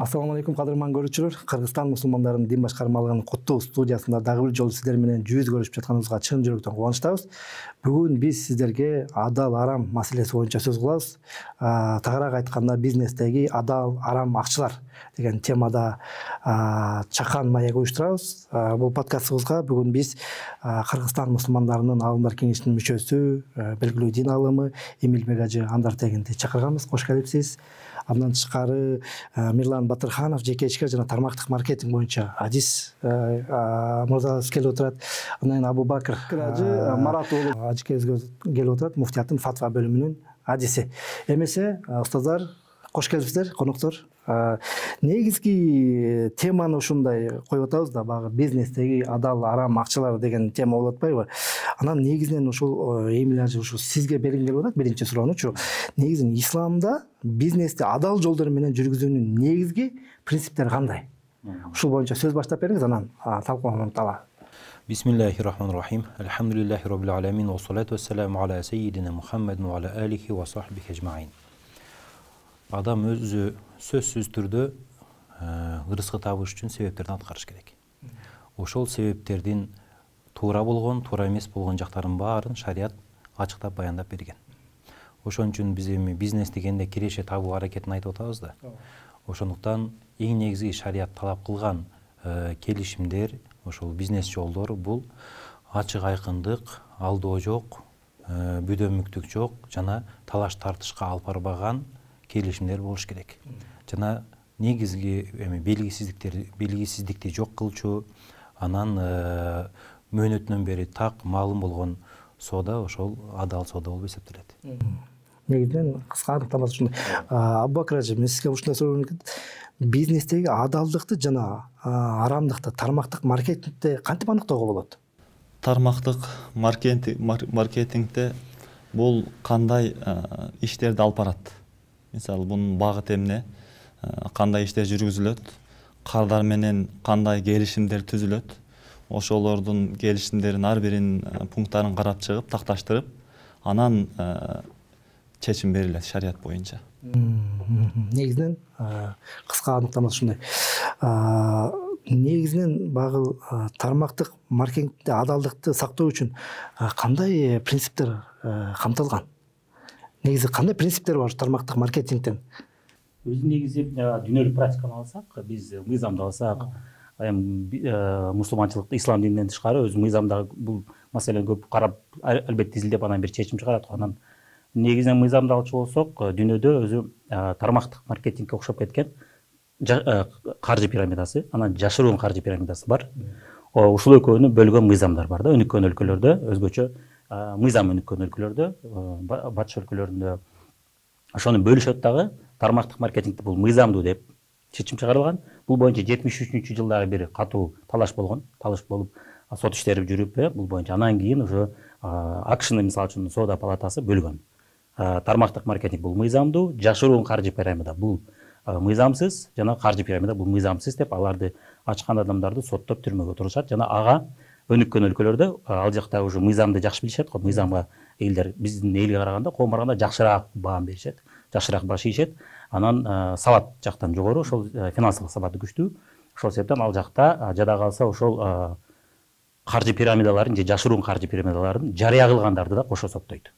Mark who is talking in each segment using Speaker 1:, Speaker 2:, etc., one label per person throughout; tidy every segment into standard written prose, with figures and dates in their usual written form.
Speaker 1: Assalamu алейкум, кадырман көрүүчүлөр. Кыргызстан мусулмандарынын дин башкармалыгынын Куттуу студиясында дагы бир жолу сиздер менен жүз көрүшүп жатканыбызга чын жүрөктөн кубанычтабыз. Бүгүн биз сиздерге адал арам маселеси боюнча сөз кылабыз. Тагыраак айтканда, бизнестеги адал арам акчалар деген темада чакан маек уюштурабыз. Бул подкастыбызга бүгүн биз Кыргызстан мусулмандарынын Аалымдар кеңешинин мүчөсү, белгилүү дин аалымы Эмилбек ажы Андарбековди чакырганбыз. Кош келипсиз. Андан тышкары Мирлан Батырханов жеке ишкер жана тармактык маркетинг боюнча адис мырзабыз келип отурат. Андан кийин Абубакыр ажы Марат уулу ажыкебизге келип отурат, муфтияттын фатва бөлүмүнүн адиси. Эмесе устаздар, кош келипсиздер, коноктор. Негизги теманы ушундай коюп атабыз да, багы бизнестеги адал арам акчалар деген тема болуп атпайбы? Анан негизинен ушул Эмил ажы ушу сизге бергим келип атат. Биринчи суроонучу, негизинен исламда бизнести адал жолдор менен жүргүзүүнүн негизги принциптери кандай? Ушул боюнча сөз баштап бериңиз, анан талкууланып алалы.
Speaker 2: Бисмиллахир-рахманир-рахим. Алхамдулиллахи роббил аламин ва салату вассаламу аля саййидина Мухаммадин ва аля алихи ва сахбихи ажмаин. Адам өзү сөзсүз түрдө ырыскы табыш үчүн себептерди аткарыш керек. Ошол себептердин туура болгон, туура эмес болгон жактарын баарын шарият ачыктап баяндап берген. Ошон үчүн биз эми бизнес дегенде киреше табуу аракетин айтып атабыз да. Ошондуктан эң негизги шарият талап кылган келишимдер, ошол бизнес жолдору бул ачык айкындык, алдоо жок, бүдөмүктүк жок жана талаш тартышка алып барбаган келишимдер болуш керек. Жана негизги эми белгисиздикти жок кылчу, анан мөөнөтүнөн бери так маалым болгон соода ошол адал соода болуп эсептелет.
Speaker 1: Негизинен кыска аныктамасы ушундай. Абубакыр ажы, мен сизге ушундай суроо берем. Бизнестеги адалдыкты жана арамдыкты тармактык маркетингде кантип аныктоого болот?
Speaker 3: Тармактык маркетингде бул кандай иштерди алып барат? Мисалы, бунун багыты эмне? Кандай иштер жүргүзүлөт? Кардар менен кандай келишимдер түзүлөт? Ошолордун келишимдерин ар биринин пункттарын карап чыгып, такташтырып, анан чечим берилет шарият боюнча.
Speaker 1: Негизинен кыска аныктамасы ушундай. Негизинен багы тармактык маркетингде адалдыкты сактоо үчүн кандай принциптер камтылган? Негизи кандай принциптер бар тармактык маркетингден?
Speaker 4: Өзү негизи дүйнөлүк практиканы алсак, биз мыйзамды алсак, мусулманчылыкты ислам дининен тышкары өз мыйзамдагы бул маселени көп карап, албетте изилдеп анан бир чечим чыгарат. Анан негизинен мыйзамды алчу болсок, дүйнөдө өзү тармактык маркетингке окшоп кеткен каржы пирамидасы, анан жашыруун каржы пирамидасы бар. Ушул экөөнү бөлгөн мыйзамдар бар да, өнүккөн өлкөлөрдө, өзгөчө мыйзам өнүккөн өлкөлөрдө, батыш өлкөлөрүндө ошону бөлүшөт дагы. Тармактык маркетингде бул мыйзамдуу деп чечим чыгарылган. Бул боюнча 73-жылдагы бир катуу талаш болгон. Талаш болуп, сот иштери жүрүп, бул боюнча анан кийин уже АКШнын мисалы үчүн соода палатасы бөлгөн. Тармактык маркетинг бул мыйзамдуу, жашыруун каржы пирамида бул мыйзамсыз, жана каржы пирамида бул мыйзамсыз деп аларды ачкан адамдарды соттоп түрмөгө турушат. Жана ага өнүккөн өлкөлөрдө ал жакта уже мыйзамды жакшы билишет го. Мыйзамга элдер биздин элге караганда, коом караганда жакшыраак баам беришет, жакшыраак баш ийишет. Анан сабат жактан жогору, ошол финансылык сабаты күчтүү. Ошол себептен ал жакта жада калса ошол каржы пирамидаларын же жашыруун каржы пирамидаларын жарыя кылгандарды да кошо соттойт.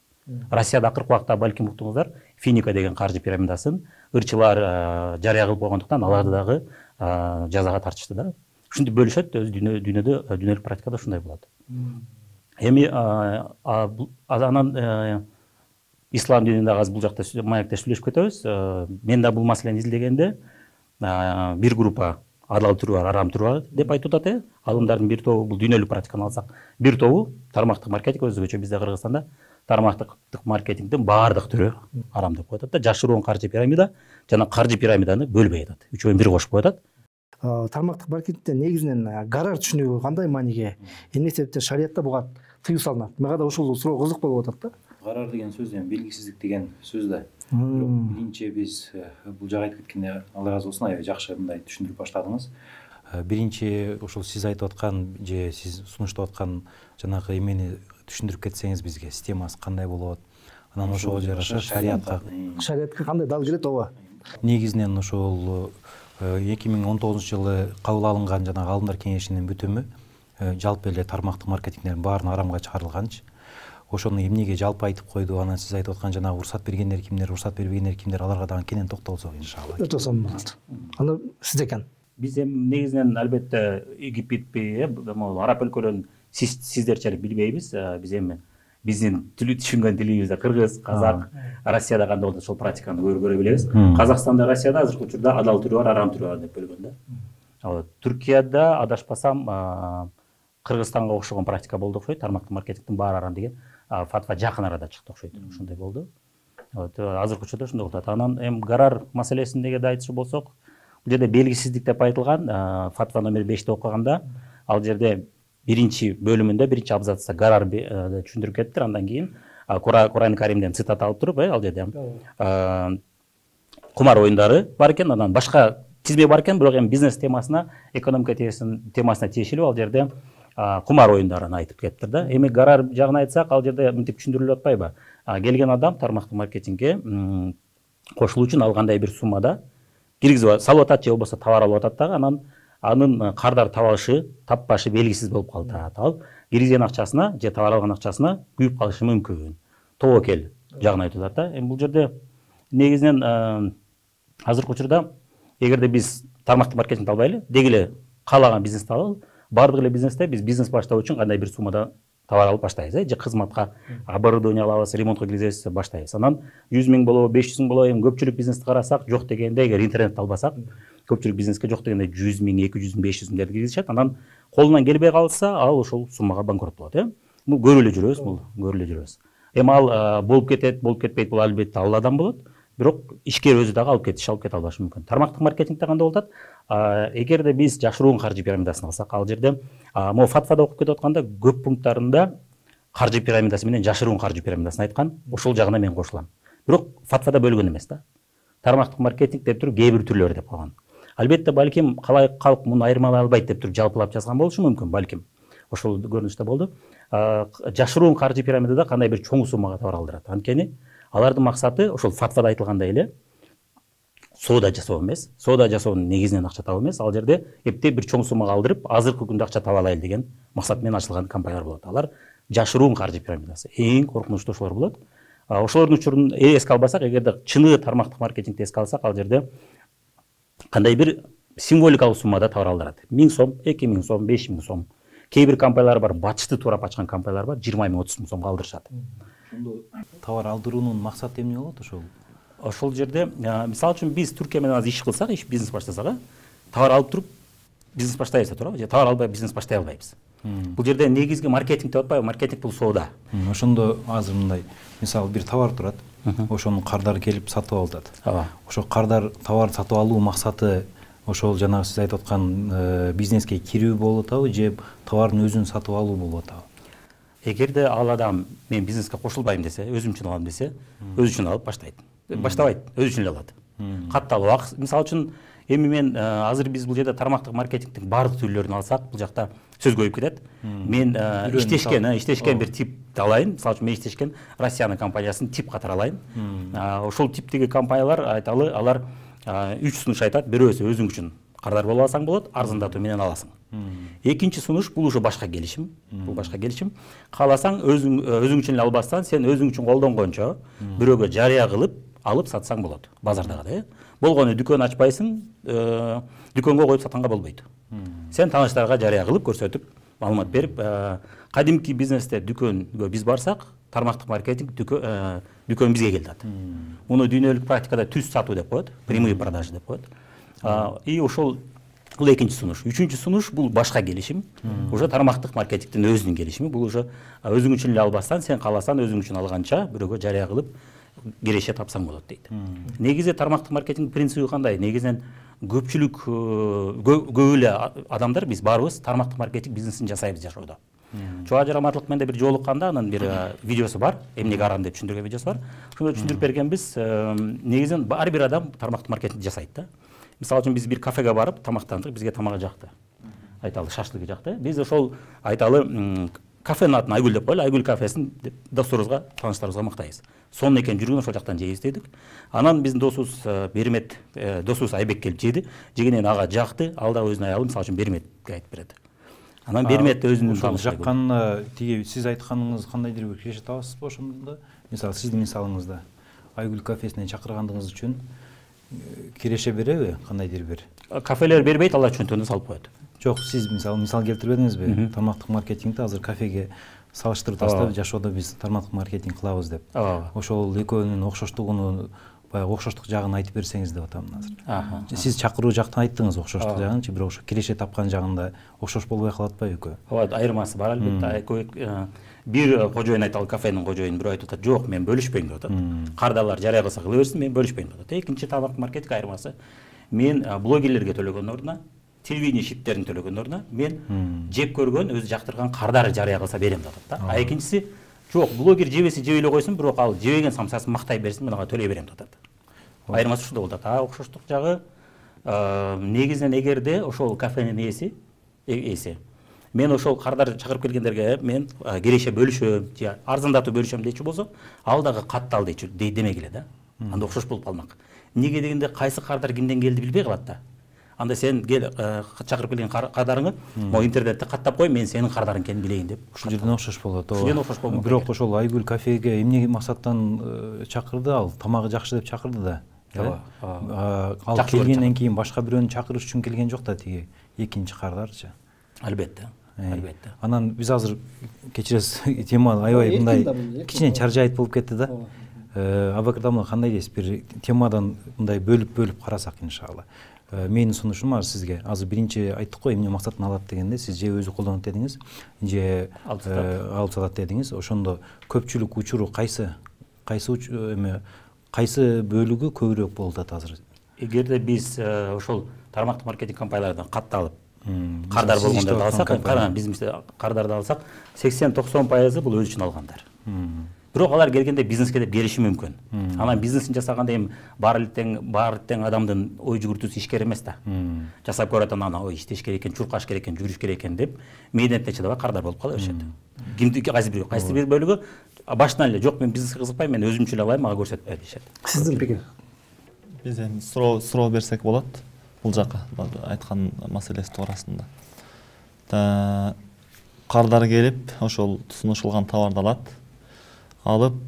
Speaker 4: Россияда акыркы убакта балким уктуңуздар, Финика деген каржы пирамидасын ырчылар жарыя кылып койгондуктан аларды дагы жазага тартышты да. Ушинтип бөлүшөт, өз дүйнөлүк практикада ушундай болот. Эми анан ислам дининде азыр бул жакта маектешип сүйлөшүп кетебиз. Мен да бул маселени изилдегенде бир группа адал түрү бар, арам түрү бар деп айтып атат. Алымдардын бир тобу, бул дүйнөлүк практиканы алсак, бир тобу тармактык маркетинг, өзгөчө бизде Кыргызстанда тармактык маркетингдин баардык түрү арам деп коет да. Жашыруун каржы пирамида жана каржы пирамиданы бөлбөй атат. Үчөөнү бир кошуп коет.
Speaker 1: Тармактык маркетингде негизинен гараж түшүнүгү кандай мааниге? Эмне себептен шариятта буга тыюу салынат? Мага да ушул суроо кызык болуп атат да.
Speaker 2: Гарар деген сөз эми белгисиздик деген сөз да. Биринчи биз бул жакка айтып кеткенде Алла разы болсун, аябай жакшы мындай түшүндүрүп баштадыңыз. Биринчи ушул сиз айтып аткан же сиз сунуштап аткан жанагы эмени түшүндүрүп кетсеңиз бизге, системасы кандай болот? Анан ошого жараша шариятка
Speaker 1: кандай дал келет ооба?
Speaker 2: Негизинен ошол 2019 жылы кабыл алынган жана Ғалымдар кеңешинин бүтүмү жалпы эле тармактык маркетингдердин баарын арамга чыгарылганчы. Ошону эмнеге жалпы айтып койду, анан сиз айтып аткан жана уруксат бергендер кимдер, уруксат бербегендер кимдер, аларга дагы кенен токтолсок иншалла.
Speaker 1: Токтолсом болот. Аны сиз экен.
Speaker 4: Биз эми негизинен албетте Египетпи, могу араб өлкөлөрүн сиздерчелик билбейбиз. Биз эми биздин түшүнгөн тилибизде кыргыз, казак, Россияда кандай болот ошол практиканы көрө билебиз. Казакстанда, Россияда азыркы учурда адал түрү бар, арам түрү бар деп бөлгөн да. Түркияда адашпасам Кыргызстанга окшогон практика болду окшойт. Тармактык маркетингдин баары арам деген фатва жакын арада чыкты окшойт. Ошондой болду. Азыркы учурда ошондой болот. Анан эми гарар маселесиндеги да айтчу болсок, бул жерде белгисиздик деп айтылган, фатва номер 5-ти окуганда ал жерде биринчи бөлүмүндө, биринчи абзацта гарар түшүндүрүп кетиптир. Андан кийин Кур'ан Каримден цитата алып туруп, ал жерде кумар оюндары бар экен, анан башка тизме бар экен, бирок эми бизнес темасына, экономика темасына тиешелүү ал жерде кумар оюндарын айтып кетиптир да. Эми гарар жагын айтсак, ал жерде мынтип түшүндүрүлүп атпайбы? Келген адам тармактык маркетингге кошулуу үчүн ал кандай бир суммада киргизип салып атат же болбосо товар алып атат дагы, анан анын кардар табашы, таппашы белгисиз болуп калат. Ал киргизген акчасына же товар алган акчасына күйүп калышы мүмкүн. Тобокел жагын айтып атат да. Эми бул жерде негизинен азыркы учурда эгерде биз тармактык маркетингди албайлы, деги эле каалаган бизнести алалы, бардык эле бизнесте биз бизнес баштоо үчүн кандай бир суммада товар алып баштайбыз, же кызматка оборудование алабыз, ремонтко киргизебиз, баштайбыз. Анан 100 000 болобу, 500 000 болобу, эми көпчүлүк бизнести карасак, жок дегенде эгер интернетти албасак, көпчүлүк бизнеске жок дегенде 100 000, 200 000, 500 000 киргизишет. Анан колунан келбей калса, ал ошол суммага банкрот болот, Бул көрүп эле жүрөбүз, Эми ал болуп кетет, болуп кетпейт, бул албетте Алладан болот. Бирок ишкер өзү дагы алып кетиш, алып кете албашы мүмкүн. Тармактык маркетингде кандай болот? Эгерде биз жашыруун каржы пирамидасын алсак, ал жерде могу фатвада окуп кетип атканда көп пункттарында каржы пирамидасы менен жашыруун каржы пирамидасын айткан. Ошол жагына мен кошулам. Бирок фатвада бөлгөн эмес да. Тармактык маркетинг деп туруп кээ бир түрлөрү деп койгон. Албетте балким калк муну айырмалай албайт деп туруп жалпылап жазган болушу мүмкүн, балким. Ошол көрүнүштө болду. Жашыруун каржы пирамидада кандай бир чоң суммага товар алдырат. Анткени алардын максаты ошол фатвада айтылгандай эле соода жасоо эмес. Соода жасоонун негизинен акча табуу эмес. Ал жерде эптеп бир чоң суммага алдырып, азыркы күндө акча таба алайлы деген максат менен ачылган компаниялар болот. Алар жашыруун каржы пирамидасы. Эң коркунучтуу ошолор болот. Ошолордун учурун эске албасак, эгерде чыныгы тармактык маркетингди эске алсак, ал жерде кандай бир символикалык суммада товар алдырат. 1000 сом, 2000 сом, 5000 сом. Кээ бир компаниялар бар, бачты туурап ачкан компаниялар бар, 20 000, 30 000 сомго алдырышат.
Speaker 2: Товар алдыруунун максаты эмне болот ошол?
Speaker 4: Ошол жерде, мисалы үчүн биз Түркия менен иш кылсак, бизнес баштасак, товар алып туруп бизнес баштайбыз туурабы? Же товар албай бизнес баштай албайбыз. Бул жерде негизги маркетинг деп атпайбы? Маркетинг бул соода.
Speaker 2: Ошондо азыр мындай, мисалы бир товар турат, ошонун кардары келип сатып алат. Ошо кардар товар сатып алуу максаты ошол жанагы сиз айтып аткан бизнеске кирүү болуп атабы, же товардын өзүн сатып алуу болуп атабы?
Speaker 4: Эгерде ал адам мен бизнеске кошулбайм десе, өзүм үчүн алам десе, өзү үчүн алып баштайт. Баштабайт, өзү үчүн эле алат. Катталуу акы, мисалы үчүн эми мен азыр биз бул жерде тармактык маркетингдин баардык түрлөрүн алсак, бул жакта сөз көбөйүп кетет. Мен иштешкен бир типти алайын. Мисалы үчүн мен иштешкен Россиянын компаниясын тип катары алайын. Ошол типтеги компаниялар айталы, алар 3 сунуш айтат. Бирөөсү өзүң үчүн кардар болуп алсаң болот, арзандатуу менен аласың. Экинчи сунуш бул уже башка келишим. Бул башка келишим. Кааласаң өзүң үчүн эле албастан, сен өзүң үчүн колдонгончо бирөөгө жарыя кылып алып сатсаң болот. Базардагы, болгону дүкөн ачпайсың, дүкөнгө коюп сатканга болбойт. Сен тааныштарга жарыя кылып көрсөтүп, маалымат берип, кадимки бизнесте дүкөнгө биз барсак, тармактык маркетинг дүкөн бизге келди. Муну дүйнөлүк практикада түз сатуу деп коет, прямые продажи деп коет. И ошол бул экинчи сунуш. Үчүнчү сунуш бул башка келишим. Уже тармактык маркетингдин өзүнүн келишими. Бул уже өзүң үчүн эле албастан, сен кааласаң өзүң үчүн алганча бирөөгө жарыя кылып киреше тапсаң болот дейт. Негизи тармактык маркетинг принциби кандай? Негизинен көпчүлүк көп эле адамдар биз барыбыз тармактык маркетинг бизнесин жасайбыз жашоодо. Чоа жараматтылык менде бир жолукканда анын бир видеосу бар, эмнеге арам деп түшүндүргөн видеосу бар. Ошондо түшүндүрүп бергенбиз, негизинен ар бир адам тармактык маркетинг жасайт да. Мисалы үчүн биз бир кафеге барып тамактандык, бизге тамагы жакты. Айталы шашлыгы жакты. Биз ошол айталы кафенин атын Айгүл деп коелу, Айгүл кафесин деп досторубузга, тааныштарыбызга мактайбыз. Сонун экен жүргөн, ошол жактан жейбиз дедик. Анан биздин досубуз Бермет, досубуз Айбек келип жеди. Жегенен ага жакты, ал да өзүнүн аялы мисалы үчүн Берметке айтып берет. Анан Бермет өзүнүн
Speaker 2: жакканына тиги сиз айтканыңыз кандайдыр бир киреше табасызбы ошондо? Мисалы сиздин мисалыңызда Айгүл кафесине чакыргандыгыңыз үчүн киреше береби кандайдыр бир?
Speaker 4: Кафелер бербейт, алар чөнтөгүнө салып коет.
Speaker 2: Жок, сиз мисал келтирбедиңизби? Тармактык маркетингде азыр кафеге салыштырып тастап, жашоодо биз тармактык маркетинг кылабыз деп. Ошол экөөнүн окшоштугуну, баягы окшоштук жагын айтып берсеңиз деп атам азыр. Сиз чакыруу жактан айттыңыз окшоштук жагынчы, бирок ошо киреше тапкан жагында окшош болбой калат атпайбы экөө?
Speaker 4: Ооба, айырмасы бар албетте. Бир кожоюн айталы, кафенин кожоюну бирөө айтып атат, жок, мен бөлүшпөйм деп атат. Кардалар жарыя кылса кыла берсин, мен бөлүшпөйм деп атат. Экинчи тармактык маркетинг айырмасы. Мен блогерлерге төлөгөн ордуна, телевидение шиптерин төлөгөн ордуна мен жеп көргөн, өзү жактырган кардары жарыя кылса берем деп атат да. Экинчиси, жок, блогер жебесе жебей эле койсун, бирок ал жебеген самсасын мактай берсин, мен ага төлөй берем деп атат. Айырмасы ушунда болот. Окшоштук жагы негизинен эгерде ошол кафенин ээси мен ошол кардар чакырып келгендерге мен киреше бөлүшөм, же арзандатып бөлүшөм дейчү болсо, ал дагы каттал демек эле да. Анда окшош болуп калмак. Эмнеге дегенде кайсы кардар кимден келди билбей калат да. Анда сен кел чакырып келген кардарыңы могу интернетте каттап кой, мен сенин кардарың экенин билейин деп.
Speaker 2: Ушул жерден окшош болот.
Speaker 4: Ушул жерден окшош болмок.
Speaker 2: Бирок ошол Айгүл кафеге эмне максаттан чакырды, ал тамагы жакшы деп чакырды да. Ал келгенден кийин башка бирөөнү чакырыш үчүн келген жок да, тиги экинчи кардарчы.
Speaker 4: Албетте.
Speaker 2: Анан биз азыр кечиресиз, тема аябай мындай кичине чаржайт болуп кетти да. Абакыр Дамла, кандай дейсиз, бир темадан мындай бөлүп карасак иншалла. Менин сунушум бар сизге. Азыр биринчи айттык го, эмне максатын алат дегенде, сиз же өзү колдонот дедиңиз, же алып сатат дедиңиз. Ошондо көпчүлүк учуру кайсы бөлүгү көбүрөөк болуп атат азыр?
Speaker 4: Эгерде биз ошол тармактык маркетинг компаниялардан катталып кардар болгондорду алсак, биз кардарды алсак, 80-90% бул өз үчүн алгандар. Бирок алар келгенде бизнеске деп келиши мүмкүн. Анан бизнесин жасаганда эми баары тең адамдын ой жүгүртүүсү ишкер эмес да. Жасап көрөт, анан ой иштеш керек экен, чуркаш керек экен, жүрүш керек экен деп мейдентте чыдабай кардар болуп кала беришет. Кайсы бир бөлүгү башынан эле жок, мен бизнеске кызыкпайм, мен өзүмчө эле алайм, мага көрсөтпө дешет.
Speaker 1: Сиздин пикир?
Speaker 3: Биз эми суроо берсек болот бул жака айткан маселеси туурасында. Кардар келип, ошол сунушталган товарды алып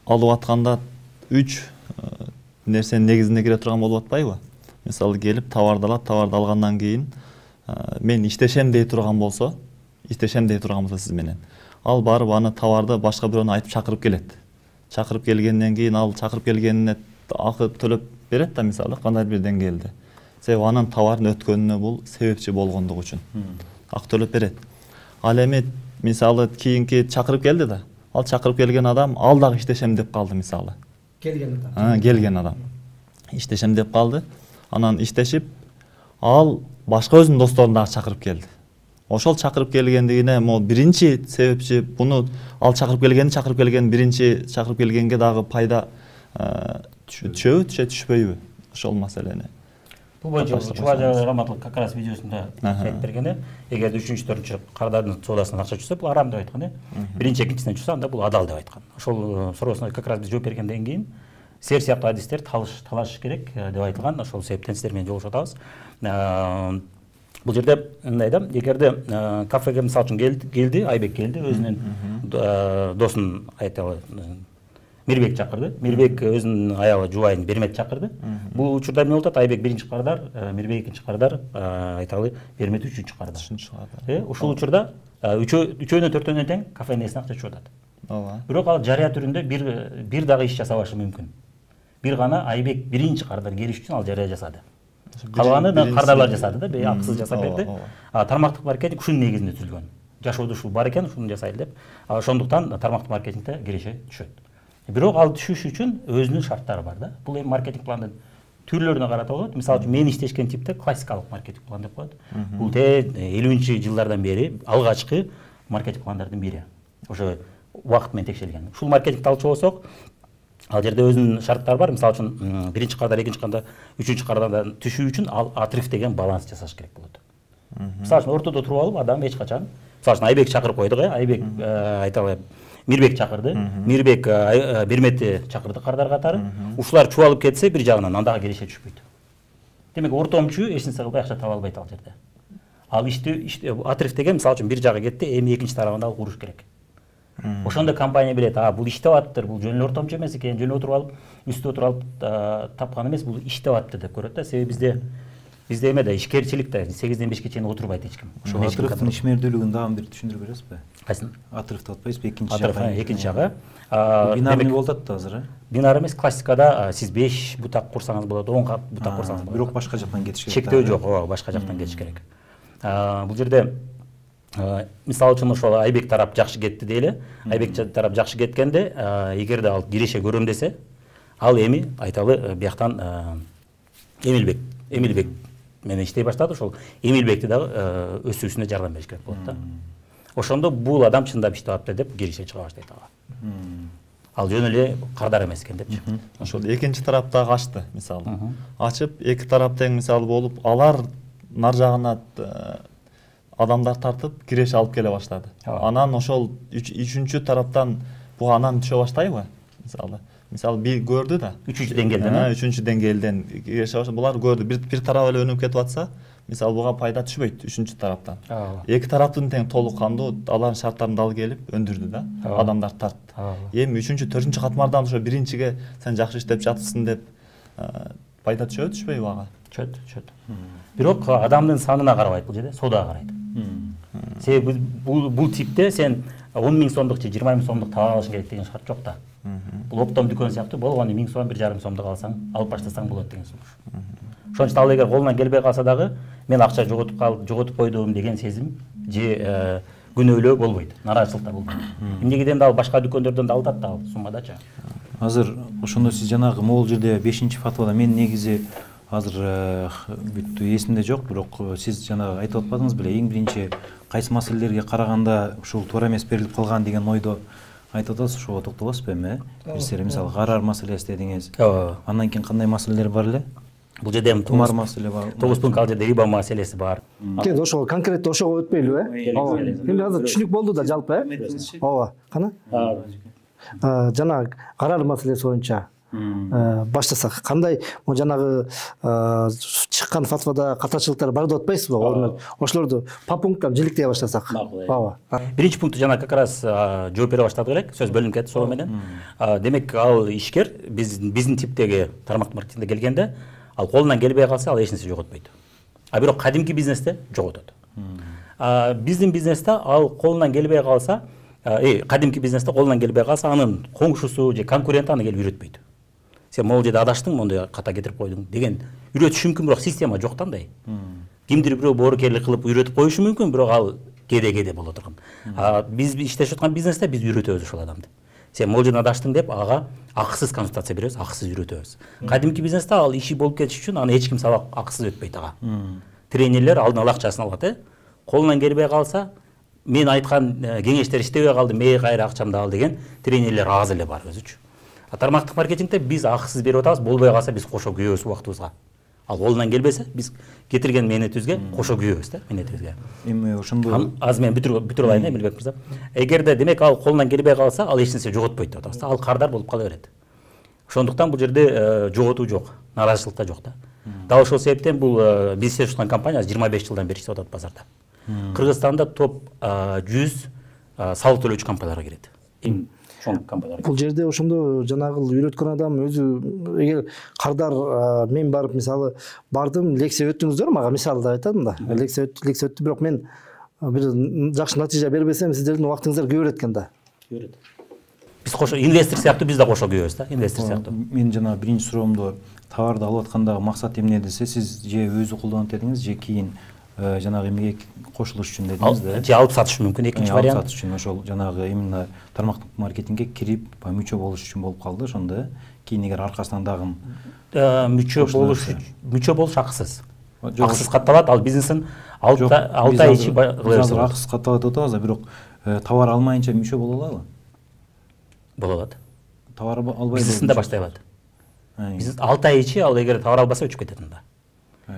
Speaker 3: атканда 3 нерсенин негизине кире турган болуп атпайбы? Мисалы келип товарды алгандан кийин мен иштешем дей турган болсо сиз менен, ал барып аны товарды башка бирөөнү айтып чакырып келет. Чакырып келгенден кийин ал чакырып келгенине акы төлөп берет да, мисалы кандай бир деңгээлде. Себеби анын товарын өткөнүнө бул себепчи болгондугу үчүн акы төлөп берет. Ал эми мисалы кийинки чакырып келди да, ал чакырып келген адам ал дагы иштешем деп калды, мисалы. Келген адам иштешем деп калды. Анан иштешип, ал башка өзүнүн досторун дагы чакырып келди. Ошол чакырып келгендигине биринчи себепчи буну ал чакырып келген биринчи чакырып келгенге дагы пайда түшпөйбү ошол маселени?
Speaker 4: Бул боюнча Чубай Раматлык как раз видеосунда айтып берген, эгерде 3-4 кардардын соодасынан акча түшсө, бул арам деп айткан, биринчи экинчисинен түшсө, анда бул адал деп айткан. Ошол суроосуна как раз биз жооп бергенден кийин сер сыяктуу адистер талашыш керек деп айтылган. Ошол себептен сиздер менен жолугуша атабыз. Бул жерде мындай да, эгерде кафеге мисалы үчүн келди, Айбек келди, өзүнүн досун айталы Мирбек чакырды. Мирбек өзүнүн аялы жубайын Бермет чакырды. Бул учурда эмне болуп атат? Айбек биринчи кардар, Мирбек экинчи кардар, айталы Бермет үчүнчү кардар. Ушул учурда үчөөнөн төртөөнөн тең кафенин ээсине акча түшүп атат.
Speaker 3: Ооба.
Speaker 4: Бирок ал жарыя түрүндө бир дагы иш жасабашы мүмкүн. Бир гана Айбек биринчи кардар келиш үчүн ал жарыя жасады. Калганы кардарлар жасады да, акысыз жасап берди. Тармактык маркетинг ушунун негизинде түзүлгөн. Жашоодо ушул бар экен, ушуну жасайлы деп. Ошондуктан тармактык маркетингде киреше түшөт. Бирок ал түшүш үчүн өзүнүн шарттары бар да. Бул эми маркетинг пландын түрлөрүнө карата болот. Мисалы үчүн мен иштешкен типте классикалык маркетинг план деп коет. Бул 50-жылдардан бери алгачкы маркетинг пландардын бири. Ошо убакыт менен текшерилген. Ушул маркетингди алчу болсок, ал жерде өзүнүн шарттары бар. Мисалы үчүн биринчи кардар, экинчи кардар, үчүнчү кардардан түшүү үчүн ал отрыв деген баланс жасаш керек болот. Мисалы үчүн ортодо туруп алып, адам эч качан Мисалы үчүн Айбек чакырып койдук, Айбек айталы Мирбек чакырды. Мирбек Берметти чакырды кардар катары. Ушулар чубалып кетсе бир жагынан андага келише түшпөйт. Демек ортомчу эч нерсе кылбай акча таба албайт ал жерде. Ал ишти отрыв деген мисалы үчүн бир жагы кетти, эми экинчи тарабында ал куруш керек. Ошондо компания билет, бул иштеп атыптыр, бул жөн эле ортомчу эмес экен, жөн отуруп алып, үстү отуруп алып тапкан эмес, бул иштеп атты деп көрөт да. Себеби бизде эме да ишкерчилик да 8-ден 5ке чейин отурбайт эч ким.
Speaker 2: Ошол Атырыктын ишмердүүлүгүн дагы бир түшүндүрүп бересизби?
Speaker 4: Кайсын?
Speaker 2: Атырыфты атпайсызбы, экинчи
Speaker 4: жагы?
Speaker 2: Атырыф
Speaker 4: Экинчи жагы.
Speaker 2: Бинарный болуп атты азыр,
Speaker 4: Бинар эмес, классикада сиз 5 бутак курсаңыз болот, 10 бутак курсаңыз болот.
Speaker 2: Бирок башка жактан кетиш керек.
Speaker 4: Чектөө жок, башка жактан кетиш керек. Бул жерде мисалы үчүн ошол Айбек тарап жакшы кетти дейли. Айбек тарап жакшы кеткенде, эгерде ал киреше көрөм десе, ал эми айталы бияктан Эмилбек менен иштей баштады. Ошол Эмилбекти дагы өсүүсүнө жардам бериш керек болот да. Ошондо бул адам чындап иштеп атты деп киреше чыга баштайт ага. Ал жөн эле кардар эмес экен депчи.
Speaker 3: Ошол экинчи тараптагы ачты, мисалы. Ачып, эки тарап тең мисалы болуп, алар нар жагына адамдар тартып киреше алып келе баштады. Анан ошол үчүнчү тараптан бул анан түшө баштайбы? Мисалы бир көрдү да.
Speaker 4: Үчүнчү деңгээлден.
Speaker 3: Үчүнчү деңгээлден киреше баштады. Булар көрдү. Бир тарап эле өнүп кетип атса, мисалы буга пайда түшпөйт үчүнчү тараптан. Эки тараптын тең толук кандуу алардын шарттарын дал келип өндүрдү да. Адамдар тартты. Эми үчүнчү, төртүнчү катмардан ошо биринчиге сен жакшы иштеп жатырсың деп пайда түшөбү, түшпөйбү ага?
Speaker 4: Түшөт. Бирок адамдын санына карабайт бул жерде, соодага карайт. Себеби бул типте сен 10 000 сомдук же 20 000 сомдук таба алышың керек деген шарт жок да. Бул оптом дүкөн сыяктуу, болгону 1000 сом, 1,5 сомдук алсаң, алып баштасаң болот деген сумуш. Ошон үчүн ал эгер колунан келбей калса дагы, мен акча жоготуп койдум деген сезим же күнөөлөө болбойт, нааразычылык да болбойт. Эмнегеден да ал башка дүкөндөрдөн да алат да ал суммадачы.
Speaker 2: Азыр ошондо сиз жанагы могул жерде 5-фатвада мен негизи азыр бүт эсимде жок, бирок сиз жанагы айтып атпадыңыз беле, эң биринчи кайсы маселелерге караганда ушул туура эмес берилип калган деген ойдо айтып атасыз, ошого токтолосузбу эми? Бир мисалы карар маселеси дедиңиз. Андан кийин кандай маселелер бар эле?
Speaker 4: Бул жерде
Speaker 2: тумар маселе бар.
Speaker 4: 9 пункт ал жерде риба маселеси бар.
Speaker 1: Кенде ошого конкреттүү ошого өтпөйлүбү, Эми азыр түшүнүк болду да жалпы, Ооба, кана? Жанагы карар маселеси боюнча баштасак, кандай жанагы чыккан фатвада катачылыктар бар деп атпайсызбы? Ошолорду по пункттан жиликтей баштасак.
Speaker 4: Ооба. Биринчи пункту жана как раз жооп бере баштадык элек, сөз бөлүнүп кетти сол менен. Демек ал ишкер биздин типтеги тармактык маркетингде келгенде, ал колунан келбей калса, ал эч нерсе жоготпойт. Бирок кадимки бизнесте жоготот. Биздин бизнесте ал колунан келбей калса, кадимки бизнесте колунан келбей калса, анын коңшусу же конкуренти аны келип үйрөтпөйт. Сен могул жерде адаштың, мондой ката кетирип койдуң деген үйрөтүш мүмкүн, бирок система жок да андай. Кимдир бирөө боорукерлик кылып үйрөтүп коюшу мүмкүн, бирок ал кеде боло турган. Биз иштешип аткан бизнесте биз үйрөтөбүз ошол адамды. Сен могул жерден адаштың деп ага акысыз консультация беребиз, акысыз үйрөтөбүз. Кадимки бизнесте ал иши болуп кетиш үчүн аны эч ким сабак акысыз өтпөйт ага. Тренерлер алдын ала акчасын алат, колунан келбей калса, мен айткан кеңештер иштебей калды, мээ кайра акчамды ал деген тренерлер аз эле бар өзүчү. Тармактык маркетингде биз акысыз берип атабыз, болбой калса биз кошо күйөбүз убактыбызга. Ал колунан келбесе, биз кетирген мээнетибизге кошо күйөбүз да, мээнетибизге.
Speaker 2: Эми ошондо
Speaker 4: азыр мен бүтүрүп алайын, Эмилбек мырза. Эгерде демек ал колунан келбей калса, ал эч нерсе жоготпойт деп атабыз. Ал кардар болуп кала берет. Ошондуктан бул жерде жоготуу жок, нааразычылык да жок да. Дал ошол себептен бул биз иштешип аткан компания 25 жылдан бери иштеп атат базарда. Кыргызстанда топ 100 салык төлөөчү компанияларга кирет.
Speaker 1: Бул жерде ошондо жанагы үйрөткөн адам өзү, эгер кардар мен барып мисалы бардым, лекция өттүңүздөр, мага мисалда айтам да. Лекция өттү, бирок мен бир жакшы натыйжа бербесем, сиздердин убактыңыздар күйө берет экен да.
Speaker 4: Биз кошо инвестор сыяктуу, биз да кошо күйөбүз да, инвестор сыяктуу.
Speaker 2: Мен жана биринчи суроомдо товарды алып аткандагы максат эмне десе, сиз же өзү колдонот дедиңиз, же кийин жанагы эмеге кошулуш үчүн дедиңиз да.
Speaker 4: Же алып сатыш мүмкүн, экинчи вариант.
Speaker 2: Алып сатыш үчүн ошол жанагы именно тармактык маркетингге кирип, мүчө болуш үчүн болуп калды, ошондо кийин эгер аркасынан дагы
Speaker 4: мүчө болуш акысыз. Акысыз катталат, ал бизнесин 6 ай ичи
Speaker 2: кылабыз. Акысыз катталат деп атабыз, бирок товар алмайынча мүчө боло алабы?
Speaker 4: Боло алат.
Speaker 2: Товар албай
Speaker 4: бизнесин да баштай алат. Бизнес 6 ай ичи ал эгер товар албаса өчүп кетет анда.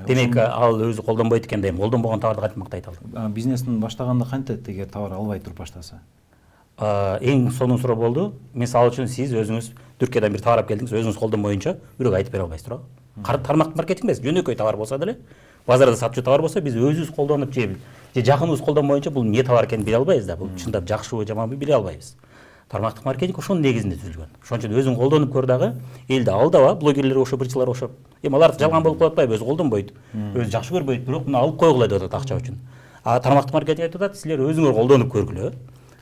Speaker 4: демек ал өзү колдонбойт экен дейм. Колдонбогон товарды кантип мактайт ал?
Speaker 2: Бизнесин баштаганда кантет эгер товар албай туруп баштаса?
Speaker 4: Эң сонун суроо болду. Мисалы үчүн сиз өзүңүз Түркиядан бир товар алып келдиңиз, өзүңүз колдонбоюнча бирөөгө айтып бере албайсыз туурабы? Тармактык маркетинг эмес, жөнөкөй товар болсо деле, базарда сатчу товар болсо биз өзүбүз колдонуп же жакыныбыз колдонбоюнча бул эмне товар экенин биле албайбыз да. Бул чындап жакшыбы, жаманбы биле албайбыз. Тармактык маркетинг ошонун негизинде түзүлгөн. Ошон үчүн өзүң колдонуп көр дагы, элди алдаба, блогерлер ошо, бирчилер ошо. Эми алар жалган болуп калып атпайбы, өзү колдонбойт, өзү жакшы көрбөйт, бирок муну алып койгула деп атат акча үчүн. Тармактык маркетинг айтып атат, силер өзүңөр колдонуп көргүлө.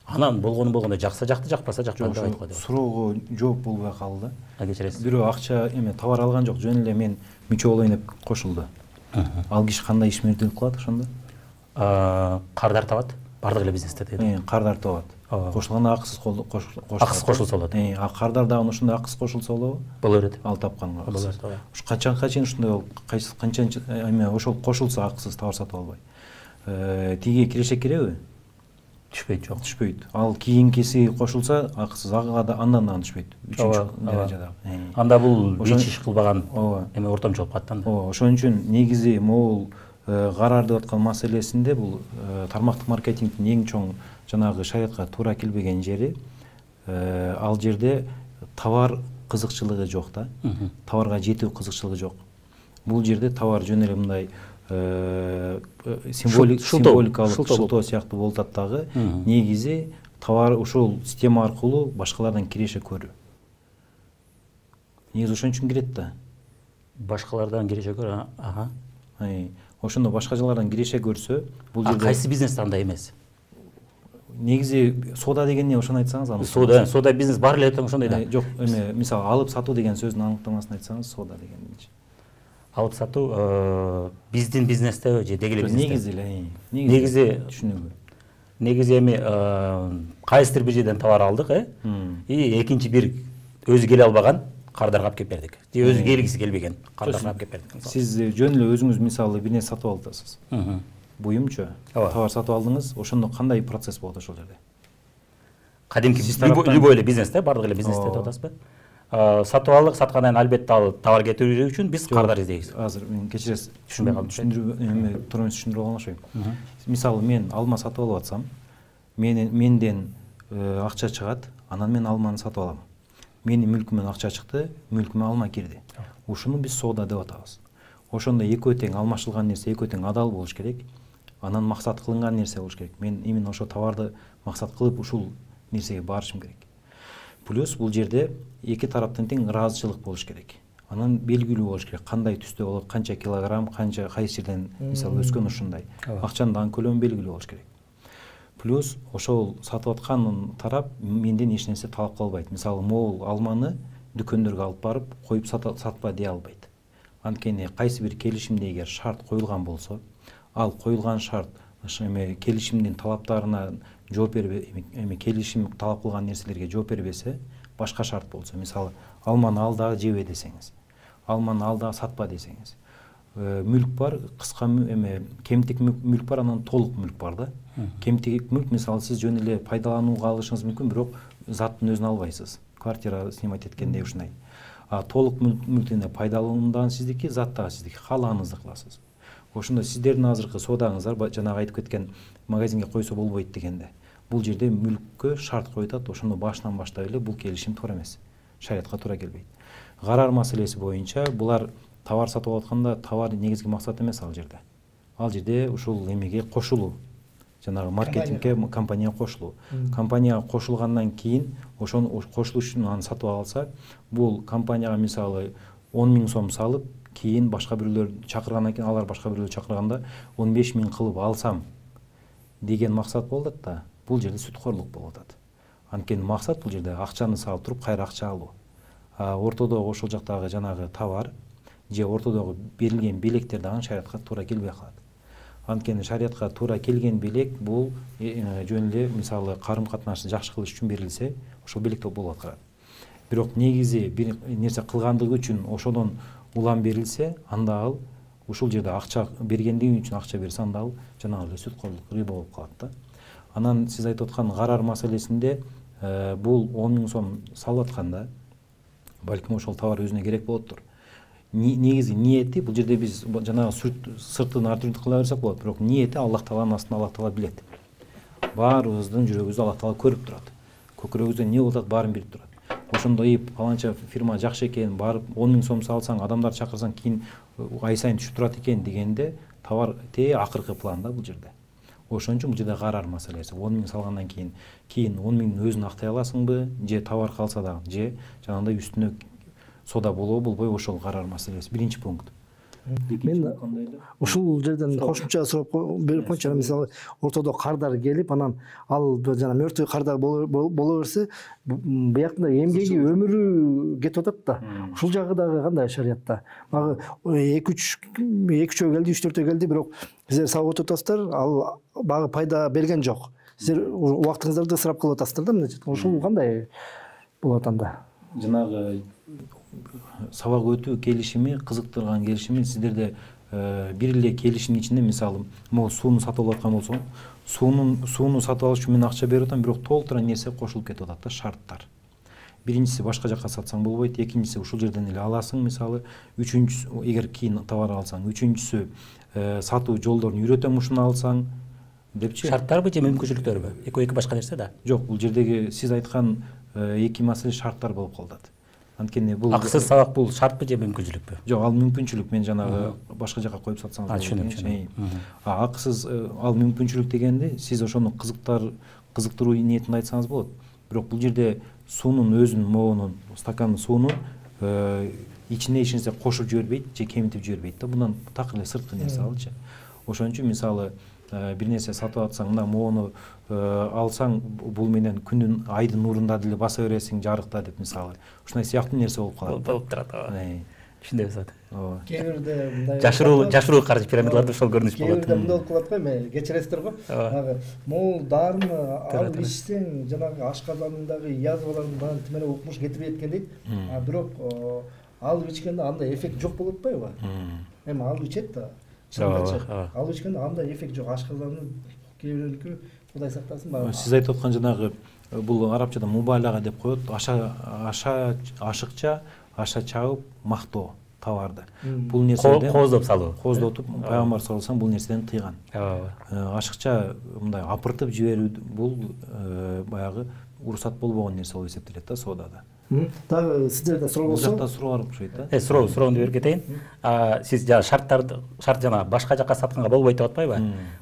Speaker 4: Анан болгондо жакса жакты, жакпаса жакпады деп айткыла деп.
Speaker 2: Суроого жооп болбой калды.
Speaker 4: Кечиресиз.
Speaker 2: Бирөө акча товар алган жок, жөн эле мен мүчө болоюн деп кошулду. Ал киши кандай ишмердүүлүк кылат ошондо?
Speaker 4: Кардар табат. Бардык эле бизнесте дейт.
Speaker 2: Кардар табат. Кошулганда акысыз кошулат.
Speaker 4: Акысыз кошулса болот.
Speaker 2: Кардар дагы ошондой акысыз кошулса болобу?
Speaker 4: Боло берет.
Speaker 2: Ал тапканга.
Speaker 4: Боло берет.
Speaker 2: Ушу качанга чейин ушундай канчанчы ошол кошулса акысыз товар сатып албай. Тиги киреше киреби?
Speaker 4: Түшпөйт, жок.
Speaker 2: Түшпөйт. Ал кийинкиси кошулса акысыз, ага да андан дагы түшпөйт. Үчүнчү даражадагы.
Speaker 4: Анда бул эч иш кылбаган эме ортомчу болуп калат да.
Speaker 2: Ошон үчүн негизи могул карар деп аткан маселесинде бул тармактык маркетингдин эң чоң жанагы шариатка туура келбеген жери, ал жерде товар кызыкчылыгы жок да. Товарга жетүү кызыкчылыгы жок. Бул жерде товар жөн эле мындай символикалык шылтоо сыяктуу болуп атат дагы. Негизи товар ушул система аркылуу башкалардан киреше көрүү. Негизи ошон үчүн кирет да.
Speaker 4: Башкалардан киреше көрүү,
Speaker 2: Ошондо башкалардан киреше көрсө, бул жерде
Speaker 4: кайсы бизнес андай эмес?
Speaker 2: Негизи соода деген эмне, ошону айтсаңыз аны.
Speaker 4: Соода бизнес бар эле ошондой да.
Speaker 2: Жок, мисалы алып сатуу деген сөздүн аныктамасын айтсаңыз, соода дегенчи.
Speaker 4: Алып сатуу биздин бизнесте же дегеле бизнесте?
Speaker 2: Негизи эле.
Speaker 4: Негизи
Speaker 2: түшүнүгү.
Speaker 4: Негизи эми кайсыдыр бир жерден товар алдык, и экинчи бир өзү келе албаган кардарга алып келип бердик. Же өзү келгиси келбеген кардарга алып келип бердик.
Speaker 2: Сиз жөн эле өзүңүз мисалы бир нерсе сатып алып атасыз. Буюмчу товар сатып алдыңыз, ошондо кандай процесс болот ошол жерде?
Speaker 4: Кадимки любой эле бизнесте, бардык эле бизнесте деп атасызбы? Сатып алдык, саткандан кийин албетте ал товар кетирүү үчүн биз кардар издейбиз.
Speaker 2: Азыр мен кечиресиз,
Speaker 4: түшүнбөй калдым.
Speaker 2: Түшүндүрүп алган окшойм. Мисалы мен алма сатып алып атсам, менден акча чыгат, анан мен алманы сатып алам. Менин мүлкүмөн акча чыкты, мүлкүмө алма кирди. Ушуну биз соода деп атабыз. Ошондо экөө тең алмашылган нерсе экөө тең адал болуш керек. Анан максат кылынган нерсе болуш керек. Мен именно ошо товарды максат кылып ушул нерсеге барышым керек. Плюс бул жерде эки тараптан тең ыраазычылык болуш керек. Анан белгилүү болуш керек, кандай түстө болот, канча килограмм, кайсы жерден мисалы өскөн ушундай. Акчанын дагы көлөмү белгилүү болуш керек. Плюс ошол сатып аткан тарап менден эч нерсе талап кыла албайт. Мисалы могул алманы дүкөндөргө алып барып коюп сатпа дей албайт. Анткени кайсы бир келишимде эгер шарт коюлган болсо, ал коюлган шарт келишимдин талаптарына жооп бербей, келишим талап кылган нерселерге жооп бербесе, башка шарт болсо, мисалы алманы ал дагы жебе десеңиз, алманы ал дагы сатпа десеңиз, мүлк бар, кыска кемтик мүлк бар, анан толук мүлк бар да. Кемтик мүлк мисалы сиз жөн эле пайдаланууга алышыңыз мүмкүн, бирок заттын өзүн албайсыз. Квартира снимать эткендей ушундай. Толук мүлктүн пайдалануудан сиздики, зат дагы сиздики, каалаганыңызды кыласыз. Ошондо сиздердин азыркы соодаңыздар жанагы айтып кеткен магазинге койсо болбойт дегенде, бул жерде мүлккө шарт коюп атат, ошондо башынан баштап эле бул келишим туура эмес. Шариатка туура келбейт. Карар маселеси боюнча булар товар сатып атканда товар негизги максат эмес ал жерде. Ал жерде ушул эмеге кошулуу. Жанагы маркетингке компанияга кошулуу. Компанияга кошулгандан кийин ошону кошулуш үчүн аны сатып алса, бул компанияга мисалы 10 000 сом салып, кийин башка бирөөлөр чакыргандан кийин алар башка бирөөлөр чакырганда 15 000 кылып алсам деген максат болот да. Бул жерде сүткөрлүк болуп атат. Анткени максат бул жерде акчаны салып туруп кайра акча алуу. Ортодогу ошол жактагы жанагы товар же ортодогу берилген белектер дагы шариатка туура келбей калат. Анткени шариатка туура келген белек бул жөн эле мисалы карым катнашты жакшы кылыш үчүн берилсе, ошол белек болуп аткарат. Бирок негизи бир нерсе кылгандыгы үчүн ошодон улам берилсе, анда ал ушул жерде акча бергендиги үчүн акча берсе, анда ал жанагы сүткөрлүк, риба болуп калат да. Анан сиз айтып аткан карар маселесинде бул 10 000 сом салып атканда, балким ошол товар өзүнө керек болоттур. негизи ниети бул жерде биз жанагы сыртын ар түрдүү кыла берсек болот, бирок ниети Аллах Тааланын астында Аллах Таала билет. Баарыбыздын жүрөгүбүздү Аллах Таала көрүп турат. Көкүрөгүбүздө эмне болуп атат баарын билип турат. Ошондо паланча фирма жакшы экен, барып 10 000 сом салсаң, адамдар чакырсаң, кийин ай сайын түшүп турат экен дегенде товар акыркы план да бул жерде. Ошон үчүн бул жерде карар маселеси. 10 000 салгандан кийин 10 000 өзүн актай аласыңбы, же товар калса да, же жанагындай үстүнө сода болобу болбойбу, ошол карар маселеси. Биринчи пункт.
Speaker 1: Мен ушул жерден кошумча сурап берип койчу. Мисалы, ортодо кардар келип, анан ал жана мертвый кардар боло берсе, буяктында эмгеги, өмүрү кетип атат да. Ушул жагы дагы кандай шариятта? Багы 2-3 келди, 3-4 келди, бирок сиздер сабап өтүп атасыздар, ал багы пайда берген жок. Сиздер убактыңыздарды ысырап кылып атасыздар да, мына. Ушул кандай болот анда?
Speaker 2: Жанагы сабак өтүү келишими, кызыктырган келишими сиздерде бир эле келишимдин ичинде, мисалы, могу сууну сатып алып аткан болсоң, сууну сатып алыш үчүн мен акча берип атам, бирок толтура нерсе кошулуп кетип атат да, шарттар. Биринчиси башка жакка сатсаң болбойт, экинчиси ушул жерден эле аласың, мисалы, үчүнчүсү эгер кийин товар алсаң, үчүнчүсү сатуу жолдорун үйрөтөм, ушуну алсаң депчи.
Speaker 4: Шарттарбы же мүмкүнчүлүктөрбү? Экөө башка нерсе да.
Speaker 2: Жок, бул жердеги сиз айткан эки маселе шарттар болуп калат. Анткени бул
Speaker 4: акысыз сабак бул шартпы же мүмкүнчүлүкпү?
Speaker 2: Жок, ал мүмкүнчүлүк. Мен жанагы башка жака коюп сатсаңыз болот. Акысыз ал мүмкүнчүлүк дегенде сиз ошону кызыктыруу ниетинде айтсаңыз болот. Бирок бул жерде суунун өзүнүн моонун, стакан суунун ичине эч нерсе кошуп жибербейт же кемитип жибербейт да. Bundan так эле сырткы нерсе алчы. Ошон үчүн мисалы бир нерсе сатып атсаң, мына моону алсаң, бул менен күндүн айдын нурунда деле баса бересиң жарыкта деп, мисалы. Ушундай сыяктуу нерсе болуп калат.
Speaker 4: Болуп турат. Түшүндөп атат.
Speaker 1: Кээ бирде мындай
Speaker 4: жашыруу каржы пирамидаларда ошол көрүнүш болот.
Speaker 1: Кээ бирде мындай болуп калат го, эми кечиресиздер го. Могул дарыны алып ичсең, жанагы ашказанындагы язваларын баарын тимелеп укмуш кетип кеткен дейт. Бирок алып ичкенде андай эффект жок болуп атпайбы? Эми алып ичет да. Алып ичкенде андай эффект жок. Ашказанын кээ бирөөнүкү Кудай сактасын баары.
Speaker 2: Сиз айтып аткан жанагы бул арабчада мубалага деп коет. Ашыкча аша чабып мактоо товарды. Бул нерседен
Speaker 4: кооздоп салуу.
Speaker 2: Кооздотуп, пайгамбар саллаллаху алейхи бул нерседен тыйган. Ашыкча мындай апыртып жиберүү бул баягы уруксат болбогон нерсе болуп эсептелет да содада.
Speaker 1: Дагы сиздерде суроо болсо?
Speaker 2: Бул жакта суроо бар окшойт да.
Speaker 4: Суроону берип кетейин. Сиз жана шарт жана башка жакка сатканга болбойт деп атпайбы?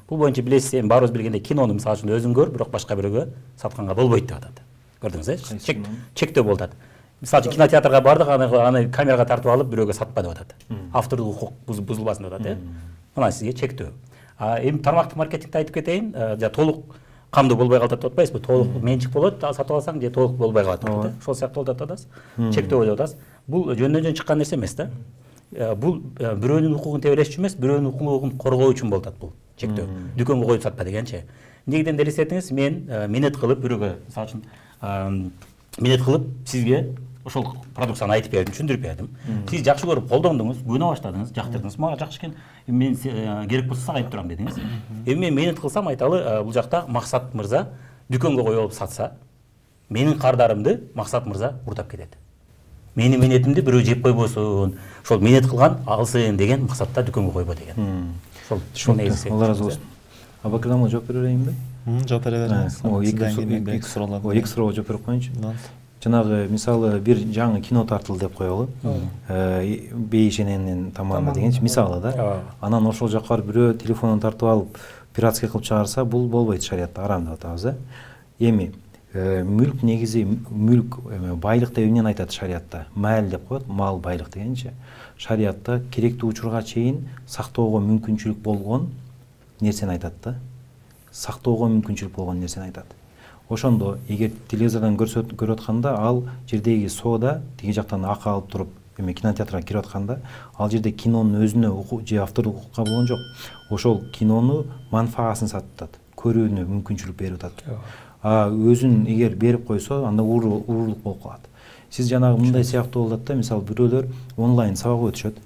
Speaker 4: Бул боюнча билесиз, эми баарыбыз билгендей, кинону мисалы үчүн өзүң көр, бирок башка бирөөгө сатканга болбойт деп атат. Көрдүңүз, чектөө болуп атат. Мисалы үчүн кинотеатрга бардык, аны камерага тартып алып бирөөгө сатпа деп атат. Автордук укук бузулбасын деп атат, Мына сизге чектөө. Эми тармактык маркетингде айтып кетейин, толук камдуу болбой калат деп атпайсызбы? Толук менчик болот, сатып алсаң же толук болбой калат деп атат. Ошол сыяктуу болуп атат. Чектөө деп атасыз. Бул жөндөн-жөн чыккан нерсе эмес да. Бул бирөөнүн укугун тебелеш үчүн эмес, бирөөнүн укугун коргоо үчүн болуп атат бул чектөө. Дүкөнгө коюп сатпа дегенчи. Эмнегиден элестетиңиз, мен минет кылып бирөөгө, мисалы үчүн минет кылып сизге ошол продукцияны айтып бердим, түшүндүрүп бердим. Сиз жакшы көрүп колдондуңуз, күнөө баштадыңыз, жактырдыңыз. Мага жакшы экен, мен керек болсо айтып турам дедиңиз. Эми мен минет кылсам, айталы, бул жакта Максат мырза дүкөнгө коюп алып сатса, менин кардарымды Максат мырза урдап кетет. Менин минетимди бирөө жеп койбосун, ошол минет кылган алсын деген максатта дүкөнгө койбо деген. Ошол негизи.
Speaker 2: Алла разы болсун. Абакырдан жооп бере берейинби?
Speaker 3: Жооп бере бериңиз.
Speaker 2: Эки суроого жооп берип коеюнчу. Жанагы мисалы бир жаңы кино тартылды деп коелу. Бейшененин тамамы дегенчи мисалы да. Анан ошол жакка барып бирөө телефонун тартып алып пиратский кылып чыгарса, бул болбойт шариятта, арам деп атабыз. Эми мүлк негизи мүлк байлык деп эмнени айтат шариятта? Мал деп коет, мал байлык дегенчи. Шариятта керектүү учурга чейин сактоого мүмкүнчүлүк болгон нерсени айтат да. Сактоого мүмкүнчүлүк болгон нерсени айтат. Ошондо эгер телевизордон көрүп атканда ал жердеги сода тиги жактан акы алып туруп эми кинотеатрга кирип атканда ал жерде кинонун өзүнө же автордук укукка болгон жок. Ошол кинону манфаасын сатып атат, көрүүнү мүмкүнчүлүк берип атат. Өзүн эгер берип койсо, анда уурулук болуп калат. Сиз жанагы мындай сыяктуу болот да, мисалы бирөөлөр онлайн сабак өтүшөт.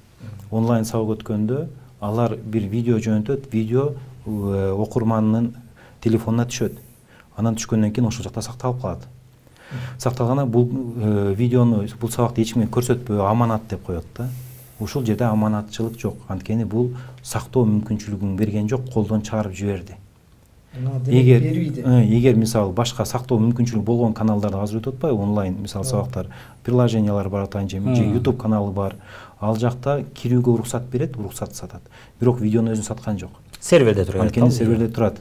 Speaker 2: Онлайн сабак өткөндө алар бир видео жөнөтөт, видео окурмандын телефонуна түшөт. Анан түшкөндөн кийин ошол жакта сакталып калат. Сакталганда бул видеону, бул сабакты эч кимге көрсөтпөө, аманат деп коет да. ушул жерде аманатчылык жок. Анткени бул сактоо мүмкүнчүлүгүн берген жок, колдон чыгарып жиберди. Эгер мисалы башка сактоо мүмкүнчүлүгү болгон каналдарды азыр өтүп атпайбы, онлайн мисалы сабактар, приложениялар бар атайынча, YouTube каналы бар. Ал жакта кирүүгө уруксат берет, уруксат сатат. Бирок видеону өзүн саткан жок.
Speaker 4: Серверде турат.
Speaker 2: Анткени серверде турат.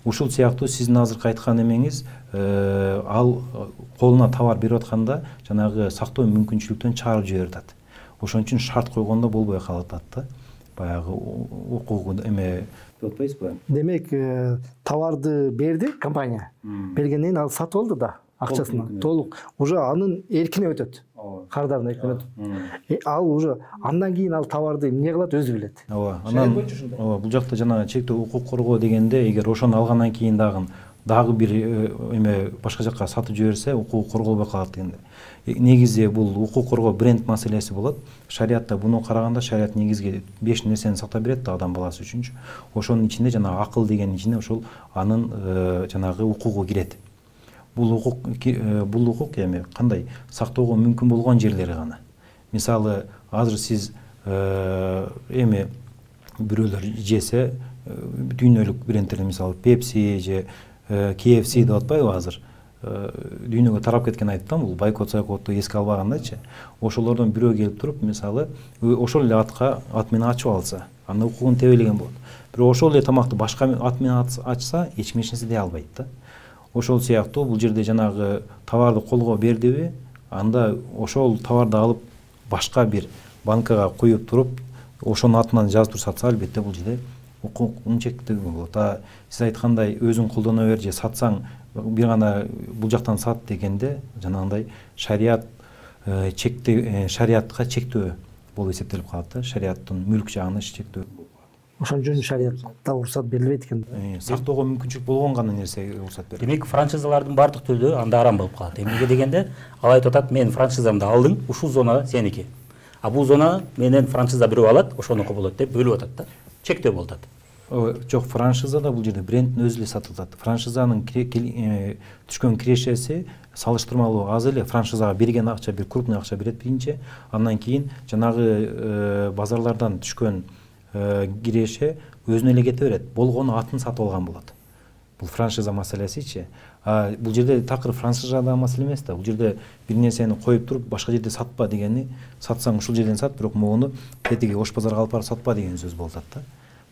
Speaker 2: Ушул сыяктуу сиздин азыркы айткан эмеңиз, ал колуна товар берип атканда жанагы сактоо мүмкүнчүлүктөн чыгарып жиберип атат. Ошон үчүн шарт койгондо болбой калат да. Баягы укугу эме деп атпайсызбы?
Speaker 1: Демек, товарды берди компания. Бергенден кийин ал сатып алды да, акчасын толук. Уже анын эркине өтөт. Кардардын эркине өтөт. Ал уже андан кийин ал товарды эмне кылат өзү билет.
Speaker 2: Ооба. Анан бул жакта жана чектөө укук коргоо дегенде, эгер ошону алгандан кийин дагы бир эме башка жакка сатып жиберсе, укугу корголбой калат дегенде. Негизи бул укук коргоо бренд маселеси болот. Шариатта буну караганда шариат негизги 5 нерсени сактап берет да адам баласы үчүнчү. Ошонун ичинде жана акыл дегенин ичинде ошол анын жанагы укугу кирет. Бул укук эми кандай сактоого мүмкүн болгон жерлери гана. Мисалы, азыр сиз эми бирөөлөр жесе, дүйнөлүк брендтерден мисалы Pepsi же KFC деп атпайбы азыр? Дүйнөгө тарап кеткен айттым, бул бойкот-сайкотту эске албагандачы. Ошолордон бирөө келип туруп, мисалы, ошол эле ат менен ачып алса, аны укугун тебелеген болот. Бирок ошол эле тамакты башка ат менен ачса, эч нерсе дей албайт да. Ошол сыяктуу бул жерде жанагы товарды колго бердиби, анда ошол товарды алып башка бир банкага коюп туруп, ошонун атынан жазып туруп сатса, албетте бул жерде укуктун чектеги болот. Сиз айткандай өзүң колдоно бер же сатсаң бир гана бул жактан сат дегенде, жанагындай шариатка чектөө болуп эсептелип калат да. Шариаттын мүлк жагына чектөө.
Speaker 1: Ошон үчүн шариатта уруксат берилбейт экен.
Speaker 2: Сактоого мүмкүнчүлүк болгон гана нерсеге уруксат берилет.
Speaker 4: Демек, франшизалардын бардык түрдө анда арам болуп калат. Эмнеге дегенде, ал айтып атат, мен франшизамды алдың, ушул зона сеники. А бул зона менен франшиза бирөө алат, ошонуку болот деп бөлүп атат да. Чектөө болуп атат.
Speaker 2: Жок, франшизада бул жерде брендтин өзү эле сатылат. Франшизанын түшкөн кирешеси салыштырмалуу аз эле. Франшизага берген акча бир крупный акча берет биринчи, андан кийин жанагы базарлардан түшкөн киреше өзүнө эле кете берет. Болгону атын сатып алган болот. Бул франшиза маселесичи. Бул жерде такыр франшизада маселе эмес да. Бул жерде бир нерсени коюп туруп башка жерде сатпа дегени, сатсаң ушул жерден сат, бирок могуну тетиги Ош базарга алып барып сатпа деген сөз болот да.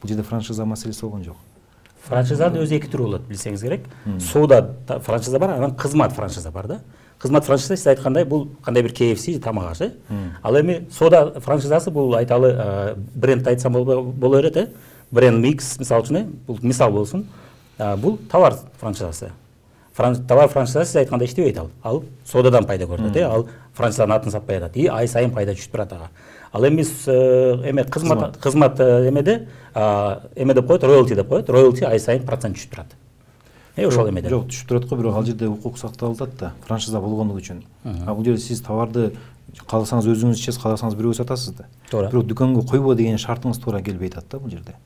Speaker 2: Бул жерде франшиза маселеси болгон жок.
Speaker 4: Франшизада өзү эки түрү болот, билсеңиз керек. Соода франшиза бар, анан кызмат франшиза бар да. Кызмат франшиза сиз айткандай бул кандай бир KFC тамак ашы. Ал эми соода франшизасы бул айталы бренд айтсам боло берет, бренд микс мисалы үчүн, бул мисал болсун. Бул товар франшизасы. Товар франшизасы сиз айткандай иштебейт ал. Ал соодадан пайда көрөт, ал франшизанын атын сатпай атат. И ай сайын пайда түшүп турат ага. Ал эми кызмат эмеде деп коет, роялти деп коет. Роялти ай сайын процент түшүп турат. Ошол эмеде.
Speaker 2: Жок, түшүп турат го, бирок ал жерде укук сакталып атат да, франшиза болгондугу үчүн. Бул жерде сиз товарды кааласаңыз өзүңүз ичесиз, кааласаңыз бирөөгө сатасыз да. Бирок дүкөнгө койбо деген шартыңыз туура келбей атат да бул жерде.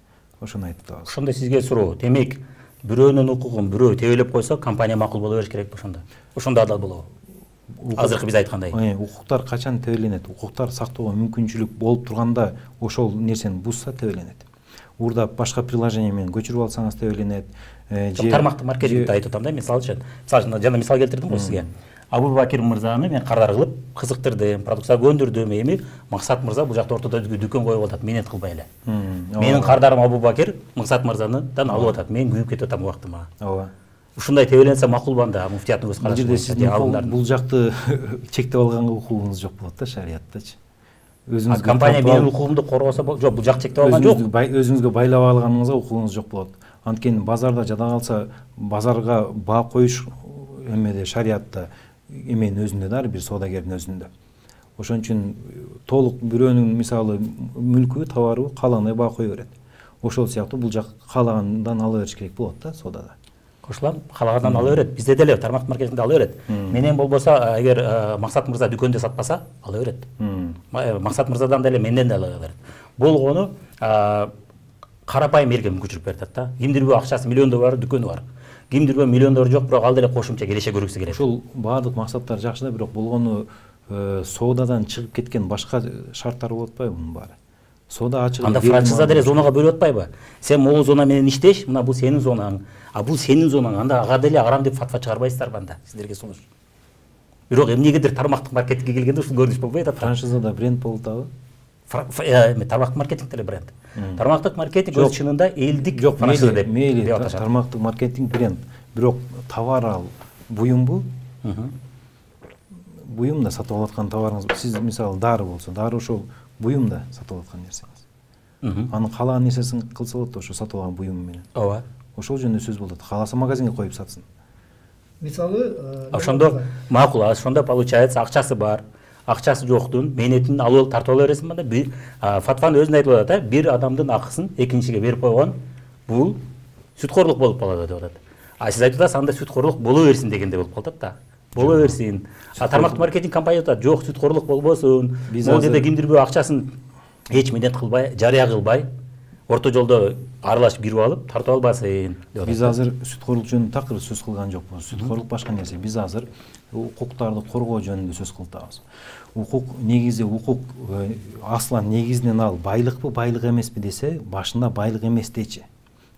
Speaker 2: Ошону айтып атабыз.
Speaker 4: Ошондо сизге суроо, демек бирөөнүн укугун бирөө тебелеп койсо, компания макул боло бериш керек ошондо. Ошондо адал болобу? Азыркы биз айткандай.
Speaker 2: Укуктар качан тебеленет? Укуктар сактоого мүмкүнчүлүк болуп турганда ошол нерсени бузса тебеленет. Урда башка приложение менен көчүрүп алсаңыз тебеленет.
Speaker 4: Тармактык маркетингди айтып атам да, мисалы үчүн. Жана мисал келтирдим го сизге. Абубакир мырзаны мен кардар кылып кызыктырдым, продукция көндүрдүм. Эми Максат мырза бул жакта ортодо дүкөн коюп атат, менет кылбай эле. Менин кардарым Абубакир Максат мырзадан алып атат, мен күйүп кетип атам убактыма.
Speaker 2: Ооба.
Speaker 4: Ушундай тебеленсе макул банда муфтияттын өз карашы
Speaker 2: боюнча бул жакты чектеп алганга укугуңуз жок болот да шариаттачы.
Speaker 4: Өзүңүз компания менин укугумду коргосо жок, бул жак чектеп алган жок.
Speaker 2: Өзүңүзгө байлап алганыңызга укугуңуз жок болот. Анткени базарда жада калса, базарга баа коюш эмеде шариатта эменин өзүндө да, бир соодагердин өзүндө. Ошон үчүн толук бирөөнүн мисалы мүлкү, товары каалагандай баа кое берет. Ошол сыяктуу бул жак каалагандан ала бериш керек болот да соодада.
Speaker 4: Кошулам, каалагандан ала берет. Бизде деле тармактык маркетингде ала берет. Менен болбосо, эгер Максат мырза дүкөндө сатпаса, ала берет. Максат мырзадан деле менден деле ала берет. Болгону карапайым элге мүмкүнчүлүк берет да. Кимдирбөө акчасы миллиондор бар, дүкөнү бар. Кимдирбөө миллиондор жок, бирок ал деле кошумча келеше көргүсү келет.
Speaker 2: Ошол баардык максаттар жакшы да, бирок болгону соодадан чыгып кеткен башка шарттары болуп атпайбы мунун баары? Соода ачык.
Speaker 4: Анда франшиза деле зонага бөлүп атпайбы? Сен могу зона менен иштеш, мына бул сенин зонаң, а бул сенин зонаң. Анда ага деле арам деп фатва чыгарбайсыздарбы анда сиздерге сунуш? Бирок эмнегедир тармактык маркетингге келгенде ушул көрүнүш болбой атат.
Speaker 2: Франшизада бренд болуп атабы?
Speaker 4: Тармактык маркетинг деле бренд. Тармактык маркетинг өз чынында элдик франшиза деп аташат.
Speaker 2: Тармактык маркетинг бренд. Бирок товар ал буюмбу? Буюмда сатып алаткан товарыңыз, сиз мисалы дары болсо, дары ошол буюмда сатып алаткан нерсеңиз. Аны каалаган нерсесин кылса болот, ошо сатып алган буюм менен.
Speaker 4: Ооба.
Speaker 2: Ошол жөнүндө сөз болот. Кааласа магазинге коюп сатсын.
Speaker 1: Мисалы,
Speaker 4: ошондо макул, ошондо получается акчасы бар, акчасы жоктун мээнетин алып тартып ала бересиң да. Фатванын өзүн айтып атат, бир адамдын акысын экинчиге берип койгон бул сүткорлук болуп калат деп атат. А сиз айтып атасыз, анда сүткорлук боло берсин дегенде болуп калат да. Боло берсин. Тармактык маркетинг компания атат, жок, сүткорлук болбосун. Могу жерде кимдирбөө акчасын эч минет кылбай, жарыя кылбай, орто жолдо аралашып кирип алып, тартып албасын деп атат.
Speaker 2: Биз азыр сүткорлук жөнүндө такыр сөз кылган жокпуз. Сүткорлук башка нерсе. Биз азыр укуктарды коргоо жөнүндө сөз кылып атабыз. Укук негизи, укук аслан негизинен ал байлыкпы, байлык эмеспи десе, башында байлык эмес дечи.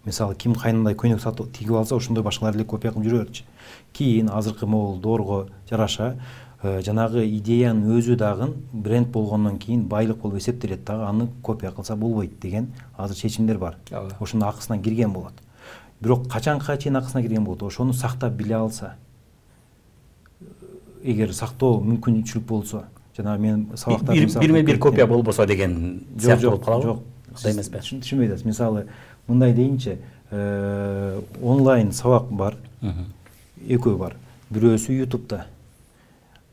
Speaker 2: Мисалы ким кайнандай көйнөк сатып тигип алса, ошондой башкалар эле копия кылып жүрө берчү. Кийин азыркы могул доорго жараша жанагы идеянын өзү дагы бренд болгондон кийин байлык болуп эсептелет дагы, аны копия кылса болбойт деген азыр чечимдер бар. Ошондо акысына кирген болот. Бирок качанга чейин акысына кирген болот, ошону сактап биле алса. Эгер сактоо мүмкүнчүлүк болсо, жанагы мен сабактар
Speaker 4: бирме-бир копия болбосо деген сыяктуу болуп калабы?
Speaker 2: Жок,
Speaker 4: андай эмеспи?
Speaker 2: Түшүнбөй атасыз. Мисалы мындай дейинчи, онлайн сабак бар. Экөө бар. Бирөөсү YouTube'да,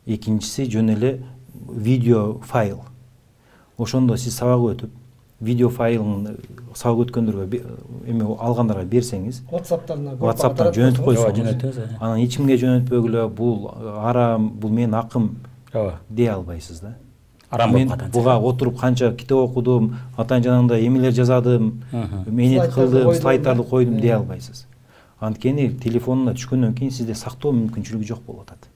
Speaker 2: экинчиси жөн эле видео файл. Ошондо сиз сабак өтүп, видео файлын сабак өткөндөргө эме алгандарга берсеңиз, WhatsApp'тан жөнөтүп койсоңуз, анан эч кимге жөнөтпөгүлө, бул арам, бул менин акым дей албайсыз да.
Speaker 4: Арам болуп калат.
Speaker 2: Буга отуруп канча китеп окудум, атайын жанагындай эмелер жазадым, мээнет кылдым, слайдтарды койдум дей албайсыз. Анткени телефонуна түшкөндөн кийин сизде сактоо мүмкүнчүлүгү жок болуп атат.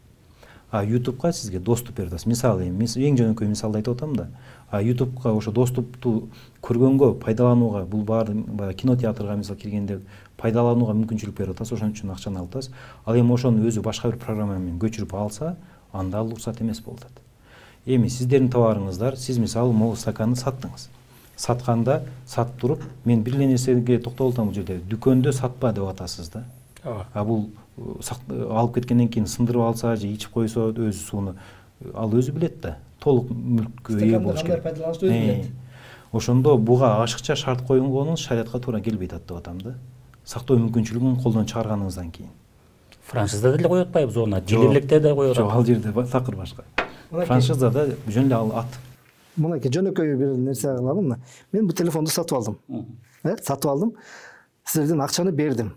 Speaker 2: YouTube'га сизге доступ берип атасыз. Мисалы, мен эң жөнөкөй мисалды айтып атам да. YouTube'га ошо доступту көргөнгө, пайдаланууга, бул баары кинотеатрга мисалы киргенде пайдаланууга мүмкүнчүлүк берип атасыз, ошон үчүн акчаны алып атасыз. Ал эми ошону өзү башка бир программа менен көчүрүп алса, анда ал уруксат эмес болуп атат. Эми сиздердин товарыңыздар, сиз мисалы могу стаканды саттыңыз. Сатканда сатып туруп, мен бир эле нерсеге токтолуп атам бул жерде. Дүкөндө сатпа деп атасыз да. Бул алып кеткенден кийин сындырып алса же ичип койсо өзү сууну, ал өзү билет да. Толук мүлккө ээ болуш керек.
Speaker 1: Пайдаланышты өзү билет.
Speaker 2: Ошондо буга ашыкча шарт коюнгонуңуз шариатка туура келбей атат деп атам да. Сактоо мүмкүнчүлүгүн колдон чыгарганыңыздан кийин.
Speaker 4: Франшизада деле коюп атпайбы зона, дилерлекте да коюп атат.
Speaker 2: Жок, ал жерде такыр башка. Франшизада жөн эле ал ат.
Speaker 1: Мынакей жөнөкөй бир нерсе кылабы. Мен бул телефонду сатып алдым. Сатып алдым. Сиздерден акчаны бердим.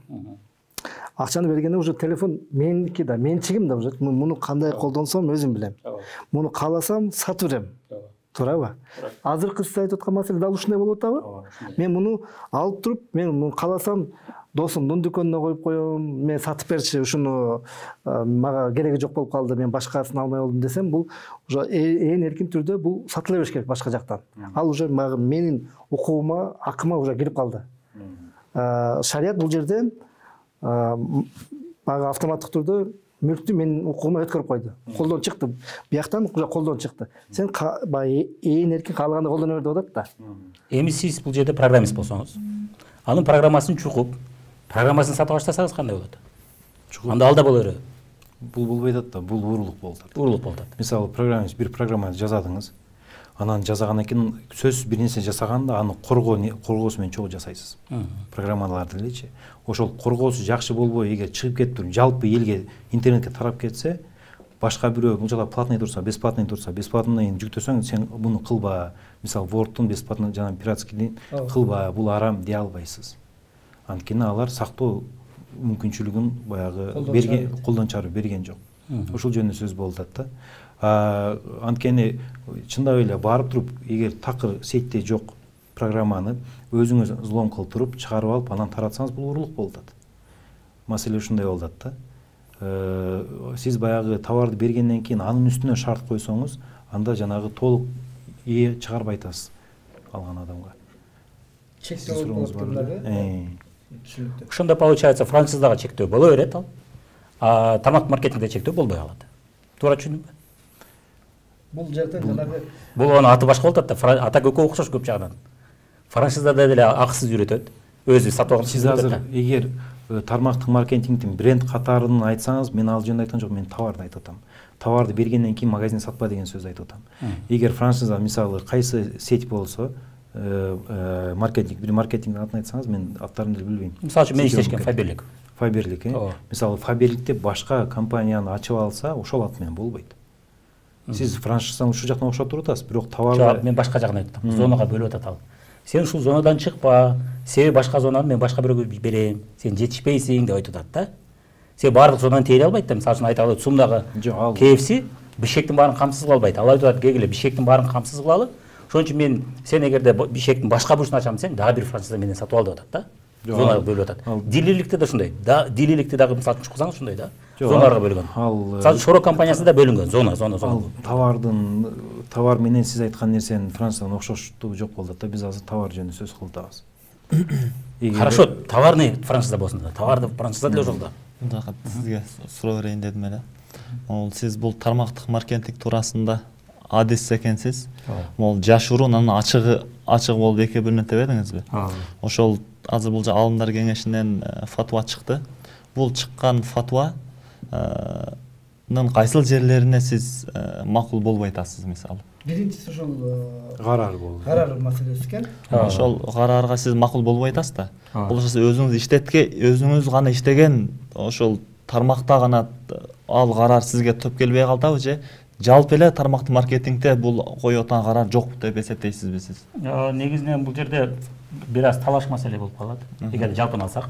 Speaker 1: Акчаны бергенде уже телефон меники да, менчигим да уже. Муну кандай колдонсом өзүм билем. Муну кааласам сатып берем. Туурабы? Азыркы сиз айтып аткан маселе дал ушундай болуп атабы? Мен муну алып туруп, мен муну кааласам досумдун дүкөнүнө коюп коем, мен сатып берчи, ушуну мага кереги жок болуп калды, мен башкасын алмай болдум десем, бул уже ээн эркин түрдө бул сатыла бериш керек башка жактан. Ал уже менин укугума, акыма уже кирип калды. Шарият бул жерде бага автоматтык түрдө мүлктү менин укугума өткөрүп койду. Колдон чыкты. Бияктан уже колдон чыкты. Сен ээн эркин каалаганда колдоно бер деп атат да.
Speaker 4: Эми сиз бул жерде программист болсоңуз, анын программасын чукуп, программасын сатып баштасаңыз кандай болот? Анда алда боло береби?
Speaker 2: Бул болбой атат да, бул урурлук болуп атат.
Speaker 4: Урурлук болуп атат.
Speaker 2: Мисалы, программист бир программаны жазадыңыз, анан жасагандан кийин сөзсүз бир нерсе жасаганда аны коргоосу менен чогуу жасайсыз. Программаларды элечи. Ошол коргоосу жакшы болбой, эгер чыгып кетип туруп, жалпы элге интернетке тарап кетсе, башка бирөө бул жакта платный турса, бесплатный жүктөсөң, сен буну кылба. Мисалы, Word'тун бесплатный жана пиратскийди кылба, бул арам дей албайсыз. Анткени алар сактоо мүмкүнчүлүгүн баягы колдон чыгарып берген жок. Ошол жөнүндө сөз болуп атат да. Анткени чындап эле барып туруп, эгер такыр сетте жок программаны өзүңүз взлом кылып туруп, чыгарып алып, анан таратсаңыз, бул урурлук болуп атат. Маселе ушундай болуп атат да. сиз баягы товарды бергенден кийин анын үстүнө шарт койсоңуз, анда жанагы толук ээ чыгарбай атасыз алган адамга.
Speaker 1: Чектөө болуп турган.
Speaker 4: Ошондо получается франшизага чектөө боло берет ал. А тармактык маркетингде чектөө болбой калат. Туура түшүндүмбү?
Speaker 1: Бул жерден жанагы
Speaker 4: Бул анын аты башка болуп атат да. Ата көккө окшош көп жагынан. Франшизада деле акысыз үйрөтөт. Өзү сатып алып
Speaker 2: Сиз азыр эгер тармактык маркетингдин бренд катарын айтсаңыз, мен ал жөнүндө айткан жок, мен товарды айтып атам. Товарды бергенден кийин магазин сатпа деген сөз айтып атам. Эгер франшиза мисалы кайсы сеть болсо, маркетингдин атын айтсаңыз, мен аттарын деле билбейм.
Speaker 4: Мисалы үчүн мен иштешкен Фаберлик.
Speaker 2: Фаберлик, мисалы Фаберликте башка компанияны ачып алса, ошол ат менен болбойт. Сиз франшизаны ушул жактан окшотуп атасыз, бирок товарды
Speaker 4: Мен башка жагын айтып атам. Зонага бөлүп атат ал. Сен ушул зонадан чыкпа, себеби башка зонаны мен башка бирөөгө берем. Сен жетишпейсиң деп айтып атат да. Сен баардык зонаны тейлей албайт да. Мисалы үчүн айталы Сумдагы KFC Бишкектин баарын камсыз кыла албайт. Ал айтып атат, келгиле Бишкектин баарын камсыз кылалы. Ошон үчүн мен сен эгерде Бишкектин башка бурчун ачам десең, дагы бир франшиза менен сатып ал деп атат да. Зонага бөлүп атат. Дилерликте да ушундай. Дилерликте дагы мисалы үчүн чуксаң ушундай да. Зоналарга бөлүнгөн. Мисалы Шоро компаниясында бөлүнгөн зона.
Speaker 2: Товар менен сиз айткан нерсенин франшизанын окшоштугу жок болуп атат да. Биз азыр товар жөнүндө сөз кылып атабыз.
Speaker 4: Хорошо, товарный франшиза болсун да. Товарды франшиза деле ошол да.
Speaker 3: Мындакы сизге суроо берейин дедим эле. Сиз бул тармактык маркетинг туурасында адис экенсиз. Могул жашыруунун ачыгы болуп экиге бөлүнөт деп эдиңизби? Ошол азыр бул алымдар кеңешинен фатва чыкты. Бул чыккан фатванын кайсыл жерлерине сиз макул болбой атасыз мисалы?
Speaker 1: биринчиси ошол
Speaker 2: карар болду.
Speaker 1: Карар маселеси экен.
Speaker 3: Ошол карарга сиз макул болбой атасыз да. Бул өзүңүз гана иштеген ошол тармакта гана ал карар сизге топ келбей калдыбы же жалпы эле тармактык маркетингде бул коюп аткан карар жок деп эсептейсизби сиз?
Speaker 4: Негизинен бул жерде бир аз талаш маселе болуп калат. Эгерде жалпын алсак,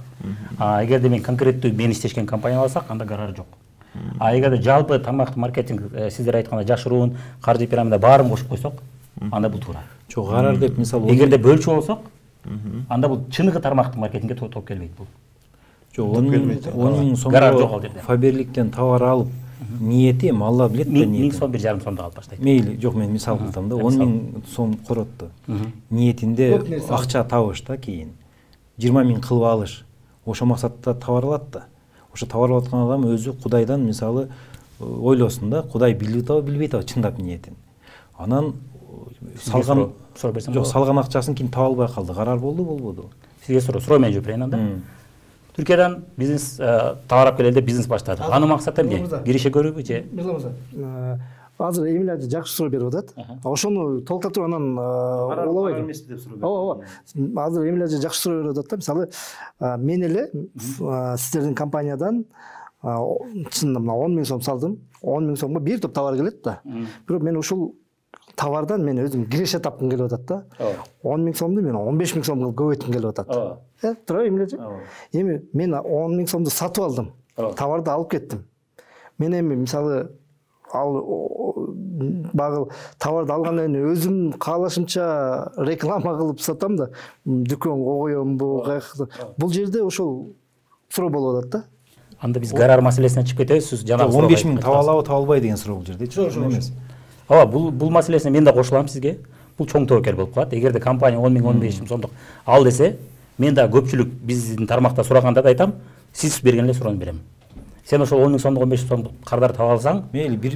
Speaker 4: эгерде мен конкреттүү мен иштешкен компания алсак, анда карар жок. Эгерде жалпы тармактык маркетинг сиздер айткандай жашыруун, каржы пирамида баарын кошуп койсок, анда бул туура.
Speaker 2: Жок, карар деп мисалы
Speaker 4: эгерде бөлчү болсок, анда бул чыныгы тармактык маркетингге топ келбейт бул.
Speaker 2: Жок, 10 миң сомго Фаберликтен товар алып, ниети алла билет да ниети.
Speaker 4: 1000 сом 1,5 сомдо алып баштайт.
Speaker 2: Мейли, жок, мен мисал кылдым да, 10 миң сом коротто. Ниетинде акча табыш да кийин 20 миң кылып алыш. Ошо максатта товар алат да. Ошо товар алып аткан адам өзү Кудайдан мисалы ойлосун да, Кудай билип атабы, билбей атабы чындап ниетин. Анан салган салган акчасын кийин таба албай калды. Карар болбоду?
Speaker 4: Сизге суроо менен жооп берейин анда. Түркиядан бизнес товар алып келели деп бизнес баштады. Анын максаты эмне? Киреше көрүүбү же?
Speaker 1: Азыр Эмиль ажы жакшы суроо берип атат. Ошону толуктап туруп анан улабайт эмеспи деп суроо берди. Ооба. Азыр Эмиль ажы жакшы суроо берип атат да. Мисалы, мен эле сиздердин компаниядан чынында мына 10 миң сом салдым. 10 миң сомго бир топ товар келет да. Бирок мен ушул товардан мен өзүм киреше тапкым келип атат да. 10 миң сомду мен 15 миң сомго көбөйткүм келип атат. Туура Эмиль ажы? Эми мен 10 миң сомду сатып алдым. Товарды алып кеттим. Мен эми мисалы ал багыл товарды алгандан кийин өзүм каалашымча реклама кылып сатам да, дүкөнгө коёмбу, бул жерде ошол суроо болуп атат да.
Speaker 4: Анда биз гараж маселесине чыгып кетебиз. Сиз жана
Speaker 2: 15 миң таба алабы, таба албайбы деген суроо бул жерде.
Speaker 1: Эмес.
Speaker 4: Ооба, бул маселесине мен да кошулам сизге. Бул чоң тобокел болуп калат. Эгерде компания 10 миң 15 миң сомдук ал десе, мен да көпчүлүк биздин тармакта сураганда да айтам, сиз берген эле суроону берем. Сен ошол 10 миң сомдук 15 миң сомдук кардарды таба алсаң,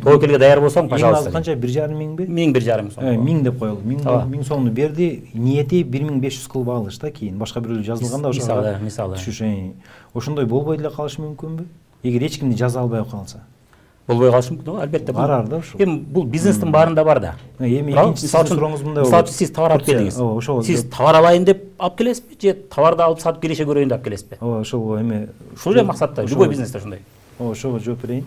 Speaker 4: тобокелге даяр болсоң, пожалуйста.
Speaker 2: Канча 1,5 миңби?
Speaker 4: 1,5 сом.
Speaker 2: 1000 деп коелу. 1000 сомду берди, ниети 1500 кылып алыш да, кийин башка бирөө жазылганда ошо.
Speaker 4: Мисалы.
Speaker 2: Ошондой болбой деле калышы мүмкүнбү? Эгер эч кимди жаза албай калса.
Speaker 4: Болбой калышы мүмкүн, албетте.
Speaker 2: Карар да ушул.
Speaker 4: Эми бул бизнестин баарында бар да.
Speaker 2: Эми экинчи сурооңуз мындай болот.
Speaker 4: Мисалы сиз товар алып келдиңиз. Сиз товар алайын деп алып келесизби же товарды алып сатып киреше көрөйүн деп алып келесизби?
Speaker 2: Ооба, ошол эми
Speaker 4: ушул эле максатта, любой бизнесте ошондой.
Speaker 2: Ошого жооп берейин.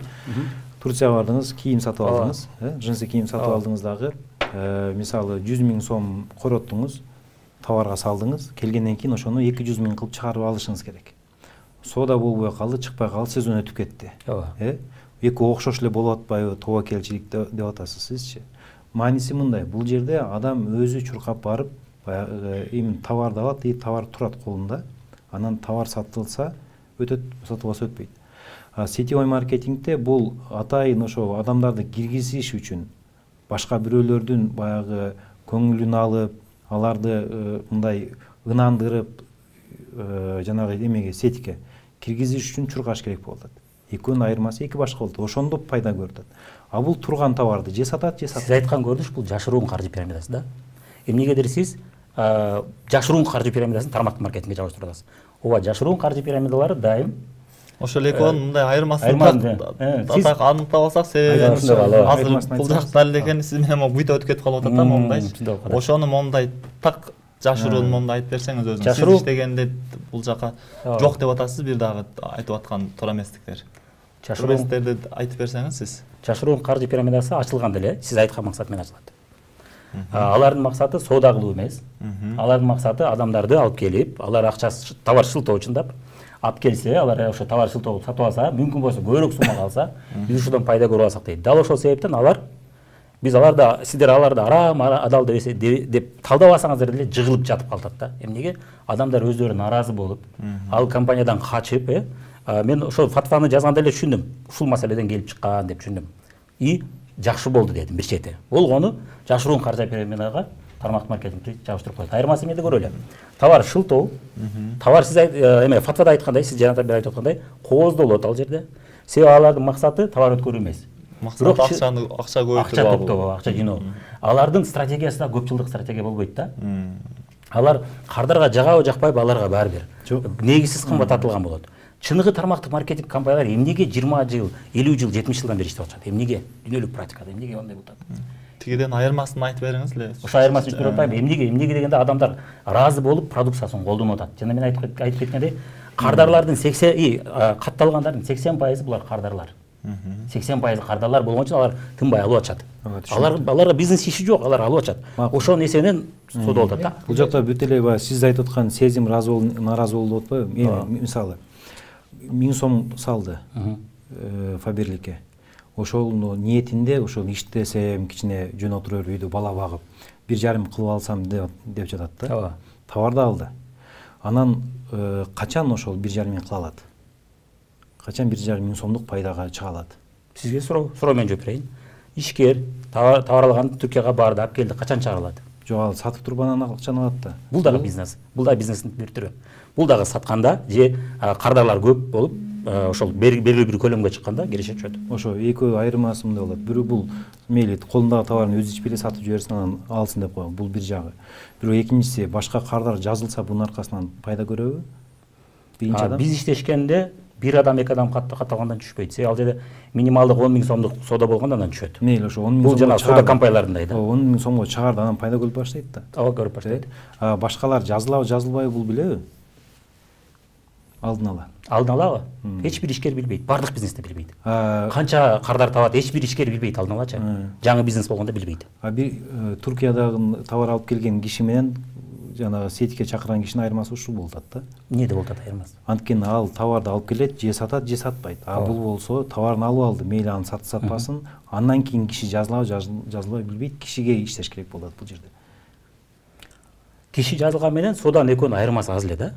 Speaker 2: Турцияга бардыңыз, кийим сатып алдыңыз, жинсы кийим сатып алдыңыз дагы, мисалы 100 миң сом короттуңуз, товарга салдыңыз, келгенден кийин ошону 200 миң кылып чыгарып алышыңыз керек. Соода болбой калды, чыкпай калды, сезон өтүп кетти. Эки окшош эле болуп атпайбы, тобокелчилик деп атасыз сизчи. Мааниси мындай, бул жерде адам өзү чуркап барып, баягы эми товарды алат, товар турат колунда, анан товар сатылса өтөт, сатылбаса өтпөйт. Сетевой маркетингте бул атайын ошо адамдарды киргизиш үчүн башка бирөөлөрдүн баягы көңүлүн алып, аларды мындай ынандырып, жанагы эмеге сетикке киргизиш үчүн чуркаш керек болот. Экөөнүн айырмасы эки башка болот. Ошондо пайда көрүп. А бул турган товарды же сатат, же сатпайт.
Speaker 4: Сиз айткан көрүнүш бул жашыруун каржы пирамидасы да. Эмнегедир сиз жашыруун каржы пирамидасын тармактык маркетингге жабыштырып атасыз. Ооба, жашыруун каржы пирамидалары дайым
Speaker 3: ошол экөөнүн мындай айырмасын так аныктап алсак, себеби азыр бул жак далил экен, сиз менен буйда өтүп кетип калып атат да, момундайчы. Ошону момундай так жашыруун момундай айтып берсеңиз өзүңүз. Сиз иштегенде бул жака жок деп атасыз, бир дагы айтып аткан туура эместиктер. Туура эместерди айтып берсеңиз сиз.
Speaker 4: Жашыруун каржы пирамидасы ачылганда эле сиз айткан максат менен ачылат. Алардын максаты соода кылуу эмес. Алардын максаты адамдарды алып келип, алар акча товар шылтоо үчүн алып келсе, алар ошо товар шылтоо сатып алса, мүмкүн болсо көбүрөөк суммага алса, биз ушудан пайда көрүп алсак дейт. Дал ошол себептен биз сиздер аларды арам, адал деп талдабасаңыздар деле жыгылып жатып калат да. Эмнеге? Адамдар өздөрү нааразы болуп, ал компаниядан качып, мен ошол фатваны жазганда эле түшүндүм. Ушул маселеден келип чыккан деп түшүндүм. И жакшы болду дедим бир чети. Болгону жашыруун каржы пирамидага тармактык маркетингти жабыштырып коет. Айырмасы эмнеде көрөлү? Товар шылтоо. Товар сиз фатвада айткандай, сиз жанагы бир айтып аткандай, кооздо болот ал жерде. Себеби алардын максаты товар өткөрүү эмес.
Speaker 3: Максат акча көбөйтүү,
Speaker 4: акча жиноо. Алардын стратегиясы да көп жылдык стратегия болбойт да. Алар кардарга жагабы жакпайбы, аларга баары бир. Негизсиз кымбаттатылган болот. Чыныгы тармактык маркетинг компаниялар эмнеге 20 жыл, 50 жыл, 70 жылдан бери иштеп атышат? Эмнеге? Дүйнөлүк практикада эмнеге андай болуп атат?
Speaker 3: Тигиден айырмасын айтып бериңиз эле.
Speaker 4: Ошо айырмасын түшүнүп атпайбы? Эмнеге дегенде адамдар ыраазы болуп продукциясын колдонуп атат. Жана мен айтып кеткендей, кардарлардын 80 катталгандардын 80% булар кардарлар. 80% кардарлар болгон үчүн алар тынбай алып атышат. Аларга бизнес иши жок, алар алып атышат. Ошол нерсенен соода болуп атат да.
Speaker 2: Бул жакта бүт эле баягы сиз айтып аткан сезим наразы болду деп атпайбы? Мисалы 1000 сом салды Фаберликке. Ошол ниетинде ошол иштесем, кичине жөн отуруп үйдө бала багып, 1,5 кылып алсам деп жатат да. Товарды алды. Анан качан ошол 1,5 кыла алат? Качан 1,5 сомдук пайдага чыга алат?
Speaker 4: Сизге суроо менен жооп берейин. Ишкер товар алган Түркияга барды, алып келди, качан чыгара алат?
Speaker 2: Жок, ал сатып туруп анан акчаны алат да.
Speaker 4: Бул дагы бизнес. Бул дагы бизнестин бир түрү. Бул дагы сатканда же кардарлар көп болуп, ошол белгилүү бир көлөмгө чыкканда киреше түшөт.
Speaker 2: Ошо экөө айырмасы мындай болот. Бирөө бул мейли колундагы товарын өзү ичпей эле сатып жиберсин, анан алсын деп коет. Бул бир жагы. Бирөө экинчиси башка кардар жазылса бунун аркасынан пайда көрөбү? Биринчи адам.
Speaker 4: Биз иштешкенде бир адам, эки адам катталгандан түшпөйт. Себеби ал жерде минималдык 10.000 сомдук соода болгондо андан түшөт.
Speaker 2: Мейли ошо 10.000 сом.
Speaker 4: Бул жана соода компанияларындай да.
Speaker 2: 10.000 сомго чыгарды, анан пайда көрүп баштайт да.
Speaker 4: Ооба, көрүп баштайт.
Speaker 2: Башкалар жазылабы, жазылбайбы бул билеби? Алдын ала.
Speaker 4: Алдын алабы? Эч бир ишкер билбейт. Бардык бизнесте билбейт. Канча кардар табат, эч бир ишкер билбейт алдын алачы. Жаңы бизнес болгондо билбейт.
Speaker 2: Бир Туркиядагы товар алып келген киши менен жанагы сетикке чакырган кишинин айырмасы ушул болуп атат да.
Speaker 4: Эмнеде болуп атат айырмасы?
Speaker 2: Анткени ал товарды алып келет, же сатат, же сатпайт. А бул болсо товарын алып алды, мейли аны сатпасын, андан кийин киши жазылабы, жазылбайбы билбейт, кишиге иштеш керек болот бул жерде.
Speaker 4: Киши жазылган менен сооданын экөөнүн айырмасы аз эле да.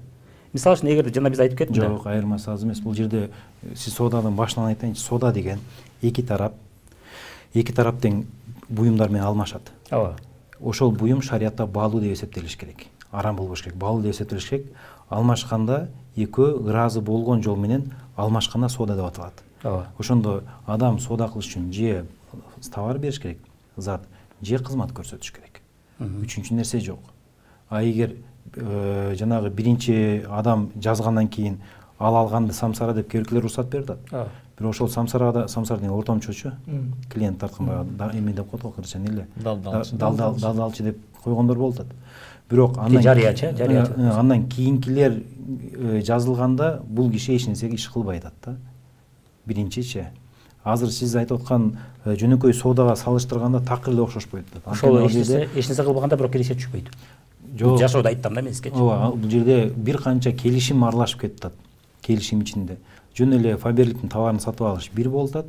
Speaker 4: Мисалы үчүн эгерде жана биз айтып кеттик.
Speaker 2: Жок, айырмасы аз эмес. Бул жерде сиз соодадан башынан айтайынчы, соода деген эки тарап тең буюмдар менен алмашат.
Speaker 4: Ооба.
Speaker 2: Ошол буюм шариятта баалуу деп эсептелиш керек. Арам болбош керек, баалуу деп эсептелиш керек. Алмашканда экөө ыраазы болгон жол менен алмашканда соода деп аталат.
Speaker 4: Ооба.
Speaker 2: Ошондо адам соода кылыш үчүн же товар бериш керек, зат, же кызмат көрсөтүш керек. Үчүнчү нерсе жок. А эгер жанагы биринчи адам жазгандан кийин алганды самсара деп кээбиркилер уруксат берип атат. Бирок ошол самсар деген ортомчучу, клиент тарткан баягы эме деп коет го кыргызча эле. Далдалчы деп койгондор болуп атат. Бирок андан кийинкилер жазылганда бул киши эч нерсеге иш кылбай атат да. Биринчичи. Азыр сиз айтып аткан жөнөкөй соодага салыштырганда такыр эле окшошпойт да.
Speaker 4: Ошол эч нерсе кылбаганда бирок киреше түшпөйт. Жок. Жашоодо айттым да мен сизге.
Speaker 2: Ооба, бул жерде бир канча келишим аралашып кетет. Келишим ичинде. Жөн эле Фаберликтин товарын сатып алыш бир болуп атат.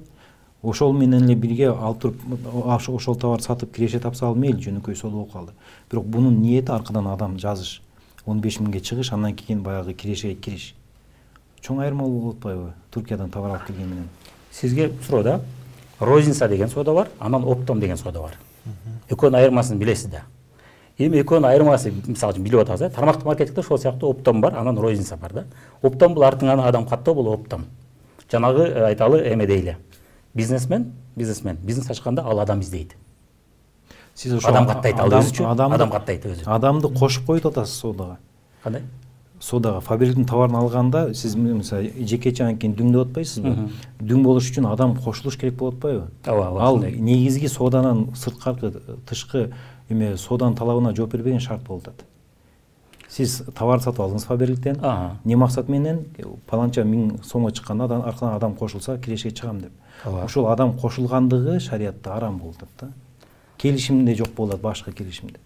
Speaker 2: Ошол менен эле бирге алып туруп ошол товарды сатып киреше тапса ал мейли жөнөкөй соода болуп калды. Бирок бунун ниети аркадан адам жазыш. 15.000ге чыгыш, андан кийин баягы кирешеге кириш. чоң айырма болуп атпайбы Түркиядан товар алып келген менен?
Speaker 4: Сизге суроодо розница деген соода бар, анан оптом деген соода бар. Экөөнүн айырмасын билесиз да. Эми экөөнүн айырмасы мисалы үчүн билип атабыз, тармактык маркетингде ошол сыяктуу оптом бар, анан розница бар да. Оптом бул артыңан адам каттоо, бул оптом. Жанагы айталы эме дейли. Бизнес ачканда ал адам издейт.
Speaker 2: Сиз ошо
Speaker 4: адам каттайт, ал өзү үчүн адам каттайт өзү.
Speaker 2: Адамды кошуп коюп атасыз соодага.
Speaker 4: Кандай?
Speaker 2: Соодага фабриктин товарын алганда сиз мисалы жекече анткени дүң деп атпайсызбы? Дүң болуш үчүн адам кошулуш керек болуп атпайбы? Ал негизги сооданын сырткаркы тышкы эме сооданын талабына жооп бербеген шарт болуп атат. Сиз товар сатып алдыңыз фабриктен, не максат менен паланча 1000 сомго чыкканда артынан адам кошулса кирешке чыгам деп. Ошол адам кошулгандыгы шариятта арам болуп атат да. Келишимде жок болот, башка келишимде.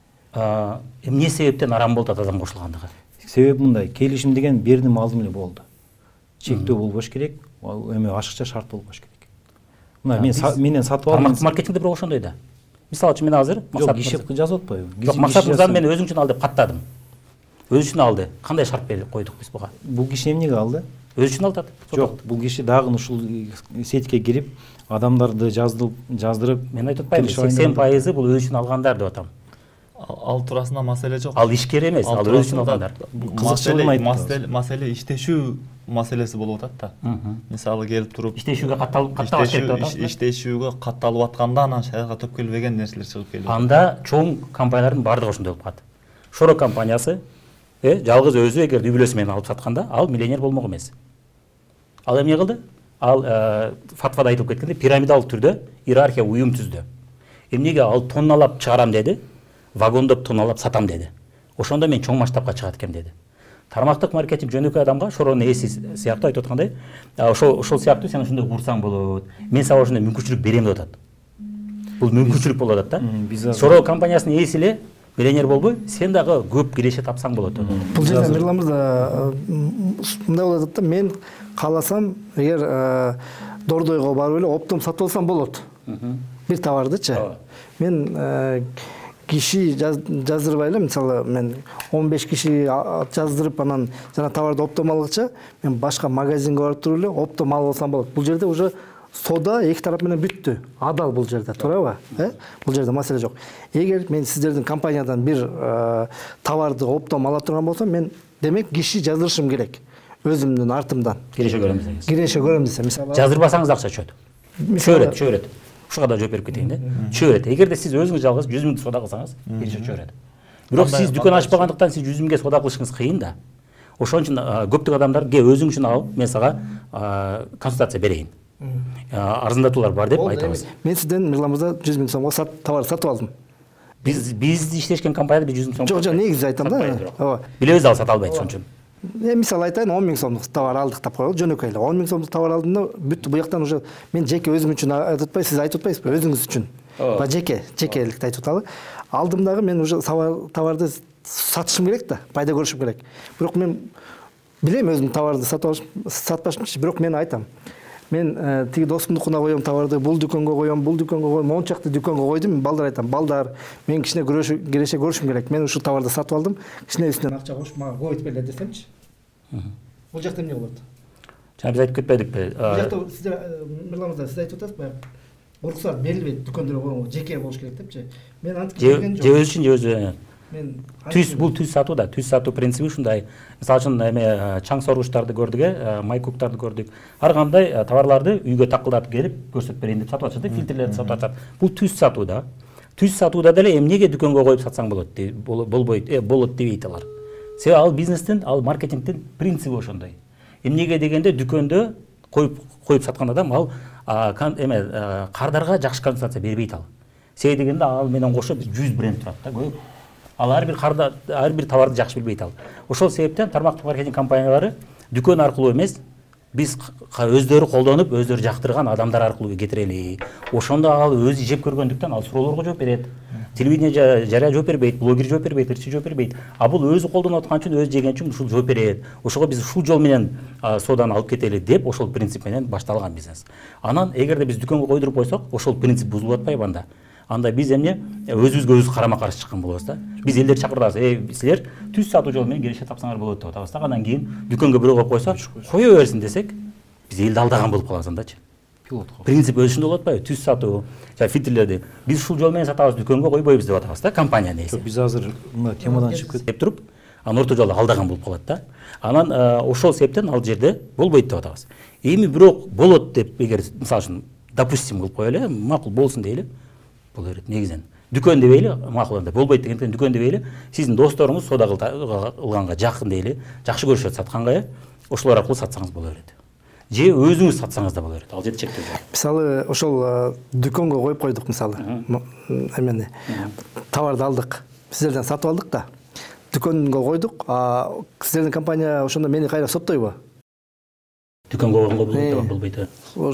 Speaker 4: Эмне себептен арам болуп атат адам кошулгандыгы?
Speaker 2: Себеп мындай, келишим деген бердим алдым эле болду. Чектөө болбош керек, эме ашыкча шарт болбош керек. Мына менен сатып алдым.
Speaker 4: Тармактык маркетингде бирок ошондой да. Мисалы үчүн мен азыр
Speaker 2: максат киши жазып атпайбы?
Speaker 4: Жок, максат мырзаны мен өзүң үчүн ал деп каттадым. Өзү үчүн алды. Кандай шарт берип койдук биз буга?
Speaker 2: Бул киши эмнеге алды?
Speaker 4: Өзү үчүн алды.
Speaker 2: Жок, бул киши дагы ушул сетке кирип, адамдарды жаздырып,
Speaker 4: мен айтып атпайм, 80% бул өзү үчүн алгандар деп атам.
Speaker 3: Ал туурасында маселе жок.
Speaker 4: Ал ишкер эмес, ал өзү үчүн алгандар.
Speaker 3: Маселе иштешүү маселеси болуп атат да. Мисалы келип туруп
Speaker 4: иштешүүгө катталыш керек деп атат.
Speaker 3: Иштешүүгө катталып атканда анан шариатка төпкөлбөгөн нерселер чыгып келип.
Speaker 4: Анда чоң компаниялардын баардыгы ошондой болуп калат. Шоро компаниясы жалгыз өзү эгер үй бүлөсү менен алып сатканда, ал миллионер болмок эмес. Ал эмне кылды? Ал фатвада айтылып кеткендей пирамидалык түрдө иерархия уюм түздү. Эмнеге ал тонналап чыгарам деди, вагондоп тонналап сатам деди. Ошондо мен чоң масштабка чыгат экем деди. Тармактык маркетинг жөнөкөй адамга шоронун ээси сыяктуу айтып аткандай, ошол сыяктуу сен ошондой курсаң болот. Мен сага ошондой мүмкүнчүлүк берем деп атат. Бул мүмкүнчүлүк болуп атат да. Шоро компаниясынын ээси эле миллионер болбой, сен дагы көп киреше тапсаң болот.
Speaker 1: Бул жерде Мирлан мырза мындай болуп атат да, мен кааласам эгер Дордойго барып эле оптом сатып алсам болот. Бир товардычы. Мен киши жаздырбай эле, мисалы мен 15 киши жаздырып анан жана товарды оптом алгыча, мен башка магазинге барып туруп эле оптом алып алсам болот. Бул жерде уже соода эки тарап менен бүттү. Адал бул жерде, туурабы? Бул жерде маселе жок. Эгер мен сиздердин компаниядан бир товарды оптом ала турган болсом, мен демек киши жаздырышым керек. Өзүмдүн артымдан.
Speaker 4: Киреше көрөм десеңиз.
Speaker 1: Киреше көрөм десем, мисалы
Speaker 4: жаздырбасаңыз акча чөйт. Чөйрөт. Ушуга да жооп берип кетейин да. Чөйрөт. Эгерде сиз өзүңүз жалгыз 100 000 соода кылсаңыз, киреше чөйрөт. Бирок сиз дүкөн ачпагандыктан сиз 100 000 соода кылышыңыз кыйын да. Ошон үчүн көптөгөн адамдар өзүң үчүн алып, мен сага консультация берейин. Арзандатуулар бар деп айтабыз.
Speaker 1: Мен сизден Мирлан мырза 100 000 сомго товар сатып алдым.
Speaker 4: Биз иштешкен компанияда 100 000 сом.
Speaker 1: Жок, негизи айтам да.
Speaker 4: Билебиз, ал сата албайт ошон үчүн.
Speaker 1: Мисалы айтайын, 10 000 сомдук товар алдык деп коелу, жөнөкөй эле. 10 000 сомдук товар алдым да, бүттү. Буяктан уже мен жеке өзүм үчүн айтып атпайсыз, сиз айтып атпайсызбы, өзүңүз үчүн. Ба жекеликти айтып аталы. Алдым дагы мен уже товарды сатышым керек да, пайда көрүшүм керек. Бирок мен билем өзүм товарды сатпашымчы, бирок мен айтам. Мен тиги досумдукуна коем товарды, бул дүкөнгө коем, мончакты дүкөнгө койдум, балдар айтам, балдар, мен кичине киреше көрүшүм керек. Мен ушул товарды сатып алдым, кичине үстүнөн акча коюп, мага коюп бере десемчи. Бул жакта эмне болот?
Speaker 4: Жана биз айтып кетпедикпи?
Speaker 1: Бул жакта сиздер Мирлан мырза, сиз айтып атасызбы? Уруксат берилбейт, дүкөндөр жеке болуш керек депчи. Мен антип келген жок.
Speaker 4: Же өзү үчүн, же өзү. Бул түз сатуу да, түз сатуу принципи ушундай. Мисалы үчүн эме чаң соргучтарды көрдүк, майкуктарды көрдүк. Ар кандай товарларды үйгө такылдатып келип көрсөтүп берейин деп сатып атышат, фильтрлерди сатып атышат. Бул түз сатуу да. Түз сатууда деле эмнеге дүкөнгө коюп сатсаң болот дебейт алар. Себеби ал бизнестин, ал маркетингдин принциби ошондой. Эмнеге дегенде дүкөндө коюп саткан адам ал кардарга жакшы компенсация бербейт ал. Себеби дегенде ал менен кошо 100 бренд турат да, көп. Ал ар бир товарды жакшы билбейт ал. Ошол себептен тармактык маркетинг компаниялары дүкөн аркылуу эмес, биз өздөрү колдонуп, өздөрү жактырган адамдар аркылуу кетирели. Ошондо ал өзү жеп көргөндүктөн ал суроолорго жооп берет. Телевидение жарыя жооп бербейт, блогер жооп бербейт, ырчы жооп бербейт. А бул өзү колдонуп аткан үчүн, өзү жеген үчүн ушул жооп берет. Ошого биз ушул жол менен сооданы алып кетели деп, ошол принцип менен башталган бизнес. Анан эгерде биз дүкөнгө койдуруп койсок, ошол принцип бузулуп атпайбы анда? анда биз эмне өзүбүзгө өзүбүз карама каршы чыккан болобуз да. Биз элдерди чакыртабыз, силер түз сатуу жолу менен келише тапсаңар болот деп атабыз да. Андан кийин дүкөнгө бирөө коюп койсо, кое берсин десек, биз элди алдаган болуп калабыз андачы. Принцип ошондой болуп атпайбы? Түз сатуу, фильтрлерди биз ушул жол менен сатабыз, дүкөнгө койбойбуз деп атабыз да, компаниянын ээси.
Speaker 2: Биз азыр мына темадан чыгып
Speaker 4: кетип туруп, анан орто жолдо алдаган болуп калат да. Анан ошол себептен ал жерде болбойт деп атабыз. Эми бирок болот деп эгер мисалы үчүн допустим кылып коелу, макул болсун дейли, боло берет негизинен. Дүкөн дебейли, макул анда болбойт дегенден дүкөн дебейли, сиздин досторуңуз соода кылганга жакын дейли, жакшы көрүшөт сатканга, ошолор аркылуу сатсаңыз боло берет. Же өзүңүз сатсаңыз да боло берет. Ал жерде чектөө жок.
Speaker 1: Мисалы ошол дүкөнгө коюп койдук мисалы. Эмени товарды алдык. Сиздерден сатып алдык да. Дүкөнгө койдук. Сиздердин компания ошондо мени кайра соттойбу?
Speaker 4: Дүкөнгө койгонго болбойт.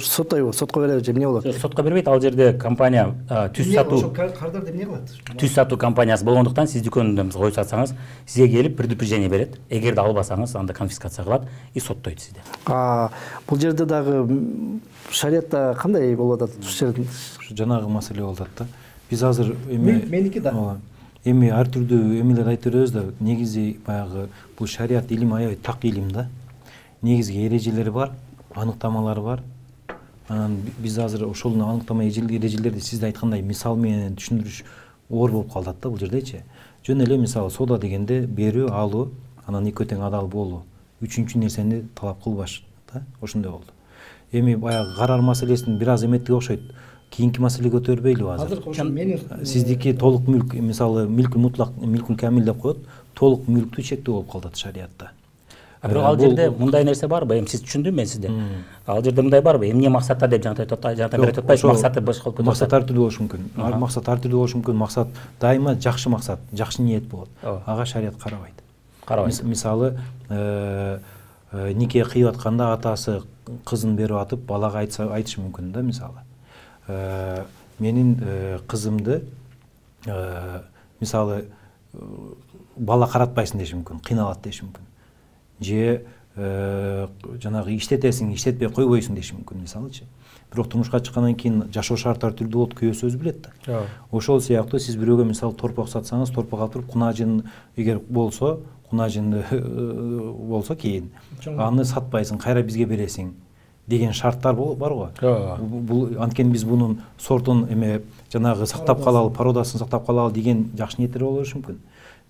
Speaker 1: Соттойбу? Сотко береби же эмне болот?
Speaker 4: Сотко бербейт. Ал жерде компания түз сатуу.
Speaker 1: Ошол кардарды эмне кылат?
Speaker 4: Түз сатуу компаниясы болгондуктан сиз дүкөндө коюп сатсаңыз, сизге келип предупреждение берет. Эгерде албасаңыз, анда конфискация кылат и соттойт сизди.
Speaker 1: Бул жерде дагы шариатта кандай болуп атат?
Speaker 2: Жанагы маселе болуп атат да. Биз азыр
Speaker 1: меники да.
Speaker 2: Эми ар түрдүү эмелер айтып беребиз да, негизи баягы бул шариат илим аябай так илим да. Негизги эрежелери бар, аныктамалары бар. Анан биз азыр ошол аныктама эрежелерди сиз айткандай мисал менен түшүндүрүш оор болуп калат да бул жердечи. Жөн эле мисалы соода дегенде берүү, алуу, анан экөө тең адал болуу, үчүнчү нерсени талап кылбаш да, ошондой болду. Эми баягы карар маселесин бир аз эметтиге окшойт. Кийинки маселе көтөрбөйлүбү азыр? Сиздики толук мүлк, мисалы мүлк мутлак, мүлкүн камил деп коет, толук мүлктү чектөө болуп калат шариатта.
Speaker 4: Бирок ал жерде мындай нерсе барбы? Эми сиз түшүндүм мен сизди. Ал жерде мындай барбы? Эмне максатта деп жана берет атпайсыз, максаты башка болуп кетет.
Speaker 2: Максат ар түрдүү болушу мүмкүн. Максат ар түрдүү болушу мүмкүн. Максат дайыма жакшы максат, жакшы ниет болот. Ага шариат карабайт. Мисалы, нике кыйып атканда атасы кызын берип атып, балага айтышы мүмкүн да, мисалы. Менин кызымды мисалы бала каратпайсың деши мүмкүн, кыйналат деши мүмкүн. Же жанагы иштетесиң, иштетпей койбойсуң деши мүмкүн мисалычы. Бирок турмушка чыккандан кийин жашоо шарттары түрдүү болот, күйөөсү өзү билет да. Ошол сыяктуу сиз бирөөгө мисалы торпок сатсаңыз, торпок алып туруп кунажын эгер болсо, кунажын болсо кийин аны сатпайсың, кайра бизге бересиң деген шарттар бар го. Бул анткени биз бунун сортун эме жанагы сактап калалы, породасын сактап калалы деген жакшы ниеттер болушу мүмкүн.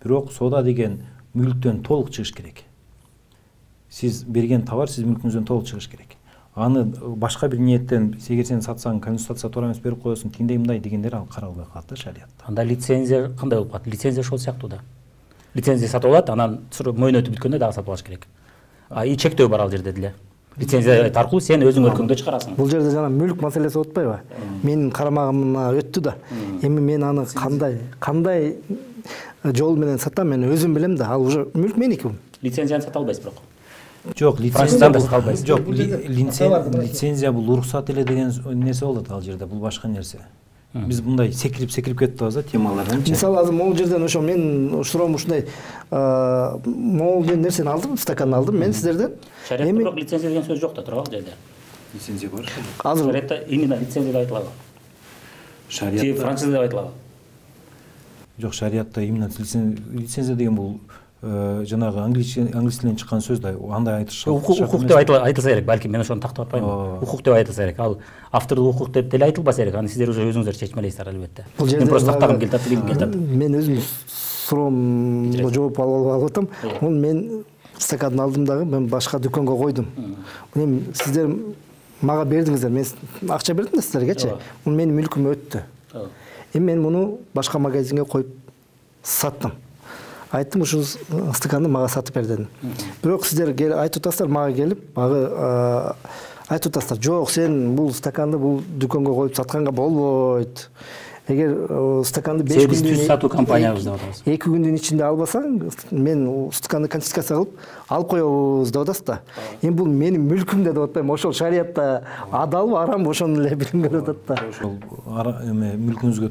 Speaker 2: Бирок соода деген мүлктөн толук чыгыш керек. Сиз берген товар сиз мүлкүңүздөн толук чыгыш керек. Аны башка бир ниеттен, эгер сен сатсаң, консультация туура эмес берип коесуң, тиндей мындай дегендер ал каралбай калат да шариатта.
Speaker 4: Анда лицензия кандай болуп калат? Лицензия ошол сыяктуу да. Лицензия сатып алат, анан мөөнөтү бүткөндө дагы сатып алыш керек. И чектөө бар ал жерде деле. Лицензия аркылуу сен өзүң өлкөңдө чыгарасың.
Speaker 1: Бул жерде жана мүлк маселеси болуп атпайбы? Менин карамагымда өттү да. Эми мен аны кандай жол менен сатам, мен өзүм билем да. Ал уже мүлк меники.
Speaker 4: Лицензияны сата албайсыз бирок.
Speaker 2: Жок, лицензия бул уруксат эле деген нерсе болот ал жерде, бул башка нерсе. Биз мындай секирип кетип атабыз да темалардан.
Speaker 1: Мисалы азыр могул жерден ошо мен суроом ушундай, могул нерсени алдым, стаканды алдым мен сиздерден.
Speaker 4: Шариатта бирок лицензия деген сөз жок да тура ал жерде.
Speaker 2: Лицензия бар.
Speaker 1: Азыр
Speaker 4: шариатта именно лицензия деп айтылабы? Шариатта француз деп айтылабы?
Speaker 2: Жок, шариатта именно лицензия деген бул жанагы англис тилинен чыккан сөз да, андай айтыш.
Speaker 4: Укук деп айтылса керек, балким мен ошону тактап атпаймынбы. Укук деп айтылса керек. Ал автордук укук деп деле айтылбаса керек. Аны сиздер уже өзүңүздөр чечмелейсиздер албетте. Мен просто тактагым келип атат, билгим келип атат.
Speaker 1: Мен өзүм суроомго жооп алып атам. Мен стаканды алдым дагы, мен башка дүкөнгө койдум. Эми сиздер мага бердиңиздер, мен акча бердим да сиздергечи. Бул менин мүлкүмө өттү. Эми мен муну башка магазинге коюп саттым. Айттым, ушул стаканды мага сатып бер дедим. Бирок сиздер айтып атасыздар, мага келип, мага айтып атасыздар, жок, сен бул стаканды бул дүкөнгө коюп сатканга болбойт. Эгер стаканды 5 күндүн
Speaker 4: түз сатуу компаниябыз деп атабыз.
Speaker 1: 2 күндүн ичинде албасаң, мен стаканды конфискация кылып алып коебуз деп атасыз да. Эми бул менин мүлкүм деп атпайм. Ошол шариатта адалбы, арамбы, ошону эле билгим келип атат да.
Speaker 2: Ошол мүлкүңүзгө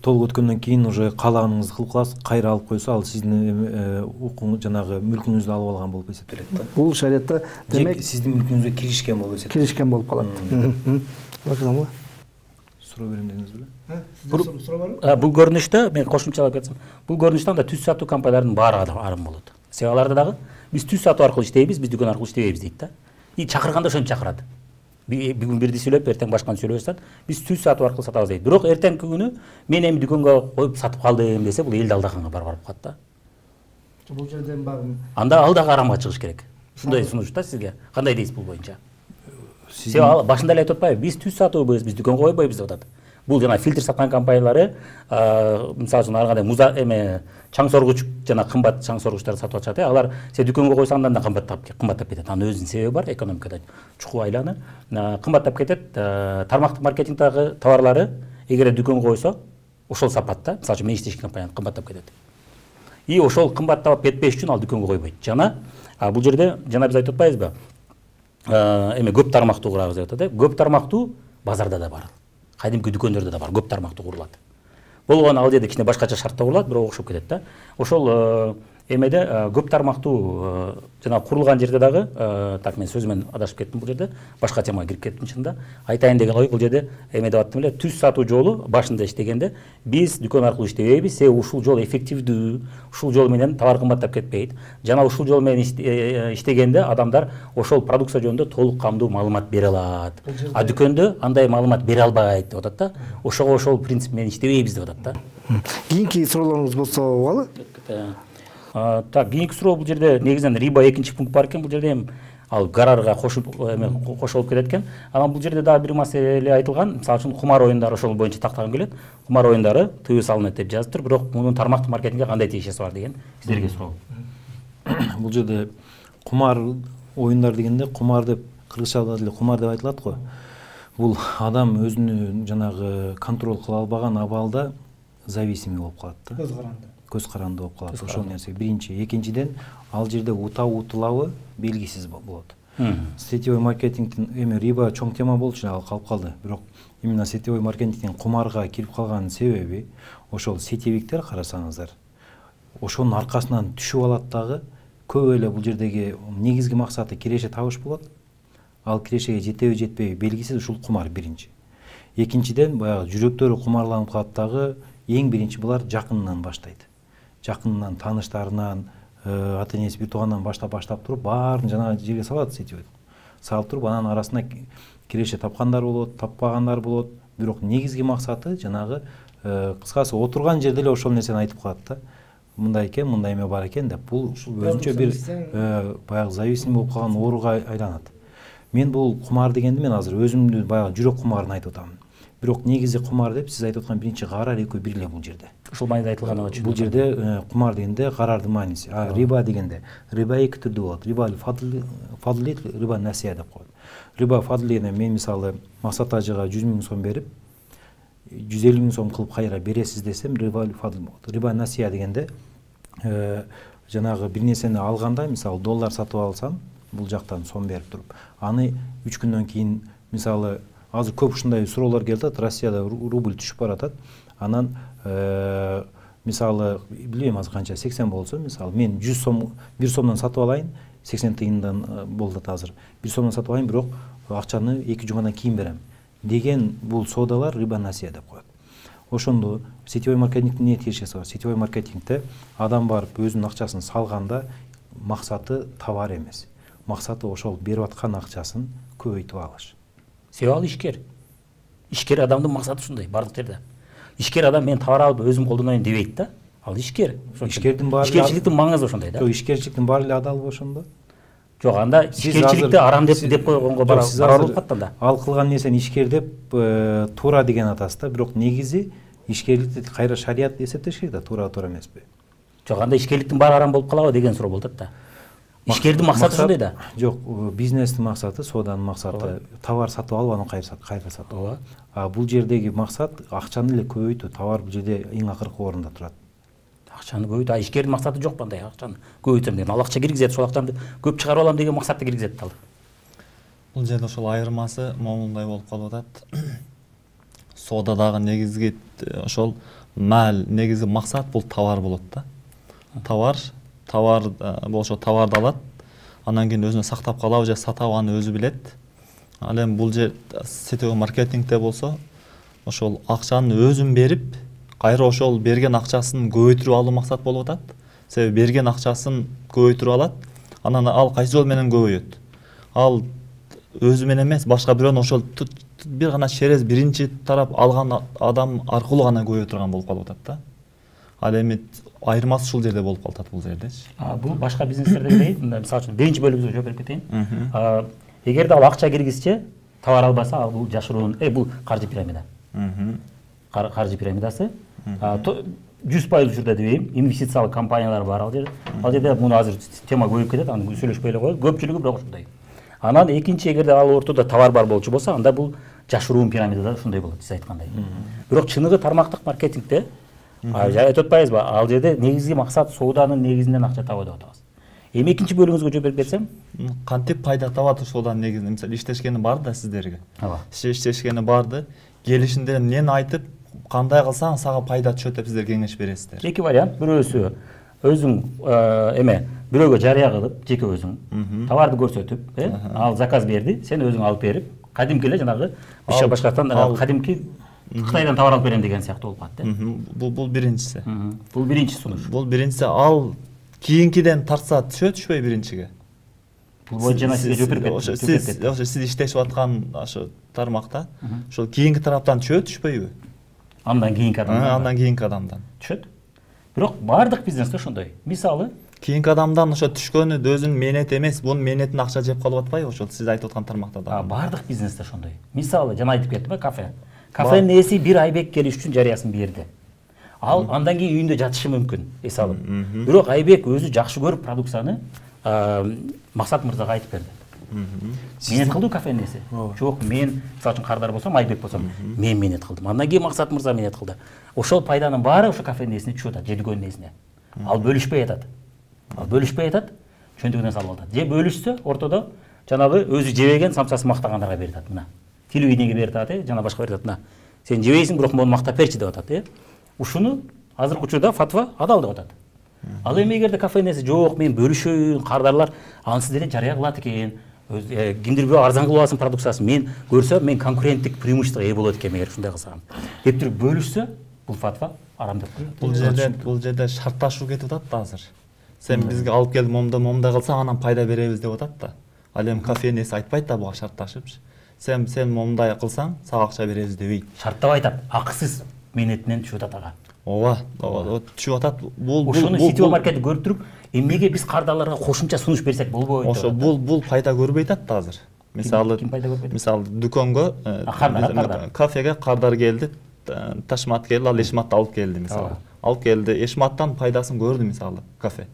Speaker 2: толук өткөндөн кийин уже каалаганыңызды кылып каласыз, кайра алып койсо ал сиздин укугуңуз жанагы мүлкүңүздү алып алган болуп эсептелет да.
Speaker 1: Бул шариатта демек
Speaker 2: сиздин мүлкүңүзгө киришкен болуп эсептелет.
Speaker 1: Киришкен болуп калат.
Speaker 2: суроо берем дедиңиз беле?
Speaker 1: Сизде суроо барбы?
Speaker 4: Бул көрүнүштө мен кошумчалап кетсем, бул көрүнүштө анда түз сатуу компанияларынын баары арым болот. Себеби аларда дагы биз түз сатуу аркылуу иштейбиз, биз дүкөн аркылуу иштебейбиз дейт да. И чакырганда ошентип чакырат. Бүгүн бирди сөйлөп, эртең башканы сөйлөп атат. Биз түз сатуу аркылуу сатабыз дейт. Бирок эртеңки күнү мен эми дүкөнгө коюп сатып калдым десе, бул элди алдаганга барып калат да.
Speaker 1: Бул жерден багы
Speaker 4: Анда ал дагы арамга чыгыш керек. Ушундай сунуш да сизге. Кандай дейсиз бул боюнча? Себеби башында эле айтып атпайбы, биз түз сатуубуз, биз дүкөнгө койбойбуз деп атат. Бул жана фильтр саткан компаниялары, мисалы үчүн ар кандай муза эме чаң соргуч жана кымбат чаң соргучтарды сатып атышат. Алар сен дүкөнгө койсоң андан да кымбаттап кетет. Анын өзүнүн себеби бар, экономикада чукул айланы кымбаттап кетет. Тармактык маркетингдagi товарлары эгер дүкөнгө койсо, ошол сапатта, мисалы үчүн мен иштешкен компания кымбаттап кетет. И ошол кымбаттап кетпеш үчүн ал дүкөнгө койбойт. Жана бул жерде жана биз айтып атпайбызбы? Эме көп тармактуу курабыз деп атат. Көп тармактуу базарда да бар. Кадимки дүкөндөрдө да бар, көп тармактуу курулат. Болгону ал жерде кичине башкача шартта курулат, бирок окшоп кетет да. Ошол эмеде көп тармактуу жана курулган жерде дагы, так мен сөзүмөн адашып кеттим бул жерде, башка темага кирип кеттим чынында. Айтайын деген ой бул жерде эме деп аттым эле, түз сатуу жолу башында иштегенде биз дүкөн аркылуу иштебейбиз, себеби ушул жол эффективдүү, ушул жол менен товар кымбаттап кетпейт. Жана ушул жол менен иштегенде адамдар ошол продукция жөнүндө толук камдуу маалымат бере алат. А дүкөндө андай маалымат бере албайт деп атат да. Ошого ошол принцип менен иштебейбиз деп атат да.
Speaker 1: Кийинки суроолоруңуз болсо угалы?
Speaker 4: Так, кийинки суроо бул жерде негизинен риба экинчи пункт бар экен. Бул жерде эми ал гарарга кошулуп кетет экен. Анан бул жерде дагы бир маселе айтылган. Мисалы үчүн кумар оюндары ошол боюнча тактаган келет. Кумар оюндары тыюу салынат деп жазыптыр, бирок мунун тармактык маркетингге кандай тиешеси бар деген сиздерге суроо.
Speaker 2: Бул жерде кумар оюндар дегенде кумар деп кыргызчада деле кумар деп айтылат го. Бул адам өзүнү жанагы контроль кыла албаган абалда зависимый болуп калат да. Көз каранды болуп калат. Ошол нерсе биринчи. Экинчиден ал жерде утулабы белгисиз болот. Сетевой маркетингдин эми риба чоң тема болчу, ал калып калды. Бирок именно сетевой маркетингдин кумарга кирип калганын себеби ошол сетевиктер карасаңыздар. Ошонун аркасынан түшүп алат дагы. Көп эле бул жердеги негизги максаты киреше табыш болот. Ал кирешеге жетеби жетпеби белгисиз, ушул кумар биринчи. Экинчиден баягы жүрөктөрү кумарланып калат дагы. Эң биринчи булар жакынынан баштайт. Жакынынан, тааныштарынан, ата энеси бир туугандан баштап туруп, баарын жана жерге салат сетевой. Салып туруп, анан арасында киреше тапкандар болот, таппагандар болот. Бирок негизги максаты жанагы кыскасы отурган жерде эле ошол нерсени айтып калат да. Мындай экен, мындай эме бар экен деп. Бул өзүнчө бир баягы зависимый болуп калган ооруга айланат. Мен бул кумар дегенди мен азыр өзүмдү баягы жүрөк кумарын айтып атам. Бирок негизи кумар деп сиз айтып аткан биринчи карар экөө бир эле бул жерде.
Speaker 4: Ушул мааниде айтылган үчүн.
Speaker 2: Бул жерде кумар дегенде карардын мааниси. Риба дегенде риба эки түрдүү болот. Риба фадли, риба насия деп коет. Риба фадли дегенде мен мисалы максат ажыга 100 000 сом берип 150 000 сом кылып кайра бересиз десем риба фадли болот. Риба насия дегенде жанагы бир нерсени алганда, мисалы доллар сатып алсам, бул жактан сом берип туруп, аны 3 күндөн кийин мисалы азыр көп ушундай суроолор келип атат. Россияда рубль түшүп баратат. Анан мисалы билбейм азыр канча 80 болсо, мисалы мен 100 сом 1 сомдон сатып алайын, 80 тыйындан болот азыр. 1 сомдон сатып алайын, бирок акчаны 2 жумадан кийин берем деген бул соодалар риба насия деп коет. Ошондо сетевой маркетингдин эмне тиешеси бар? Сетевой маркетингде адам барып өзүнүн акчасын салганда максаты товар эмес. Максаты ошол берип аткан акчасын көбөйтүп алыш.
Speaker 4: Себеби ал ишкер. Ишкер адамдын максаты ушундай бардык жерде. Ишкер адам мен товар алып өзүм колдонойн дебейт да. Ал ишкер.
Speaker 2: Ишкердин баары
Speaker 4: ишкерчиликтин маңызы ошондой да.
Speaker 2: Жок, ишкерчиликтин баары эле адал ошондо.
Speaker 4: Жок, анда ишкерчиликти арам деп койгонго барабар болуп калат анда.
Speaker 2: Ал кылган нерсени ишкер деп туура деген атасыз да, бирок негизи ишкерликти кайра шарият эсептеш керек да, туура эмеспи?
Speaker 4: Жок, анда ишкерликтин баары арам болуп калабы деген суроо болуп атат да. Ишкердин максаты ошондой да.
Speaker 2: Жок, бизнестин максаты, сооданын максаты товар сатып алып анан кайра сатуу. А бул жердеги максат акчаны эле көбөйтүү. Товар бул жерде эң акыркы орунда турат.
Speaker 4: Акчаны көбөйтүү. А ишкердин максаты жок бандай акчаны көбөйтөм деген. Ал акча киргизет, ошол акчаны көп чыгарып алам деген максатты киргизет ал.
Speaker 3: Бул жерде ошол айырмасы момундай болуп калып атат. Соодадагы негизги ошол маал негизи максат бул товар болот да. Товар болсо товарды алат, анан кийин өзүнө сактап калабы же сатабы аны өзү билет. Ал эми бул жер сетевой маркетингде болсо ошол акчаны өзүн берип, кайра ошол берген акчасын көбөйтүрүп алуу максат болуп атат. Себеби берген акчасын көбөйтүрүп алат, анан ал кайсы жол менен көбөйөт. Ал өзү менен эмес, башка бирөөнү ошол бир гана через биринчи тарап алган адам аркылуу гана көбөйө турган болуп калып атат да. Ал эми айырмасы ушул жерде болуп калып атат бул жердечи.
Speaker 4: Бул башка бизнестерде дейт, мисалы үчүн биринчи бөлүгүбүзгө жооп берип кетейин. Эгерде ал акча киргизчи товар албаса, ал бул жашыруун, бул каржы пирамида. Каржы пирамидасы 100% учурда дебейм, инвестициялык компаниялар бар ал жерде. Ал жерде муну азыр тема көбөйүп кетет, аны сүйлөшпөй эле коелу. Көпчүлүгү бирок ушундай. Анан экинчи, эгерде ал ортодо товар бар болчу болсо, анда бул жашыруун пирамидада ушундай болот, сиз айткандай. Бирок чыныгы тармактык маркетингде айтып атпайбызбы, ал жерде негизги максат сооданын негизинен акча табуу деп атабыз. Эми экинчи бөлүгүңүзгө жооп берип берсем,
Speaker 3: кантип пайда табат сооданын негизинен? Мисалы иштешкени бар да сиздерге.
Speaker 4: ооба.
Speaker 3: Иштешкени барды, келишимде эмнени айтып, кандай кылсаң сага пайда түшөт деп сиздер кеңеш бересиздер.
Speaker 4: Эки вариант, бирөөсү өзүң бирөөгө жарыя кылып, жеке өзүң товарды көрсөтүп, ал заказ берди, сен өзүң алып берип, кадимки эле жанагы бишка башкаттан кадимки Кытайдан товар алып берем деген сыяктуу болуп калат.
Speaker 3: Бул биринчиси.
Speaker 4: Бул биринчи сунуш.
Speaker 3: Бул биринчиси, ал кийинкиден тартса түшөт түшпөй биринчиге.
Speaker 4: Бул боюнча жана сизге жооп берип кеттим.
Speaker 3: Сиз иштешип аткан ошо тармакта ошол кийинки тараптан түшөт түшпөйбү?
Speaker 4: Андан кийинки адамдан.
Speaker 3: Андан кийинки адамдан.
Speaker 4: Түшөт. Бирок бардык бизнесте ошондой. Мисалы,
Speaker 3: кийинки адамдан ошо түшкөнү өзүнүн мээнети эмес, бунун мээнетин акча жеп калып атпайбы ошол сиз айтып аткан тармакта да?
Speaker 4: бардык бизнесте ошондой. Мисалы, жана айтып кеттим, кафе. Кафенин ээси бир айбек келиш үчүн жарыясын берди. Ал андан кийин үйүндө жатышы мүмкүн, эс алып. Бирок айбек өзү жакшы көрүп продукцияны Максат мырзага айтып берди. Менет кылды кафенин ээси. Жок, мен мисалы үчүн Кардар болсом, Айбек болсом, мен менет кылдым. Андан кийин Максат мырза менет кылды. Ошол пайданын баары ошо кафенин ээсине түшүп атат, жедүгөнүн ээсине. Ал бөлүшпөй атат. Чөнтүгүнөн салып атат. Же бөлүшсө, ортодо жанагы өзү жебеген самсасын мактагандарга берип атат. Мына телевидениеге берип атат, жана башка берип атат. Мына сен жебейсиң, бирок муну мактап берчи деп атат. Ушуну азыркы учурда фатва адал деп атат. Ал эми эгерде кафенин ээси жок, мен бөлүшөйүн, Кардарлар аны сиздерден жарыя кылат экен. Кимдир бирөө арзан кылып алсын продукциясын, мен көрсөм, мен конкуренттик преимуществого ээ болот экенмин эгер ушундай кылсам. Деп туруп бөлүшсө, бул фатва арам деп коет.
Speaker 3: Бул жерде шартташуу кетип атат да азыр. Сен бизге алып келип момда кылсаң анан пайда беребиз деп атат да. Ал эми кафенин ээси айтпайт да буга шартташыпчы. Сен момундай кылсаң, сага акча беребиз дебейт.
Speaker 4: Шарттап айтат, акысыз мээнетинен түшүп атат ага.
Speaker 3: Ооба, түшүп атат.
Speaker 4: Ушуну сетевой маркетинг көрүп туруп, эмнеге биз Кардарларга кошумча сунуш берсек болбойт деп.
Speaker 3: Ошо бул пайда көрбөйт атты азыр. Мисалы, дүкөнгө, кафеге Кардар келди, Ташмат келди, ал Эшматты алып келди мисалы. Алып келди, Эшматтан пайдасын көрдү мисалы кафе.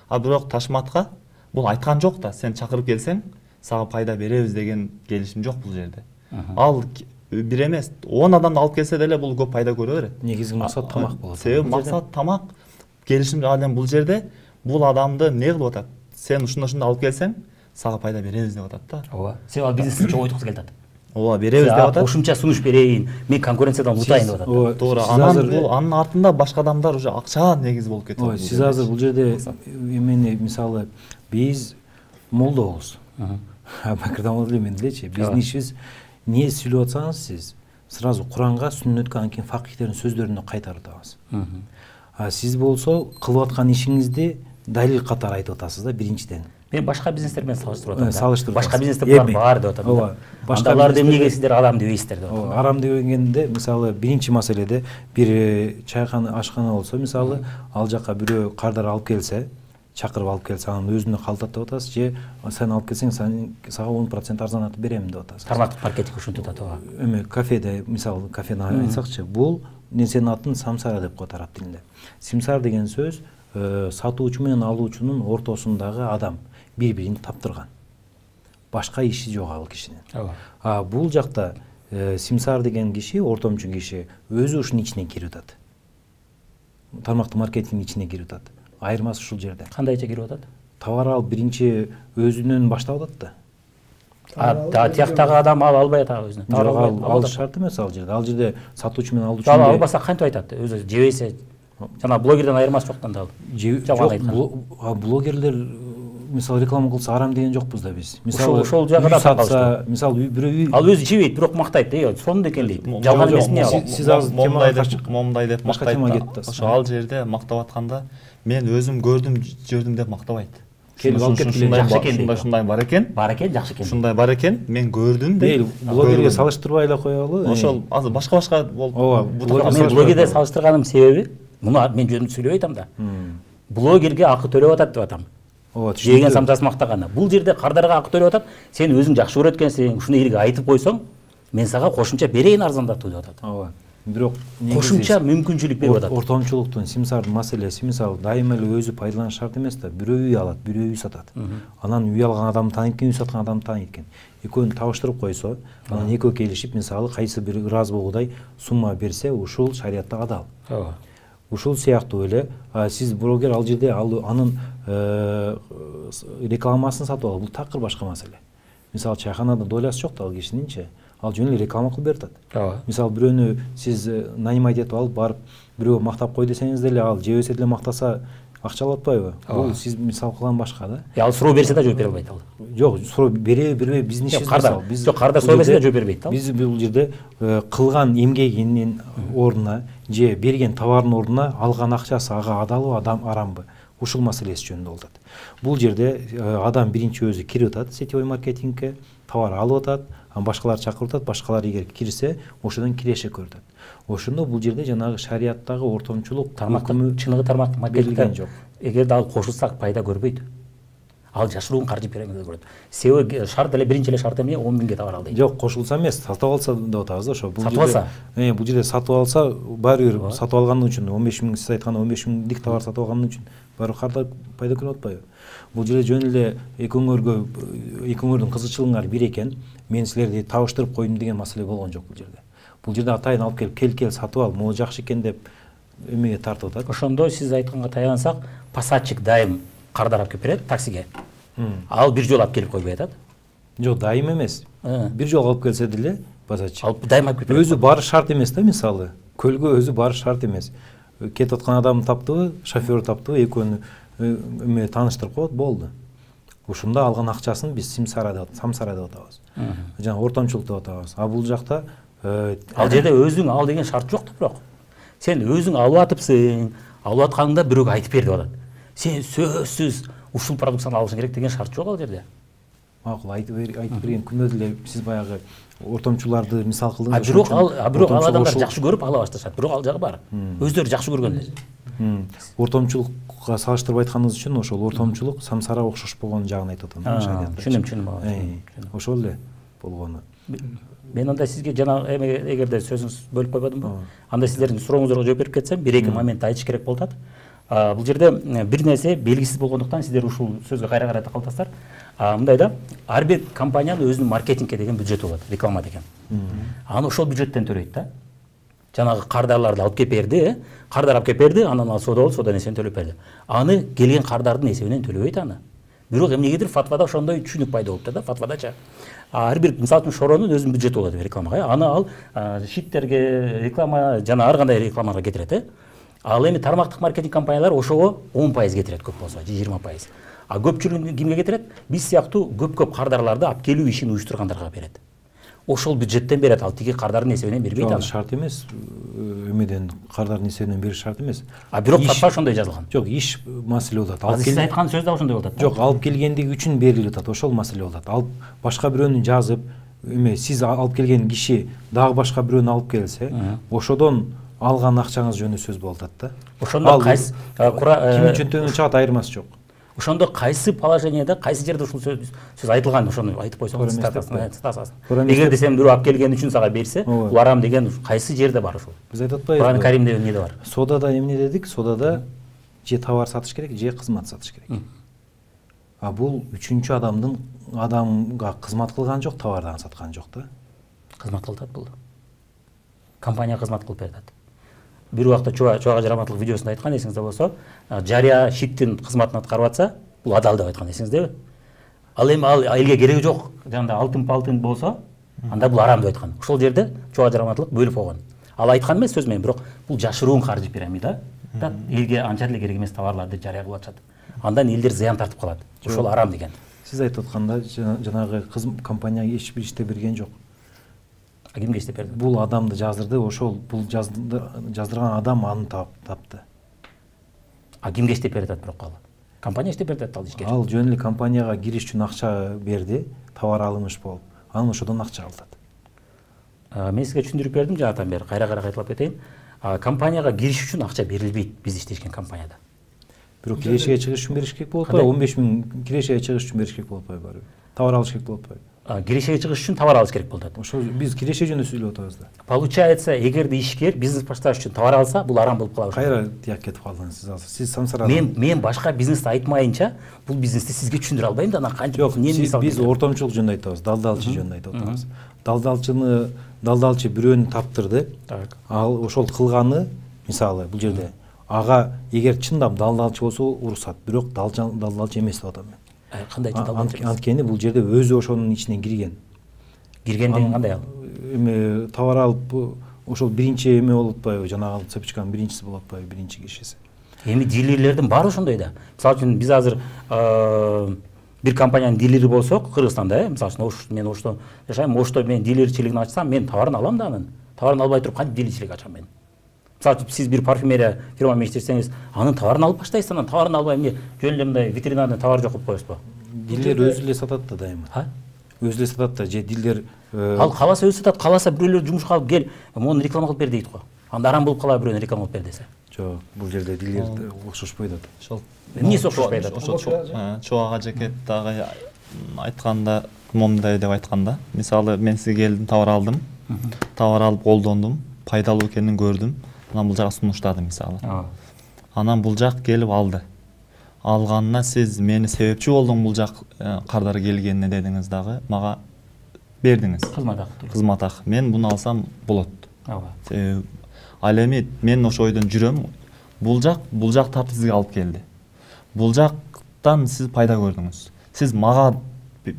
Speaker 3: А бирок Ташматка бул айткан жок да, сен чакырып келсең, сага пайда беребиз деген келишим жок бул жерде. Ал бир эмес, 10 адамды алып келсе деле бул көп пайда көрө берет.
Speaker 2: Негизги максат тамак болот.
Speaker 3: Себеби максат тамак. Келишим ал эми бул жерде бул адамды эмне кылып атат? Сен ушундай алып келсең, сага пайда беребиз деп атат да.
Speaker 4: Ооба. Себеби ал бизнести чоңойтуксу келип атат.
Speaker 3: Ооба, беребиз деп атат.
Speaker 4: Кошумча сунуш берейин, мен конкуренциядан утайын деп атат.
Speaker 3: Туура. Анын артында башка адамдар уже акча негиз болуп кетет.
Speaker 2: Ой, сиз азыр бул жерде эмени мисалы биз молдобуз. Бакырдан эле мен делечи, биздин ишибиз не сүйлөп атсаңыз сиз сразу Куранга, сүннөткө, анан кийин факыйхтердин сөздөрүнө кайтарып атабыз. Сиз болсо кылып аткан ишиңизди далил катары айтып атасыз да биринчиден.
Speaker 4: Мен башка бизнестер менен салыштырып атам.
Speaker 2: Салыштырып.
Speaker 4: Башка бизнесте булар бар деп атам.
Speaker 2: Ооба.
Speaker 4: Башкаларды эмнеге сиздер арам дебейсиздер деп атам.
Speaker 2: Арам дегенде мисалы биринчи маселеде бир чайкана, ашкана болсо, мисалы ал жака бирөө Кардар алып келсе, чакырып алып келсе, анын өзүнө калтат деп атасыз, же сен алып келсең, сага 10% арзанатып берем деп атасыз.
Speaker 4: Тармактык маркетинг ушинтип атат ооба.
Speaker 2: Эми кафеде, мисалы кафени айтсакчы, бул нерсенин атын самсара деп коет араб тилинде. Симсар деген сөз сатуучу менен алуучунун ортосундагы адам, бири-бирин таптырган. Башка иши жок ал кишинин. Бул жакта симсар деген киши, ортомчу киши өзү ушунун ичине кирип атат. Тармактык маркетингдин ичине кирип атат. Айырмасы ушул жерде.
Speaker 4: Кандайча кирип атат?
Speaker 2: Товар алып биринчи өзүнөн баштап атат
Speaker 4: да. Тияктагы адам албай атат өзүнө.
Speaker 2: Жок, ал шарт эмес ал жерде. Ал жерде сатуучу менен алуучу.
Speaker 4: Албаса кантип айтат? Өзү жебейсе, жана блогерден айырмасы жоктан да ал.
Speaker 2: Жок, блогерлер мисалы реклама кылса арам деген жокпуз да биз. Мисалы
Speaker 4: ошол жагы да
Speaker 2: сатса, мисалы бирөө үй
Speaker 4: ал өзү ичебейт, бирок мактайт, сонун экен дейт. Жалган эмесин
Speaker 2: сиз азыр
Speaker 3: момундай деп мактайт. Ошо ал жерде мактап атканда мен өзүм көрдүм деп мактабайт.
Speaker 2: Келип алып кеткиле
Speaker 3: жакшы экен. Ушундай бар экен.
Speaker 4: Бар экен, жакшы экен.
Speaker 3: Ушундай бар экен, мен көрдүм деп.
Speaker 2: Блогерге салыштырбай эле коелу.
Speaker 3: Ошол азыр башка болуп.
Speaker 4: Мен блогерге салыштырганым себеби, муну мен жөнүндө сүйлөбөй атам да. Блогерге акы төлөп атат деп атам. Жеген самсасы мактаганы. Бул жерде кардарга акы төлөп атат. Сен өзүң жакшы көрөт экенсиң, ушуну элге айтып койсоң, мен сага кошумча берейин арзандатуу деп атат.
Speaker 2: Ооба. Бирок
Speaker 4: кошумча мүмкүнчүлүк берип атат.
Speaker 2: Ортомчулуктун симсардын маселеси мисалы дайыма эле өзү пайдаланыш шарт эмес да. Бирөө үй алат, бирөө үй сатат. Анан үй алган адамды тааныйт экен, үй саткан адамды тааныйт экен. Экөөнү табыштырып койсо, анан экөө келишип мисалы кайсы бири ыраазы болгудай сумма берсе, ушул шариятта адал.
Speaker 4: Ооба.
Speaker 2: Ушул сыяктуу эле сиз блогер ал жерде анын рекламасын сатып алып, бул такыр башка маселе. Мисалы чайханада долясы жок да ал кишининчи. Ал жөн эле реклама кылып берет. Мисалы бирөөнү сиз нанимать этип алып барып, бирөө мактап кой десеңиз деле ал жебесе деле мактаса акча алып атпайбы? Бул сиз мисал кылган башка да.
Speaker 4: Ал суроо берсе да жооп бере албайт ал.
Speaker 2: Жок, суроо бербей биздин ишибиз мисалы.
Speaker 4: Жок, карда суроо берсе да жооп бербейт ал.
Speaker 2: Биз бул жерде кылган эмгегинин ордуна же берген товардын ордуна алган акчасы ага адалбы, арамбы? Ушул маселеси жөнүндө болот. Бул жерде адам биринчи өзү кирип атат сетевой маркетингке, товар алып атат, башкалар чакырып атат, башкалар эгер кирсе, ошодон киреше көрүтөт. Ошондо бул жерде жанагы шариаттагы ортомчулук
Speaker 4: тармактын чыныгы тармак маркетинг жок. Эгерде ал кошулсак пайда көрбөйт. Ал жашыруун каржы пирамида көрөт. Себеби шарт эле биринчи эле шарт эмне 10 миңге товар ал дейт.
Speaker 2: Жок, кошулса эмес, сатып алса деп атабыз да, ошо.
Speaker 4: Сатып алса.
Speaker 2: Бул жерде сатып алса, баары бир сатып алган үчүн 15 миң сиз айткан 15 миңдик товар сатып алган үчүн баары карда пайда көрүп атпайбы? Бул жерде жөн эле экөөңөрдүн кызыкчылыгыңар бир экен, мен силерди табыштырып койдум деген маселе болгон жок бул жерде. Бул жерде атайын алып кел сатып ал, могу жакшы экен деп эмеге тартып атат.
Speaker 4: Ошондо сиз айтканга таянсак, пассатчик дайым кардар алып келип берет таксиге. Ал бир жолу алып келип койбой атат.
Speaker 2: Жок, дайым эмес. Бир жолу алып келсе деле пассатчик.
Speaker 4: Ал дайым алып келип берет.
Speaker 2: Өзү бары шарт эмес да, мисалы. Көлгө өзү бары шарт эмес. Кетип аткан адамды таптыбы, шофёр таптыбы, экөөнү эме тааныштырып коет, болду. Ушунда алган акчасын биз самсара деп атабыз. Жана ортомчулук деп атабыз. А бул жакта
Speaker 4: ал жерде өзүң ал деген шарт жок да, бирок. Сен өзүң алып атыпсың, алып атканыңда бирөөгө айтып бер деп атат. Сен сөзсүз ушул продукцияны алышың керек деген шарт жок ал жерде.
Speaker 2: Макул, айтып берген күндө деле сиз баягы ортомчуларды мисал кылдыңыз.
Speaker 4: Бирок ал адамдар жакшы көрүп ала башташат. Бирок ал жагы бар. Өздөрү жакшы көргөн.
Speaker 2: Ортомчулукка салыштырып айтканыңыз үчүн ошол ортомчулук самсара окшош болгон жагын айтып атам.
Speaker 4: Түшүнүм.
Speaker 2: Ошол эле болгону.
Speaker 4: Мен анда сизге жана эгерде сөзүңүз бөлүп койбодумбу? Анда сиздердин сурооңуздарга жооп берип кетсем, бир-эки момент айтыш керек болуп атат. Бул жерде бир нерсе белгисиз болгондуктан сиздер ушул сөзгө кайра калтасыздар. Мындай да, ар бир компаниянын өзүнүн маркетингке деген бюджети болот, реклама деген. Аны ошол бюджеттен төлөйт да. Жанагы кардарларды алып келип берди, кардар алып келип берди, анан ал соода болуп, соода несени төлөп берди. Аны келген кардардын эсебинен төлөбөйт аны. Бирок эмнегедир фатвада ошондой түшүнүк пайда болуптур да, фатвадачы. Ар бир мисалы үчүн шоронун өзүнүн бюджети болот рекламага. Аны ал шиттерге реклама жана ар кандай рекламага кетирет. Ал эми тармактык маркетинг компаниялар ошого 10% кетирет көп болсо, 20%. А көпчүлүгүн кимге кетирет? Биз сыяктуу көп кардарларды алып келүү ишин уюштургандарга берет. Ошол бюджеттен берет, ал тиги кардардын эсебинен бербейт аны.
Speaker 2: Шарт эмес, эмеден кардардын эсебинен бериш шарт эмес.
Speaker 4: Бирок фатва ошондой жазылган.
Speaker 2: Жок, иш маселе болот.
Speaker 4: Сиз айткан сөз да ошондой болот.
Speaker 2: Жок, алып келгендиги үчүн берилип атат, ошол маселе болот. Алып башка бирөөнү жазып, сиз алып келген киши дагы башка бирөөнү алып келсе, ошодон алган акчаңыз жөнүндө сөз болуп атат да.
Speaker 4: Ошондо кайсы
Speaker 2: ким чөнтөгүнөн чыгат айырмасы жок.
Speaker 4: Ошондо кайсы положенияда, кайсы жерде ушул сөз айтылган, ошону айтып койсоңуз цитатасын. Эгерде сен бирөө алып келген үчүн сага берсе, бул арам деген кайсы жерде бар ушул?
Speaker 2: Биз айтып атпайбызбы?
Speaker 4: Кур'ан Каримде эмнеде бар?
Speaker 2: Содада эмне дедик? Содада же товар сатыш керек, же кызмат сатыш керек. А бул үчүнчү адамга кызмат кылган жок, товардан саткан жок да.
Speaker 4: Кызмат кылат бул. Компания кызмат кылып берет. Бир убакта чуага жараматтылык видеосунда айткан, эсиңизде болсо, жарыя шиттин кызматын аткарып атса, бул адал деп айткан, эсиңиздеби? Ал эми ал элге кереги жок, жанда алтын болсо, анда бул арам деп айткан. Ошол жерде чуага жараматтылык бөлүп койгон. Ал айткан эмес сөз менен, бирок бул жашыруун каржы пирамида. Элге анча эле керек эмес товарларды жарыя кылып атышат. андан элдер зыян тартып калат. Ошол арам деген.
Speaker 2: Сиз айтып атканда жанагы компанияга эч бир иштеп берген жок.
Speaker 4: Кимге иштеп берди?
Speaker 2: Бул адамды жаздырды, ошол бул жаздырган адам аны тапты.
Speaker 4: Кимге иштеп берди бирок ал? Компания иштеп берди ал ишкер.
Speaker 2: Ал жөн эле компанияга кириш үчүн акча берди, товар алыныш болуп. Анан ошодон акча алды.
Speaker 4: Мен сизге түшүндүрүп бердим жанатан бери, кайра кайталап кетейин. Компанияга кириш үчүн акча берилбейт биз иштешкен компанияда.
Speaker 2: Бирок кирешеге чыгыш үчүн бериш керек болуп атпайбы? 15 000 кирешеге чыгыш үчүн бериш керек болуп атпайбы барыбир? Товар алыш керек болуп атпайбы?
Speaker 4: Кирешеге чыгыш үчүн товар алыш керек болуп атат.
Speaker 2: Ошо биз киреше жөнүндө сүйлөп атабыз да.
Speaker 4: Получается, эгерде ишкер бизнес башташ үчүн товар алса, бул арам болуп калат.
Speaker 2: Кайра тияк кетип калдыңыз сиз азыр. Сиз самсарадыңыз.
Speaker 4: Мен башка бизнести айтмайынча, бул бизнести сизге түшүндүрө албайм да, анан кантип эмнени мисал.
Speaker 2: Биз ортомчулук жөнүндө айтабыз, далдалчы жөнүндө айтып атабыз. Далдалчы бирөөнү таптырды. Ал ошол кылганы, мисалы, бул жерде ага эгер чындап далдалчы болсо уруксат, бирок далдалчы эмес деп атам мен.
Speaker 4: Кандай далдалчы?
Speaker 2: Анткени бул жерде өзү ошонун ичинен кирген.
Speaker 4: Кирген деген кандай ал?
Speaker 2: Эме товар алып ошол биринчи эме болуп атпайбы, жанагы цепочканын биринчиси болуп атпайбы, биринчи кишиси.
Speaker 4: Эми дилерлердин баары ошондой да. Мисалы үчүн биз азыр бир компаниянын дилери болсок, Кыргызстанда, мисалы үчүн мен Ошто жашайм, Ошто мен дилерчилигин ачсам, мен товарын алам да анын. Товарын албай туруп кантип дилерчилик ачам мен? Мисалы үчүн сиз бир парфюмерия фирмамен иштесеңиз, анын товарын алып баштайсыз, анан товарын албай эмне жөн эле мындай ветеринарный товар жок кылып коесузбу?
Speaker 2: Дилер өзү эле сатат да дайыма. Өзү эле сатат да, же дилер
Speaker 4: ал кааласа өзү сатат, кааласа бирөөлөр жумушка алып кел, мону реклама кылып бер дейт го. Анда арам болуп калат бирөөнү реклама кылып бер десе.
Speaker 2: Жок, бул жерде дилер окшошпойт да.
Speaker 3: Ошол
Speaker 4: эмнеси окшошпайт?
Speaker 3: Ошо чубак ажакет дагы айтканда момундай деп айтканда, мисалы мен сизге келдим, товар алдым. Товар алып колдондум, пайдалуу экенин көрдүм. Анан бул жака сунуштадым мисалы. Анан бул жак келип алды. Алганына сиз мени себепчи болдуң бул жак кардар келгенине дедиңиз дагы, мага бердиңиз. Кызмат акы. Мен буну алсам болот. Ал эми мен ошо ойдон жүрөм. Бул жак тартып сизге алып келди. Бул жактан сиз пайда көрдүңүз. Сиз мага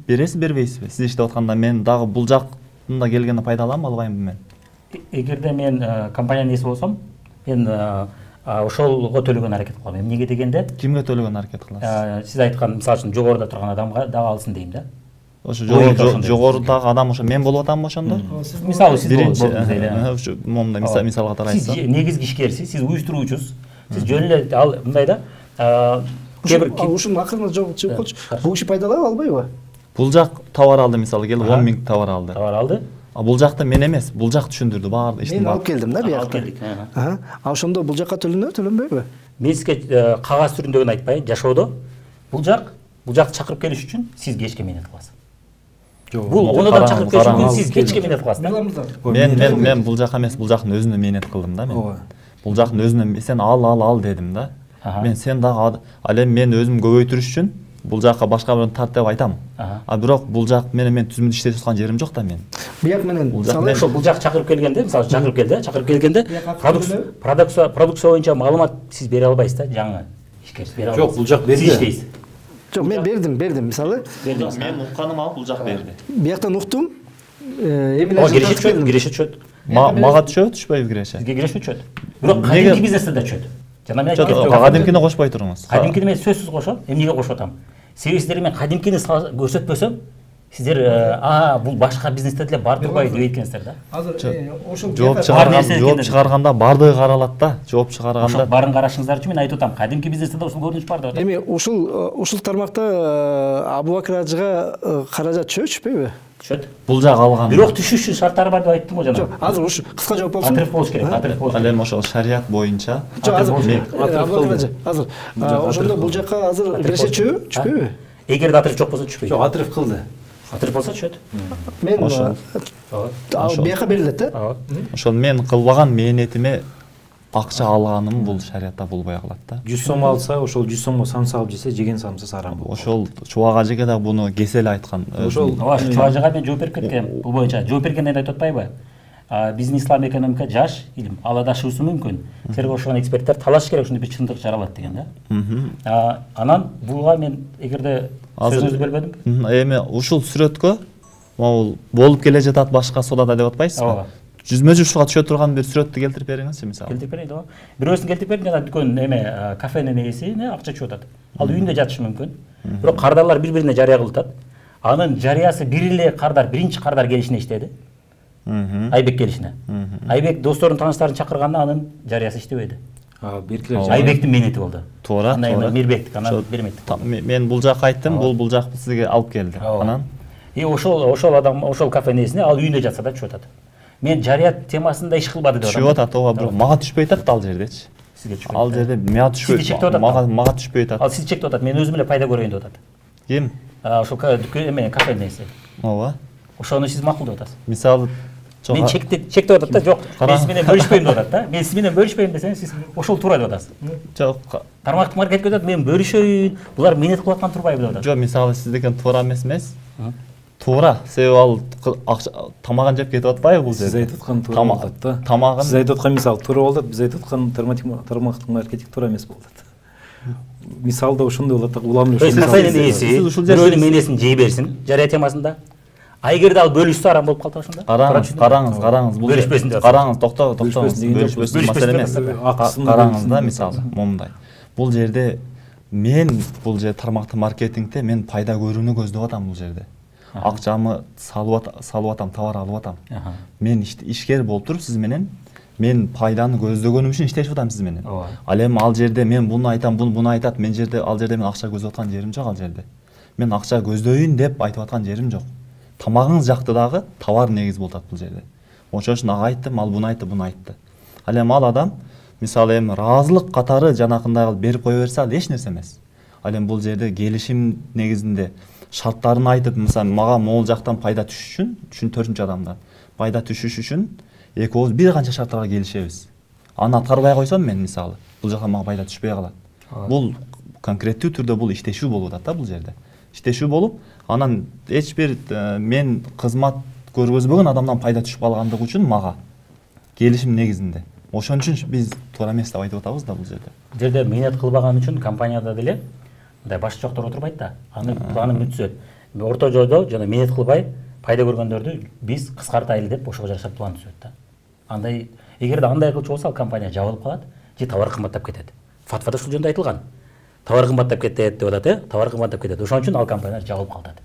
Speaker 3: бересиз, бербейсизби? Сиз иштеп атканда мен дагы бул жактында келгенде пайда аламбы, албаймбы мен?
Speaker 4: Эгерде мен компаниянын ээси болсом, мен ошолго төлөгөн аракет кылам. Эмнеге дегенде?
Speaker 3: Кимге төлөгөн аракет кыласыз?
Speaker 4: Сиз айткан, мисалы үчүн жогоруда турган адамга дагы алсын дейм да.
Speaker 3: Ошо жогорудагы адам ошо мен болуп атамбы ошондо?
Speaker 4: Мисалы сиз
Speaker 3: биринчи
Speaker 4: болдуңуз.
Speaker 3: Момундай мисалга тарайсыз.
Speaker 4: Сиз негизги ишкерсиз, сиз уюштуруучусуз. Сиз жөн эле ал мындай да.
Speaker 1: Ушунун акырына жооп чыгып калчу. Бул киши пайдаланып албайбы?
Speaker 3: Бул жак товар алды, мисалы келип 10 000 товар алды.
Speaker 4: Товар алды.
Speaker 3: Бул жакта мен эмес, бул жак түшүндүрдү баары иштин.
Speaker 1: Мен алып келдим да бияка.
Speaker 4: Алып келдик.
Speaker 1: Ошондо бул жакка төлөнбөйбү?
Speaker 4: Мен сизге кагаз түрүндөгүн айтпайын, жашоодо бул жак чакырып келиш үчүн сиз кечке менет кыласыз. Бул онадан чакырып келиш үчүн сиз кечке менет кыласыз.
Speaker 3: Мен бул жака эмес, бул жактын өзүнө менет кылдым да мен. Бул жактын өзүнө сен ал дедим да. Мен сен дагы ал эми мен өзүм көбөйтүрүш үчүн бул жакка башка бирөөнү тарт деп айтам. Бирок бул жак менен мен түзмүндө иштеп аткан жерим жок да мен.
Speaker 1: Бияк менен
Speaker 4: мисалы бул жак чакырып келгенде, мисалы чакырып келгенде продукция боюнча маалымат сиз бере албайсыз да, жаңы ишкерсиз бере албайсыз.
Speaker 2: Жок, бул жак берди.
Speaker 4: Сиз иштейсиз.
Speaker 1: Жок, мен бердим, мисалы.
Speaker 3: Мен укканым алып бул жак берди.
Speaker 1: Бияктан уктум.
Speaker 4: Киреше түшөт.
Speaker 3: Мага түшпөйбү киреше?
Speaker 4: Сизге киреше түшөт. Бирок кадимки бизнесте да түшөт. Жана мен
Speaker 3: кадимкини кошпой туруңуз.
Speaker 4: Кадимкини мен сөзсүз кошом. Эмнеге кошуп атам? Себеби сиздерге мен кадимкини көрсөтпөсөм, сиздер бул башка бизнесте деле бар турбайбы деп айткансыздар да.
Speaker 1: Азыр ошол
Speaker 3: жооп чыгарганда бардыгы каралат да. Жооп чыгарганда
Speaker 4: барын карашыңыздар үчүн мен айтып атам, кадимки бизнесте да ушул көрүнүш бар деп атам.
Speaker 1: Эми ушул тармакта Абубакир ажыга каражат түшпөйбү?
Speaker 4: Түшөт.
Speaker 3: Бул жак алган.
Speaker 4: Бирок түшүш үчүн шарттары бар деп айттым го жана.
Speaker 1: Жок, азыр ушу кыска жооп болсун.
Speaker 4: Атриф болуш керек, атриф болуш керек.
Speaker 3: Ал эми ошол шарият боюнча.
Speaker 1: Жок, азыр ошондо бул жакка азыр киреше түшпөйбү?
Speaker 4: Эгерде атриф жок болсо түшпөйт.
Speaker 2: Жок, атриф кылды.
Speaker 4: Атриф болсо түшөт.
Speaker 1: Мен бияка берилет да.
Speaker 3: Ошол мен кылбаган мээнетиме акча алганым бул шариятта болбой калат да.
Speaker 2: 100 сом алса, ошол 100 сомго самса алып жесе, жеген самсыз арам болот.
Speaker 3: Ошол чубак ажыга да буну кеселе айткан.
Speaker 2: Ошол
Speaker 4: чубак ажыга мен жооп берип кеткем. Бул боюнча жооп бергенден айтып атпайбы? Бизнес, ислам, экономика жаш илим, ала адашуусу мүмкүн. Силерге окшогон эксперттер талаш керек, ушундай бир чындык жаралат деген да. Анан буга мен эгерде сөзүңүздү бөлбөдүм.
Speaker 3: Эми ушул сүрөткө могул болуп келе жатат башка содада деп атпайсызбы? жүзмө жүз ушуга түшө турган бир сүрөттү келтирип бериңизчи мисалы.
Speaker 4: Келтирип берейин да. Бирөөсүн келтирип бердим, жана дүкөн эме кафенин ээси акча чыгып атат. Ал үйүндө жатышы мүмкүн. Бирок кардарлар бири-бирине жарыя кылып атат. Анын жарыясы бир эле кардар, биринчи кардар келишине иштеди. Айбек келишине. Айбек досторун, тааныштарын чакырганда анын жарыясы иштебеди. Айбектин менети болду.
Speaker 3: Туура,
Speaker 4: туура. Мирбектик, анан бермедик.
Speaker 3: Мен бул жакка айттым, бул жак сизге алып келди. Анан
Speaker 4: ошол адам, ошол кафенин ээсине ал үйүндө жатса да түшүп атат. Мен жарыят темасында иш кылбады деп атам.
Speaker 3: Түшүп атат, ооба, бирок мага түшпөй атат ал жердечи.
Speaker 4: Сизге түшпөй.
Speaker 3: Ал жерде мага түшпөй, мага түшпөй атат.
Speaker 4: Ал сиз чектеп атат, мен өзүм эле пайда көрөйүн деп атат.
Speaker 3: Ким?
Speaker 4: Ошол эме кафенин ээси.
Speaker 3: Ооба.
Speaker 4: Ошону сиз макул деп атасыз.
Speaker 3: Мисалы
Speaker 4: мен чектеп атат да, жок, мен сиз менен бөлүшпөйм деп атат да. Мен сиз менен бөлүшпөйм десеңиз, сиз ошол туура деп атасыз.
Speaker 3: Жок.
Speaker 4: Тармактык маркетке атат, мен бөлүшөйүн, булар менет кылып аткан турбайбы деп атат.
Speaker 3: Жок, мисалы сиздекен туура эмес. Туура, себеби ал тамагын жеп кетип атпайбы бул жерде?
Speaker 2: Сиз айтып аткан туура болуп атат да.
Speaker 3: Тамагын
Speaker 2: сиз айтып аткан мисал туура болуп атат, биз айтып аткан тармактык маркетинг туура эмес болуп атат. Мисалда ошондой болот да, улам эле
Speaker 4: кафенин ээси бирөөнүн менесин жей берсин жарыя темасында. А эгерде ал бөлүшсө арам болуп калат ошондо?
Speaker 3: Караңыз, бул
Speaker 4: бөлүшпөсүн деп.
Speaker 3: Караңыз, токтоңуз, бөлүшпөсүн маселе эмес. Караңыз да, мисалы, момундай. Бул жерде мен бул жерде тармактык маркетингде мен пайда көрүүнү көздөп атам бул жерде. Акчамы салып атам, товар алып атам. Мен ишкер болуп туруп сиз менен мен пайданы көздөгөнүм үчүн иштешип атам сиз менен. Ал эми ал жерде мен буну айтам, буну айтат, ал жерде мен акча көздөп аткан жерим жок ал жерде. Мен акча көздөйүн деп айтып аткан жерим жок. Тамагыңыз жакты дагы товар негиз болуп атат бул жерде. Ошон үчүн ага айттым, ал буну айтты, буну айтты. Ал эми ал адам мисалы эми ыраазылык катары жанакындай кылып берип кое берсе ал эч нерсе эмес. Ал эми бул жерде келишим негизинде шарттарын айтып, мисалы мага могул жактан пайда түшүш үчүн төртүнчү адамдан пайда түшүш үчүн экөөбүз бир канча шарттарга келишебиз. Аны аткарбай койсом мен мисалы бул жака мага пайда түшпөй калат. Бул конкреттүү түрдө бул иштешүү болуп атат да бул жерде. Иштешүү болуп, анан эч бир мен кызмат көргөзбөгөн адамдан пайда түшүп калгандыгы үчүн мага келишим негизинде. Ошон үчүн биз туура эмес деп айтып атабыз да бул жерде.
Speaker 4: Бул жерде менет кылбаган үчүн компанияда деле мындай баш жоктор отурбайт да. Анын планы мүтсөт. Орто жолдо жана менет кылбай пайда көргөндөрдү биз кыскартайлы деп ошого жараша план түзөт да. Андай эгерде андай кылчу болсо ал компания жабылып калат же товар кымбаттап кетет. Фатвада ушул жөнүндө айтылган. Товар кымбаттап кетет деп атат, товар кымбаттап кетет. Ошон үчүн ал компания жабылып калат.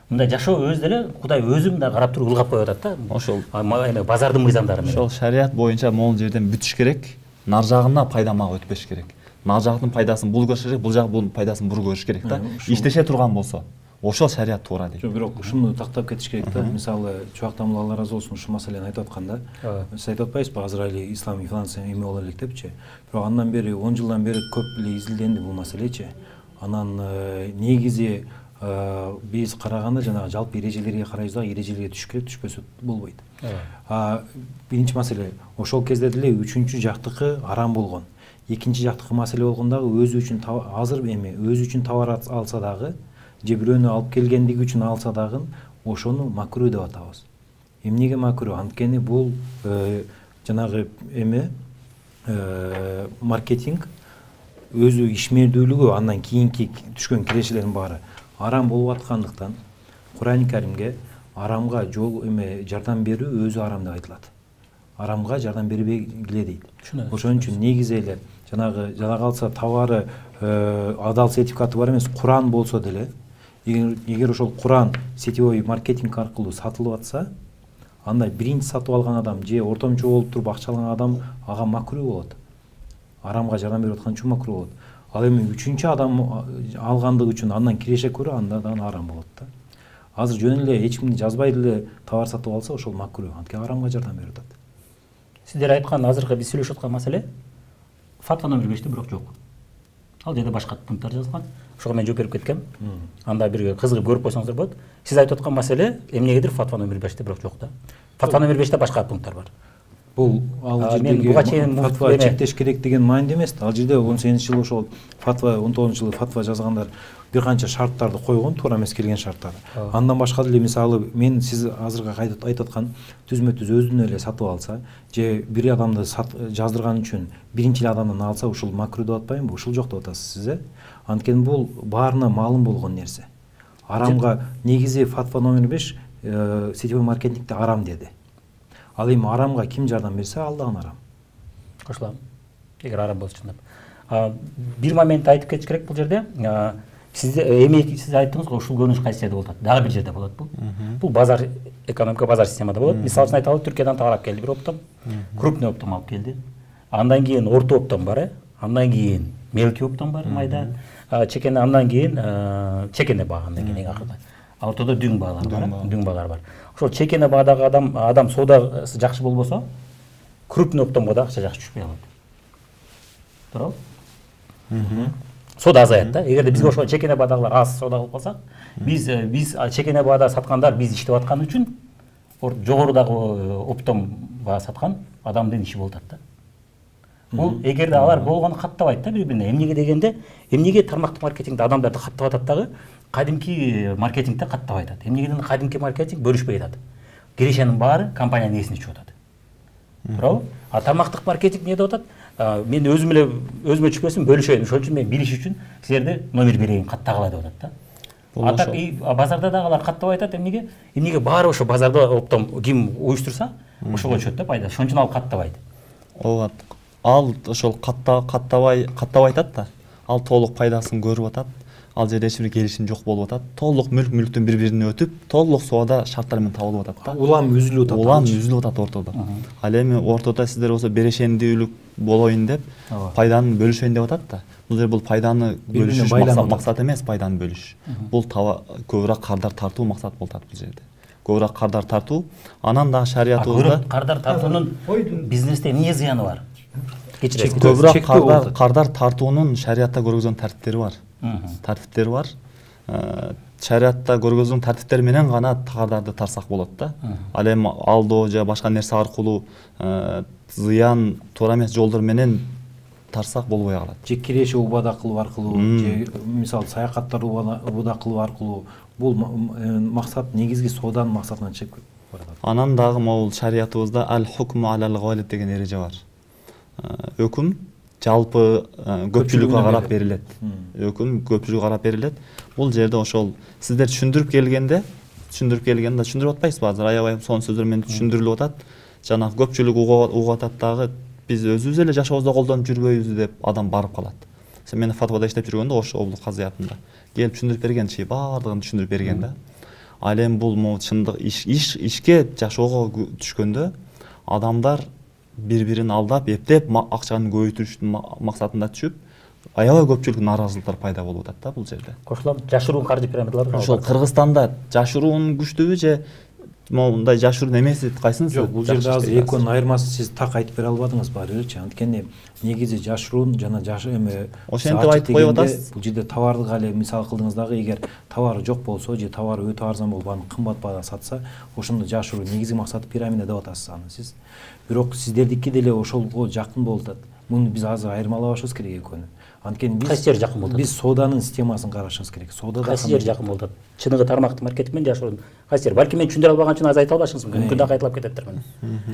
Speaker 4: Мындай жашоо өзү деле Кудай өзү мындай карап туруп ылгап коюп атат да.
Speaker 3: Ошол
Speaker 4: базардын мыйзамдары менен.
Speaker 3: Ошол шарият боюнча могул жерден бүтүш керек, нар жагына пайда мага өтпеш керек. Нар жактын пайдасын бул көрүш керек, бул жак бул пайдасын бур көрүш керек да. Иштеше турган болсо, ошол шарият туура дейт.
Speaker 2: Бирок ушуну тактап кетиш керек да. Мисалы, чубактан Алла разы болсун, ушул маселени айтып атканда, сиз айтып атпайсызбы, азыр эле ислам и финансы эме боло элек депчи. Бирок андан бери 10 жылдан бери көп эле изилденди бул маселечи. Анан негизи биз караганда жанагы жалпы эрежелерге карайбыз да, эрежелерге түшүш керек, түшпөсө болбойт. Биринчи маселе, ошол кезде деле үчүнчү жактыкы арам болгон. Экинчи жактыкы маселе болгондагы өзү үчүн азыр эми өзү үчүн товар алса дагы же бирөөнү алып келгендиги үчүн алса дагы ошону макруh деп атабыз. Эмнеге макруh? Анткени бул жанагы эме маркетинг өзү ишмердүүлүгү андан кийинки түшкөн кирешелердин баары арам болуп аткандыктан Кур'ан Каримге арамга жол эме жардам берүү өзү арам деп айтылат. Арамга жардам бербегиле дейт. Ошон үчүн негизи эле жанагы алса товары адал сертификаты бар эмес, Кур'ан болсо деле, эгер ошол Кур'ан сетевой маркетинг аркылуу сатылып атса, анда биринчи сатып алган адам же ортомчу болуп туруп акча алган адам ага макруh болот. Арамга жардам берип аткан үчүн макруh болот. Ал эми үчүнчү адам алгандыгы үчүн андан киреше көрө андан арам болот да. Азыр жөн эле эч кимди жазбай деле товар сатып алса ошол макруh, анткени арамга жардам берип атат.
Speaker 4: Сиздер айткан азыркы биз сүйлөшүп аткан маселе фатва номер 5те бирок жок. Ал жерде башка пункттар жазылган. Ошого мен жооп берип кеткем. Анда бир кызыгып көрүп койсоңуздар болот. Сиз айтып аткан маселе эмнегедир фатва номер 5те бирок жок да. Фатва номер 5те башка пункттар бар.
Speaker 2: Бул ал жердеги фатва чектеш керек деген маанидә эмес. Ал жерде 18-жылы ошол фатва 19-жылы фатва жазгандар бир канча шарттарды койгон, туура эмес келген шарттарды. Андан башка деле мисалы мен сиз азыркы айтып аткан түзмө-түз өзүнө эле сатып алса, же бир адамды жаздырган үчүн биринчи адамдан алса, ушул макруh деп атпаймынбы? Ушул жок деп атасыз сиз, Анткени бул баарына маалым болгон нерсе. Арамга негизи фатва номер 5 сетевой маркетингде арам деди. Ал эми арамга ким жардам берсе, ал дагы арам.
Speaker 4: Кошулам. Эгер арам болсо чындап. Бир момент айтып кетиш керек бул жерде. Сиз айттыңыз го, ушул көрүнүш кайсы жерде болот? Дагы бир жерде болот бул. Бул базар экономика, базар системада болот. Мисалы үчүн айталы, Түркиядан тарап келди бир оптом, крупный оптом алып келди. Андан кийин орто оптом бар, андан кийин мелкий оптом бар, майда, чекене, андан кийин чекене баа, андан кийин эң акырда. Ортодо дүң баалар бар, дүң баалар бар. Ошол чекене баадагы адам соодасы жакшы болбосо, крупный оптомго да акча жакшы түшпөй калат. Туурабы? Соода азаят да. Эгерде бизге ошол чекене баадагылар аз соода кылып калсак, биз чекене баада саткандар биз иштеп аткан үчүн жогорудагы оптом баа саткан адамдын иши болот да. Бул эгерде алар болгону каттабайт да бири-бирине. Эмнеге дегенде, эмнеге тармактык маркетингде адамдарды каттап атат дагы, кадимки маркетингде каттабай атат. Эмнеге дегенде кадимки маркетинг бөлүшпөй атат. Кирешенин баары компаниянын ээсине чыгып атат. Туурабы? Тармактык маркетинг эмне деп атат? Мен өзүмө түшпөсүн, бөлүшөйүн. Ошол үчүн мен билиш үчүн силерди номер берейин, каттагыла деп атат да. Атак базарда дагылар каттабай атат. Эмнеге баары ошо базарда оптом ким уюштурса, ошого чөт да пайда. Ошон үчүн ал каттабайт.
Speaker 3: Ооба. Ал ошол каттабай атат да. Ал толук пайдасын көрүп атат. Ал жерде эч бир келишим жок болуп атат. Толук мүлктөн бири-бирине өтүп, толук соода шарттар менен табылып атат да.
Speaker 2: Улам үзүлүп атат.
Speaker 3: Улам үзүлүп атат ортодо. Ал эми ортодо сиздер болсо берешендүүлүк болоюн деп, пайданы бөлүшөйүн деп атат да. Бул жер бул пайданы бөлүшүш максат эмес, пайданы бөлүш. Бул көбүрөөк кардар тартуу максат болуп атат бул жерде. Көбүрөөк кардар тартуу, анан дагы шариятыбызда
Speaker 4: кардар тартуунун бизнесте эмне зыяны бар?
Speaker 3: Көбүрөөк кардар тартуунун шариятта көргөзгөн тартиптери бар. Шариятта көргөзгөн тартиптери менен гана кардарды тарсак болот да. Ал эми алдоо же башка нерсе аркылуу зыян туура эмес жолдор менен тарсак болбой калат.
Speaker 2: Же киреше убада кылуу аркылуу, же мисалы саякаттар убада кылуу аркылуу, бул максат негизги сооданын максатынан чыгып барат.
Speaker 3: Анан дагы могул шариятыбызда аль-хукму алал галиб деген эреже бар. Өкүм жалпы көпчүлүккө карап берилет. Өкүм көпчүлүккө карап берилет. Бул жерде ошол сиздер түшүндүрүп келгенде түшүндүрүп атпайсызбы азыр? Аябай сонун сөздөр менен түшүндүрүлүп атат. Жанагы көпчүлүк угуп атат дагы биз өзүбүз эле жашообузда колдонуп жүрбөйбүз деп адам барып калат. Мен фатвада иштеп жүргөндө ошо облук казыятында келип түшүндүрүп берген, баардыгын түшүндүрүп берген да. Ал эми бул чындык ишке жашоого түшкөндө адамдар бири-бирин алдап, эптеп, акчаны көбөйтүштүн максатында түшүп, аябай көпчүлүк нааразылыктар пайда болуп атат да бул жерде.
Speaker 4: Кошулам, жашыруун каржы пирамидалар бар.
Speaker 3: Ошол Кыргызстанда жашыруун күчтүүбү же мындай жашыруун эмеси кайсынысы?
Speaker 2: Жок, бул жерде азыр экөөнүн айырмасын сиз так айтып бере албадыңыз баары элечи. Анткени негизи жашыруун жана эме
Speaker 3: ошентип айтып коюп атасыз.
Speaker 2: Бул жерде товарды эле мисал кылдыңыз дагы, эгер товары жок болсо же товары өтө арзан болуп анын кымбат баада сатса, ошондо жашыруу негизги максаты пирамида деп атасыз аны сиз. Бирок сиздердики деле ошолго жакын болуп атат. Муну биз азыр айырмалабашыбыз керек экөөнү. Анткени
Speaker 4: кайсы жер жакын болуп атат?
Speaker 2: Биз сооданын системасын карашыбыз керек. Соодада
Speaker 4: кайсы жер жакын болуп атат? Чыныгы тармактык маркетинг менен жашыруун кайсы жер? Балки мен түшүндүрө албаган үчүн аз айта албашыңыз мүмкүн. Мүмкүн да кайталап кететтир мени.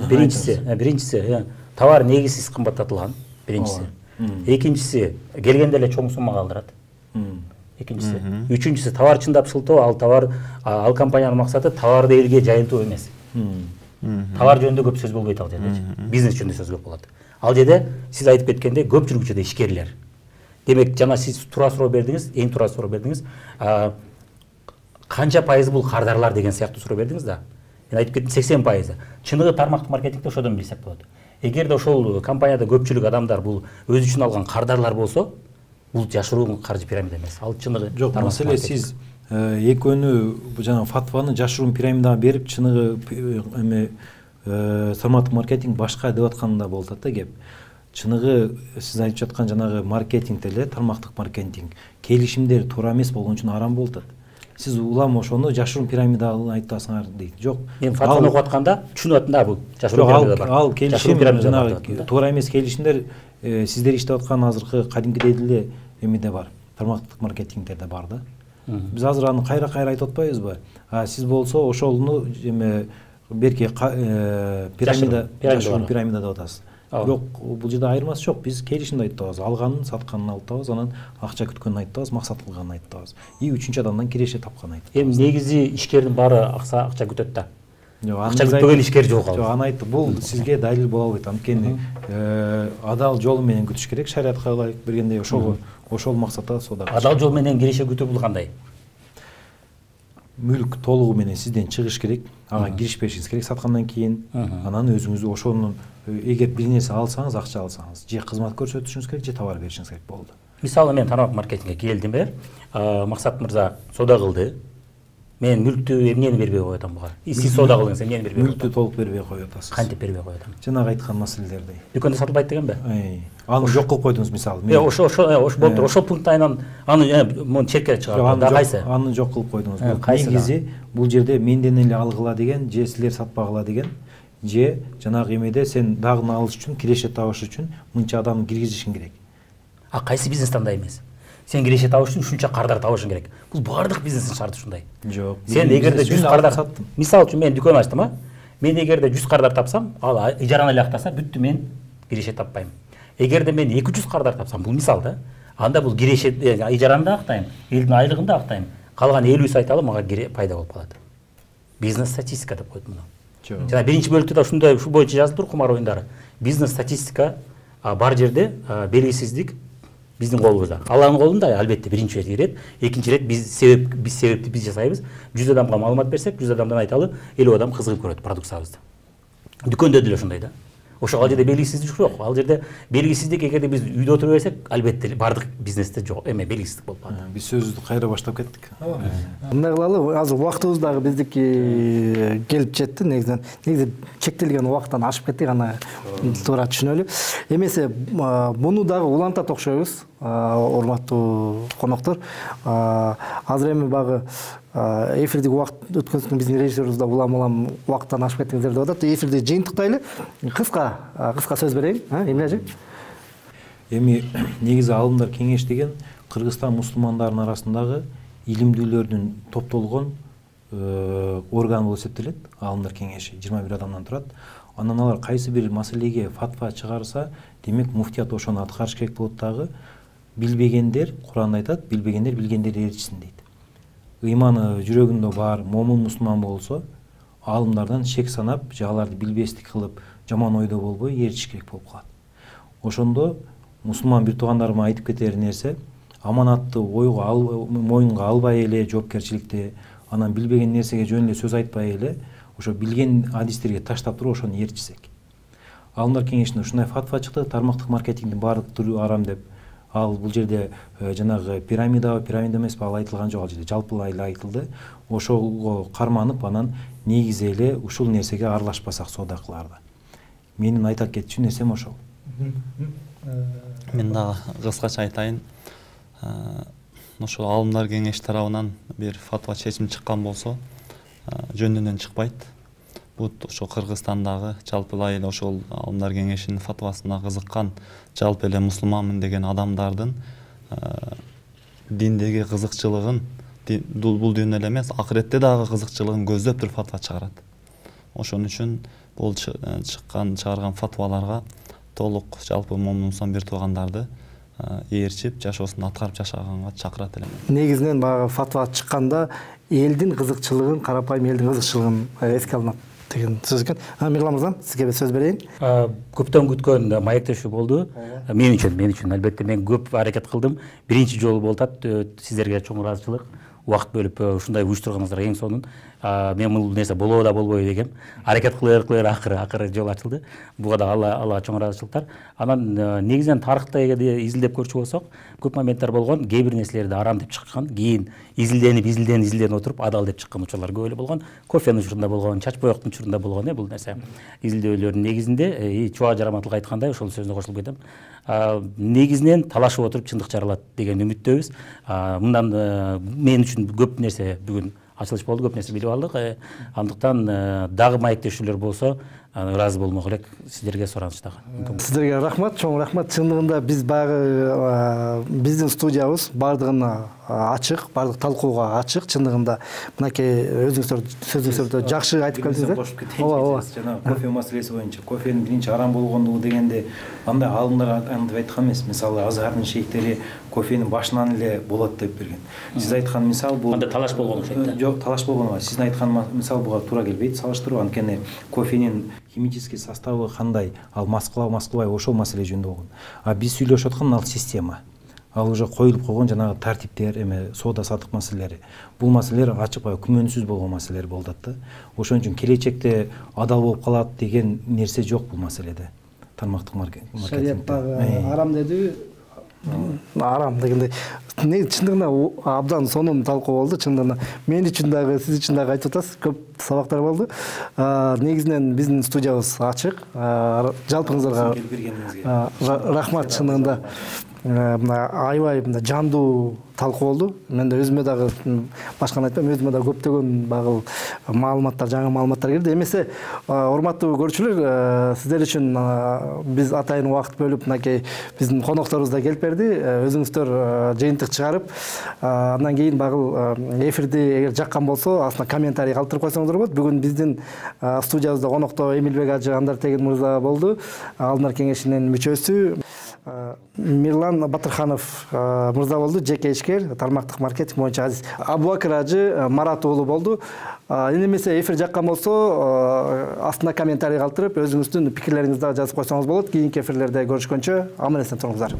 Speaker 4: Биринчиси, товар негизсиз кымбаттатылган. Биринчиси. Экинчиси, келгенде эле чоң суммага алдырат. Экинчиси. Үчүнчүсү, товар чындап сылтоо, ал компаниянын максаты товарды элге жайылтуу эмес. Товар жөнүндө көп сөз болбойт ал жерде. Бизнес жөнүндө сөз көп болот. Ал жерде сиз айтып кеткендей көпчүлүк учурда ишкерлер. Демек, жана сиз туура суроо бердиңиз, эң туура суроо бердиңиз. Канча пайызы бул кардарлар деген сыяктуу суроо бердиңиз да. Мен айтып кеттим 80%. Чыныгы тармактык маркетингде ошодон билсек болот. Эгерде ошол компанияда көпчүлүк адамдар бул өз үчүн алган кардарлар болсо, бул жашыруун каржы пирамида эмес. Ал чыныгы
Speaker 2: жок, маселе сиз экөөнү жана фатваны жашыруун пирамидага берип, чыныгы эме тармактык маркетинг башка деп атканда болот да кеп. Чыныгы сиз айтып жаткан жанагы маркетинг деле, тармактык маркетинг келишимдер туура эмес болгон үчүн арам болуп атат. Сиз улам ошону жашыруун пирамиданы айтасыңар дейт. Жок.
Speaker 4: Мен фатваны окуп атканда түшүнүп аттым да бул жашыруун пирамида бар.
Speaker 2: Ал келишим жанагы туура эмес келишимдер сиздер иштеп аткан азыркы кадимкидей деле эмеде бар. Тармактык маркетингдерде бар да. Биз азыр аны кайра айтып атпайбызбы? Сиз болсо ошону эме берки пирамида, жашыруун пирамида деп атасыз. Бирок бул жерде айырмасы жок. Биз келишимди айтып атабыз, алганын, сатканын айтып атабыз, анан акча күткөнүн айтып атабыз, максат кылганын айтып атабыз. И үчүнчү адамдан киреше тапканын айтып атабыз.
Speaker 4: Эми негизи ишкердин баары акча күтөт да. Акча күтпөгөн ишкер жок ал.
Speaker 2: Аны айтты, бул сизге далил боло албайт. Анткени адал жол менен күтүш керек, шариатка ылайык бергендей ошол максатта соода.
Speaker 4: Адал жол менен киреше күтүү бул кандай?
Speaker 2: Мүлк толугу менен сизден чыгыш керек, ага киришпешиңиз керек саткандан кийин. Анан өзүңүз ошонун эгер бир нерсе алсаңыз, акча алсаңыз, же кызмат көрсөтүшүңүз керек, же товар беришиңиз керек болду.
Speaker 4: Мисалы мен тармак маркетингге келдим Максат мырза соода кылды. Мен мүлктү эмнени бербей коюп атам буга? Сиз соода кылдыңыз, эмнени бербей коюп
Speaker 2: Мүлктү толук бербей коюп атасыз.
Speaker 4: Кантип бербей коюп атам?
Speaker 2: Жанагы айткан маселелерди.
Speaker 4: Дүкөндө сатылбайт дегенби?
Speaker 2: Аны жок кылып койдуңуз мисалы.
Speaker 4: Ошо болуптур. Ошол пункттан аны муну четке чыгарып да кайсы?
Speaker 2: Аны жок кылып койдуңуз. Негизи бул жерде менден эле алгыла деген, же силер сатпагыла деген, же жанагы эмеде сен дагы алыш үчүн, киреше табыш үчүн мынча адамды киргизишиң керек.
Speaker 4: А кайсы бизнестен андай эмес? Сен киреше табыш үчүн ушунча кардар табышың керек. Бул бардык бизнестин шарты ушундай.
Speaker 2: Жок.
Speaker 4: Сен эгерде 100 кардар саттым. Мисалы үчүн мен дүкөн ачтым, мен эгерде 100 кардар тапсам, ал ижараны эле актаса, бүттү, мен киреше таппайм. Эгерде мен 200 кардар тапсам, бул мисал да. Анда бул киреше ижараны да актайм, элдин айлыгын да актайм. Калган 50 айталы мага пайда болуп калат. Бизнес статистика деп коет муну. Жана биринчи бөлүктө да ушундай ушу боюнча жазылыптыр кумар оюндары. Бизнес статистика бар жерде белгисиздик биздин колубузда. Алланын колунда албетте биринчи ирет, экинчи ирет биз себепти биз жасайбыз. 100 адамга маалымат берсек, 100 адамдан айталы 50 адам кызыгып көрөт продукциябызды. Дүкөндө деле ошондой да. Ошол ал жерде белгисиздик жок. Ал жерде белгисиздик эгерде биз үйдө отуруп берсек, албетте бардык бизнесте жок, белгисиздик болуп калат.
Speaker 2: Биз сөзүбүздү кайра баштап кеттик.
Speaker 1: Мындай кылалы, азыр убактыбыз дагы биздики келип жетти. Негизи чектелген убакыттан ашып кеттик, аны туура түшүнөлү. Эмесе муну дагы улантат окшойбуз, урматтуу коноктор. Азыр эми багы эфирдик убакыт өткөн соң биздин режиссерибиз да улам убакыттан ашып кеттиңиздер деп атат. Эфирди жыйынтыктайлы. Кыска сөз берейин, Эмне ажы?
Speaker 2: Эми негизи алымдар кеңеш деген Кыргызстан мусулмандарынын арасындагы илимдүүлөрдүн топтолгон орган болуп эсептелет. Алымдар кеңеши 21 адамдан турат. Анан алар кайсы бир маселеге фатва чыгарса, демек муфтият ошону аткарыш керек болот дагы. Билбегендер, Куран айтат, билбегендер билгендерди ээрчисин дейт. Ыйманы жүрөгүндө бар, момун мусулман болсо, алымдардан шек санап, же аларды билбестик кылып, жаман ойдо болбой ээрчиш керек болуп калат. Ошондо мусулман бир туугандарыма айтып кетер нерсе, аманатты моюнга албай эле жоопкерчиликти, анан билбеген нерсеге жөн эле сөз айтпай эле, ошо билген адистерге таштап туруп ошону ээрчисек. Алымдар кеңешинде ушундай фатва чыкты, тармактык маркетингдин баардык түрү арам деп. Ал бул жерде жанагы пирамида эмеспи, ал айтылган жок, ал жерде жалпылай эле айтылды. Ошого карманып, анан негизи эле ушул нерсеге аралашпасак соода кыларда. Менин айтат кетчү нерсем ошол.
Speaker 3: Мен дагы кыскача айтайын. Ошол алымдар кеңеш тарабынан бир фатва чечим чыккан болсо, жөндөнөн чыкпайт. Бул ошо Кыргызстандагы жалпылай эле ошол алымдар кеңешинин фатвасына кызыккан жалпы эле мусулманмын деген адамдардын диндеги кызыкчылыгын бул дүйнөдө эле эмес, акыретте дагы кызыкчылыгын көздөп туруп фатва чыгарат. Ошон үчүн бул чыгарган фатваларга толук жалпы момун бир туугандарды ээрчип, жашоосун аткарып жашаганга чакырат элем.
Speaker 1: Негизинен баягы фатва чыкканда элдин кызыкчылыгын, карапайым элдин кызыкчылыгын эске алынат деген сөз экен. Мирлан мырза, сизге сөз берейин.
Speaker 4: Көптөн күткөн маектешүү болду. Мен үчүн албетте мен көп аракет кылдым. Биринчи жолу болуп атат. Сиздерге чоң ыраазычылык. Убакыт бөлүп ушундай уюштурганыңыздарга эң сонун. Мен бул нерсе болобу да болбойбу дегем. Аракет кылыр акыры жол ачылды. Буга да Алла чоң ыраазычылыктар. Анан негизинен тарыхта эгерде изилдеп көрчү болсок, көп моменттер болгон, кээ бир нерселерди арам деп чыккан, кийин изилденип отуруп адал деп чыккан учурлар көп эле болгон. Кофенин учурунда болгон, чач боектун учурунда болгон бул нерсе. Изилдөөлөрдүн негизинде чуа жараматылык айткандай ошол сөзүнө кошулуп кетем. Негизинен талашып отуруп чындык жаралат деген үмүттөбүз. Мындан мен үчүн көп нерсе бүгүн ачылыш болду, көп нерсе билип алдык. Андыктан дагы маектешүүлөр болсо ыраазы болмок элек, сиздерге суранычтагы.
Speaker 1: Сиздерге рахмат, чоң рахмат. Чындыгында биз баягы биздин студиябыз бардыгына ачык, баардык талкууга ачык. Чындыгында мынакей өзүңүздөр сөзүңүздөрдө жакшы айтып келдиңиздер.
Speaker 2: Ооба. Жана кофе маселеси боюнча кофенин биринчи арам болгондугу дегенде андай алымдар антип айткан эмес. Мисалы Азардын шейхтери кофени башынан эле болот деп берген. Сиз айткан мисал бул
Speaker 4: анда талаш болгон окшойт да.
Speaker 2: Жок, талаш болгон эмес. Сиздин айткан мисал буга туура келбейт, салыштыруу. Анткени кофенин химический составы кандай, ал маскабай ошол маселе жөнүндө болгон. А биз сүйлөшүп аткан ал система. Ал уже коюлуп койгон жанагы тартиптер, эме соода саттык маселелери. Бул маселелер ачык күмөнсүз болгон маселелер болуп атты. Ошон үчүн келечекте адал болуп калат деген нерсе жок бул маселеде. Тармактык маркетингде.
Speaker 1: Шариятта арам деди. Арам дегенде чындыгында абдан сонун талкуу болду. Чындыгында мен үчүн дагы, сиз үчүн дагы айтып атасыз, көп сабактар болду. Негизинен биздин студиябыз ачык. Жалпыңыздарга рахмат. Чындыгында аябай жандуу талкуу болду. Мен да өзүмө дагы башканы айтпайм, өзүмө дагы көптөгөн багыл маалыматтар, жаңы маалыматтар келди. Эмесе, урматтуу көрүүчүлөр, сиздер үчүн биз атайын убакыт бөлүп, мынакей биздин конокторубуз да келип берди. Өзүңүздөр жыйынтык чыгарып, андан кийин багыл эфирди эгер жаккан болсо, астына комментарий калтырып койсоңуздар болот. Бүгүн биздин студиябызда конокто Эмилбек ажы Андартеген мырза болду. Алдындар кеңешинин мүчөсү. Мирлан Батырханов мырза болду, жеке ишкер, тармактык маркетинг боюнча азиз. Абубакыр ажы Марат уулу болду. Эми эмесе эфир жаккан болсо, астына комментарий калтырып, өзүңүздүн пикирлериңизди жазып койсоңуз болот. Кийинки эфирлерде көрүшкөнчө аман эсен туруңуздар.